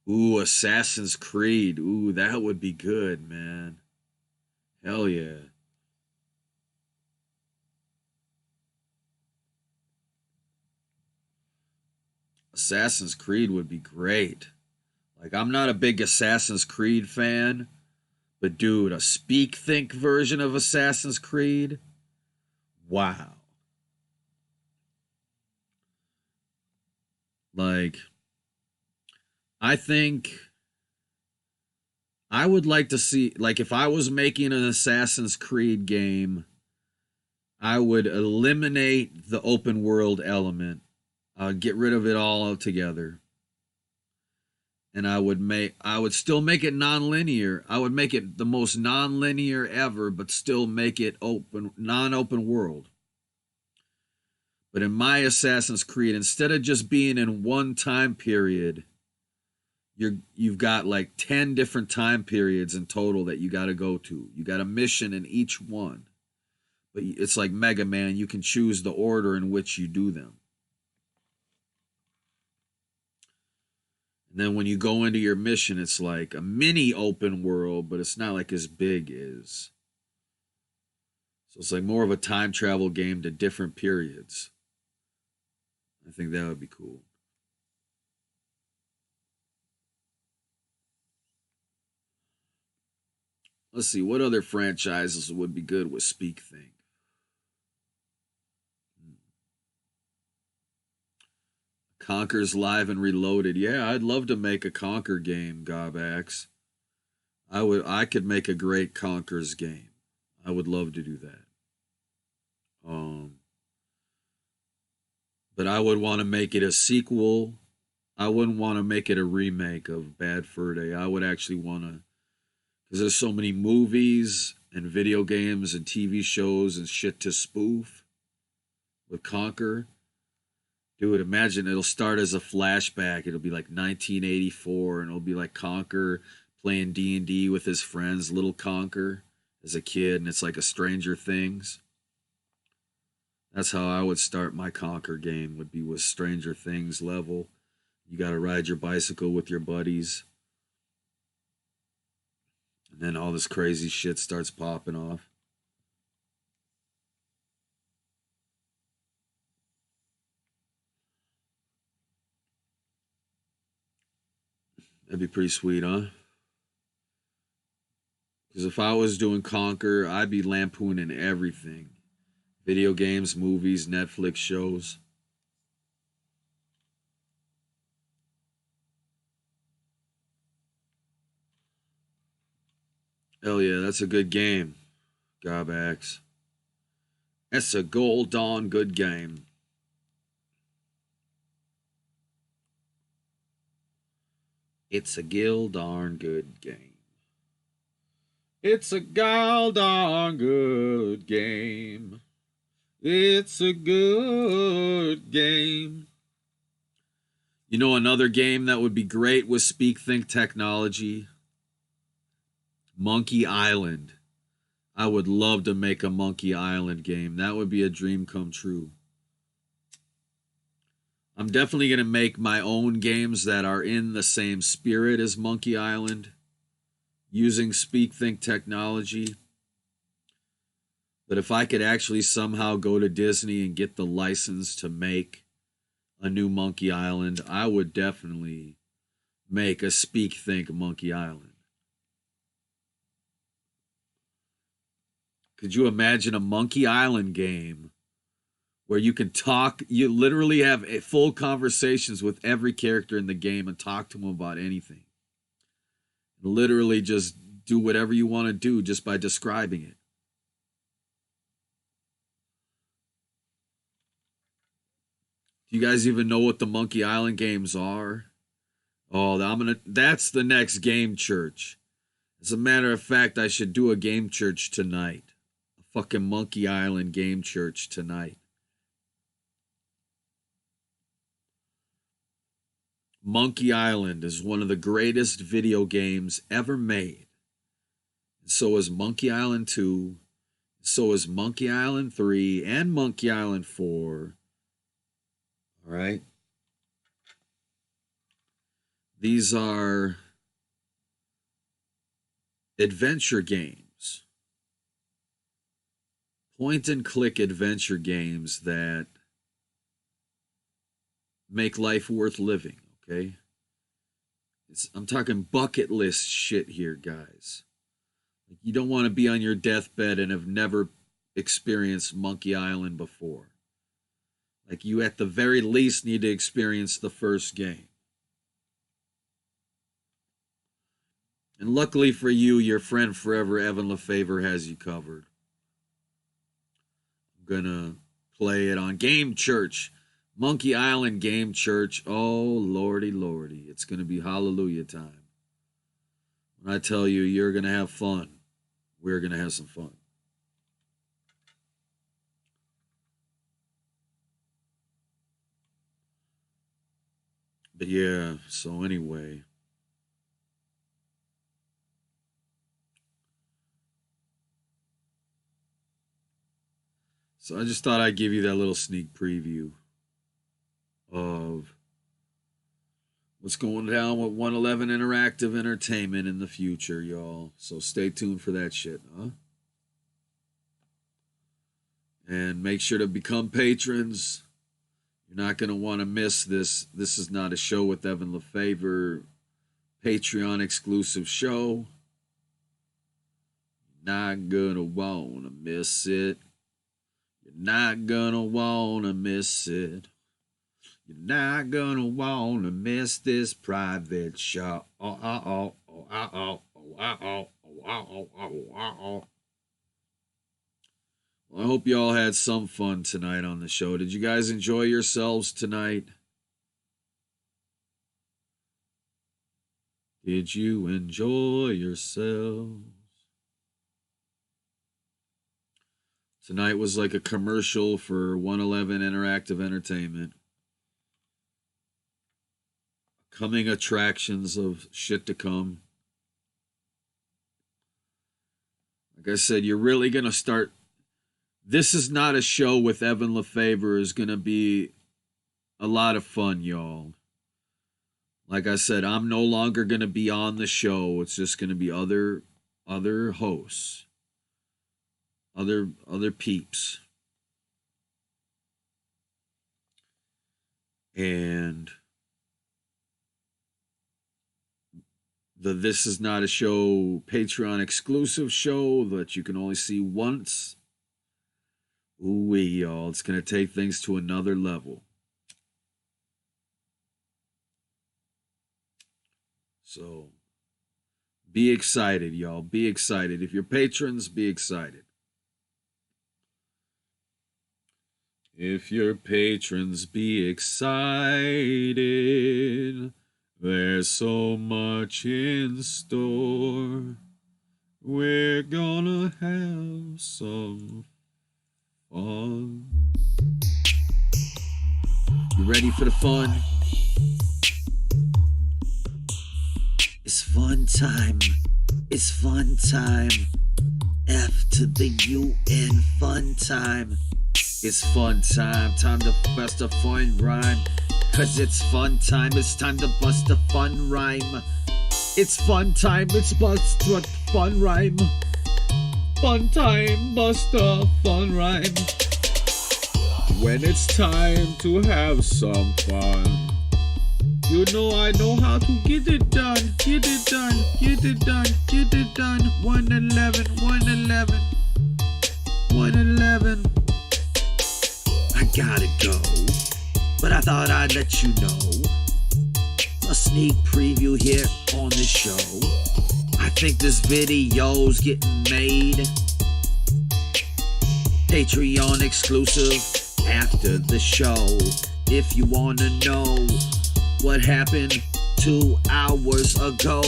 [SPEAKER 8] Ooh, Assassin's Creed. Ooh, that would be good, man. Hell yeah. Assassin's Creed would be great. Like, I'm not a big Assassin's Creed fan, but dude, a Speak Think version of Assassin's Creed? Wow. Like, I think I would like to see, like, if I was making an Assassin's Creed game, I would eliminate the open world element, get rid of it all altogether, and I would still make it non-linear. I would make it the most non-linear ever, but still make it non-open world. But in my Assassin's Creed, instead of just being in one time period, you've got like 10 different time periods in total that you got to go to. You got a mission in each one. But it's like Mega Man, you can choose the order in which you do them. And then when you go into your mission, it's like a mini open world, but it's not like as big as. So it's like more of a time travel game to different periods. I think that would be cool. Let's see, what other franchises would be good with Speak Think? Conker's Live and Reloaded. Yeah, I'd love to make a Conker game, Gobax. I could make a great Conker's game. I would love to do that. But I would want to make it a sequel. I wouldn't want to make it a remake of Bad Fur Day. I would actually want to, because there's so many movies and video games and TV shows and shit to spoof with Conker. Dude, imagine it'll start as a flashback. It'll be like 1984, and it'll be like Conker playing D&D with his friends, little Conker, as a kid, and it's like a Stranger Things. That's how I would start my Conker game, would be with Stranger Things level. You got to ride your bicycle with your buddies. And then all this crazy shit starts popping off. That'd be pretty sweet, huh? Because if I was doing Conker, I'd be lampooning everything. Video games, movies, Netflix shows. Hell yeah, that's a good game, Gobax. That's a gold darn good game. It's a gill darn good game. It's a gall darn good game. It's a good game. You know another game that would be great with Speak Think technology? Monkey Island. I would love to make a Monkey Island game. That would be a dream come true. I'm definitely going to make my own games that are in the same spirit as Monkey Island, using Speak Think technology. But if I could actually somehow go to Disney and get the license to make a new Monkey Island, I would definitely make a Speak Think Monkey Island. Could you imagine a Monkey Island game where you can talk, you literally have full conversations with every character in the game and talk to them about anything? Literally just do whatever you want to do just by describing it. Do you guys even know what the Monkey Island games are? Oh, that's the next game church. As a matter of fact, I should do a game church tonight. A fucking Monkey Island game church tonight. Monkey Island is one of the greatest video games ever made. And so is Monkey Island 2. So is Monkey Island 3 and Monkey Island 4. All right. These are adventure games. Point and click adventure games that make life worth living, okay? I'm talking bucket list shit here, guys. Like, you don't want to be on your deathbed and have never experienced Monkey Island before. Like, you at the very least need to experience the first game. And luckily for you, your friend forever, Evan Lefavor, has you covered. I'm gonna play it on Game Church. Monkey Island Game Church. Oh, lordy, lordy. It's gonna be hallelujah time. When I tell you you're gonna have fun, we're gonna have some fun. But yeah, so anyway. So I just thought I'd give you that little sneak preview of what's going down with 111 Interactive Entertainment in the future, y'all. So stay tuned for that shit, huh? And make sure to become patrons. You're not going to want to miss this. This is not a show with Evan Lefavor. Patreon exclusive show. You're not going to want to miss it. You're not going to want to miss it. You're not going to want to miss this private show. Well, I hope you all had some fun tonight on the show. Did you guys enjoy yourselves tonight? Did you enjoy yourselves? Tonight was like a commercial for 111 Interactive Entertainment. Coming attractions of shit to come. Like I said, you're really going to start... This is not a show with Evan Lefavor. Is going to be a lot of fun, y'all. Like I said, I'm no longer going to be on the show. It's just going to be other hosts. Other peeps. And the This Is Not a Show Patreon exclusive show that you can only see once. Ooh-wee, y'all. It's going to take things to another level. So, be excited, y'all. Be excited. If you're patrons, be excited. If your patrons, be excited. There's so much in store. We're gonna have some fun. You ready for the fun? It's fun time. It's fun time. F to the UN, fun time. It's fun time. Time to bust a fun rhyme. Cause it's fun time. It's time to bust a fun rhyme. It's fun time. It's bust a fun rhyme. Fun time. Bust a fun rhyme. When it's time to have some fun. You know I know how to get it done. Get it done. Get it done. Get it done. 111. 111. 111. I gotta go, but I thought I'd let you know. A sneak preview here on the show. I think this video's getting made Patreon exclusive after the show. If you wanna know what happened 2 hours ago,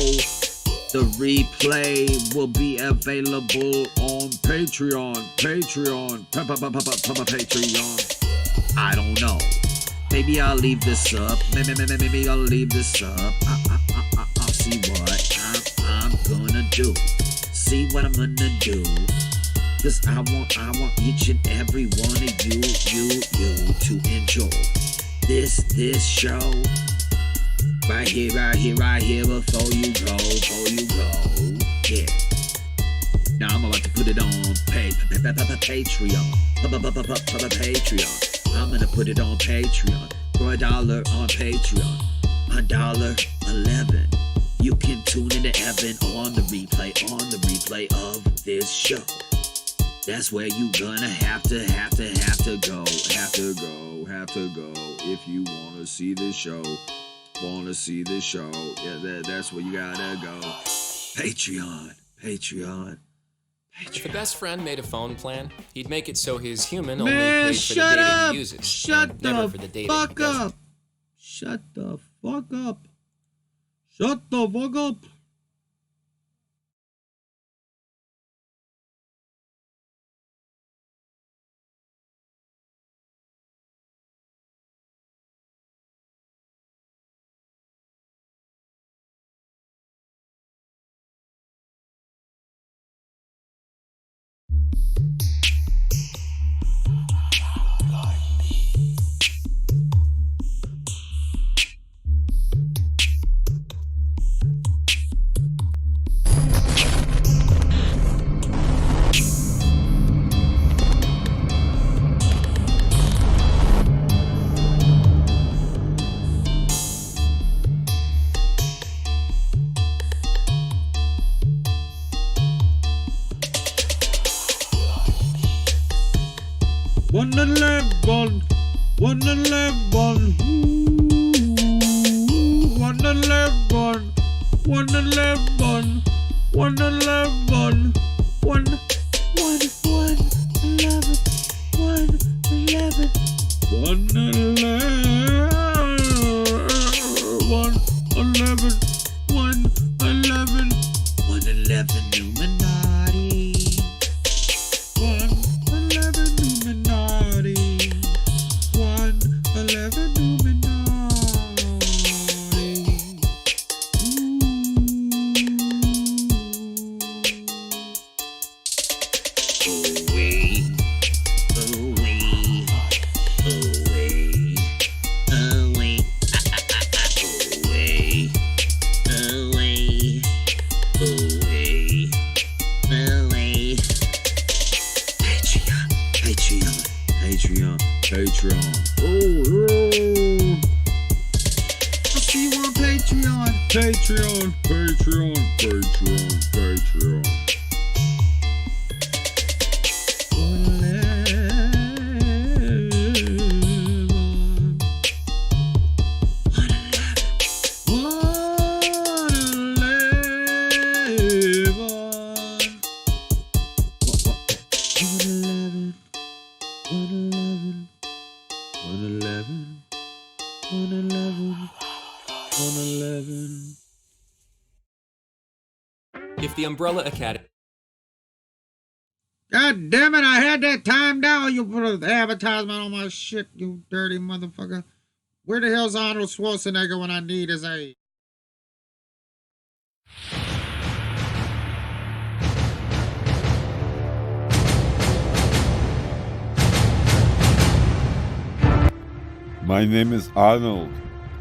[SPEAKER 8] the replay will be available on Patreon. Patreon. I don't know. Maybe I'll leave this up. Maybe I'll leave this up. I'll see what I'm gonna do. See what I'm gonna do. Cause I want each and every one of you to enjoy this show. Right here, before you go. Yeah. Now I'm about to put it on Patreon. Patreon. I'm gonna put it on Patreon for $1 on Patreon. $1.11. You can tune into Evan on the replay of this show. That's where you gonna have to go if you wanna see this show. Yeah, that's where you gotta go. Patreon.
[SPEAKER 9] If a best friend made a phone plan, he'd make it so his human only
[SPEAKER 8] Man,
[SPEAKER 9] paid for the
[SPEAKER 8] shut
[SPEAKER 9] data
[SPEAKER 8] up!
[SPEAKER 9] he uses,
[SPEAKER 8] Shut
[SPEAKER 9] and
[SPEAKER 8] the
[SPEAKER 9] never for the data he
[SPEAKER 8] fuck
[SPEAKER 9] doesn't.
[SPEAKER 8] up! Shut the fuck up! Shut the fuck up! One eleven, one eleven, one eleven, one eleven, one eleven, one 111 Illuminati. 111 Illuminati. 111 Illuminati. Away, away, away, away, away, away, away, away. Patreon. Oh. I'll see you on Patreon. Patreon.
[SPEAKER 9] If the Umbrella Academy...
[SPEAKER 3] God damn it, I had that timed out. You put an advertisement on my shit, you dirty motherfucker. Where the hell's Arnold Schwarzenegger when I need his aid?
[SPEAKER 2] My name is Arnold.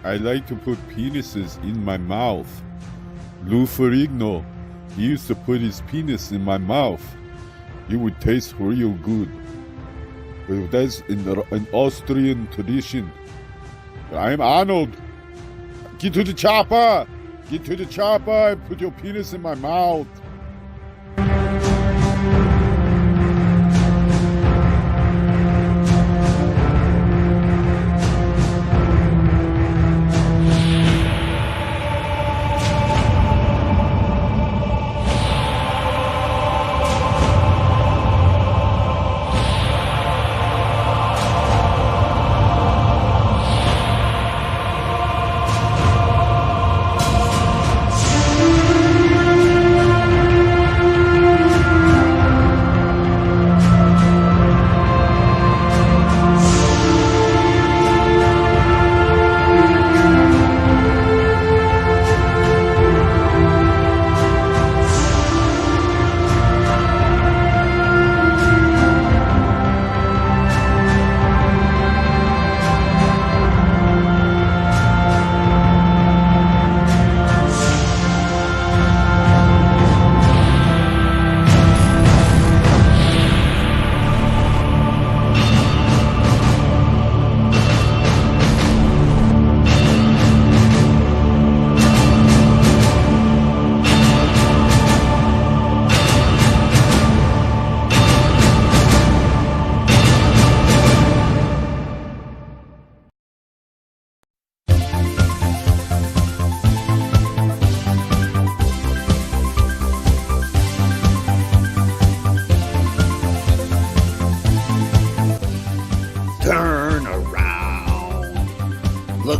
[SPEAKER 2] I like to put penises in my mouth. Lou Ferrigno, he used to put his penis in my mouth. It would taste real good. But that's in an Austrian tradition. I'm Arnold. Get to the chopper. Get to the chopper and put your penis in my mouth.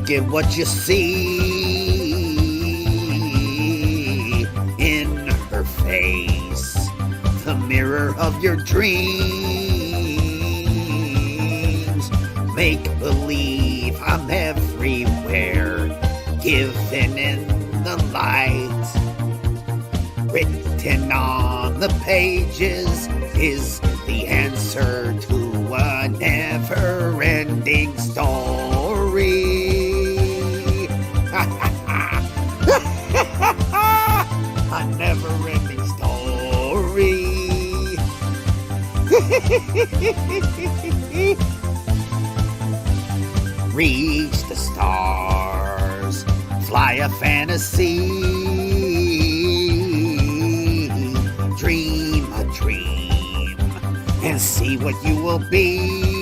[SPEAKER 7] Look at what you see in her face, the mirror of your dreams. Make believe I'm everywhere, given in the light. Written on the pages is the answer to a never-ending story. A never-ending story. Reach the stars, fly a fantasy, dream a dream, and see what you will be.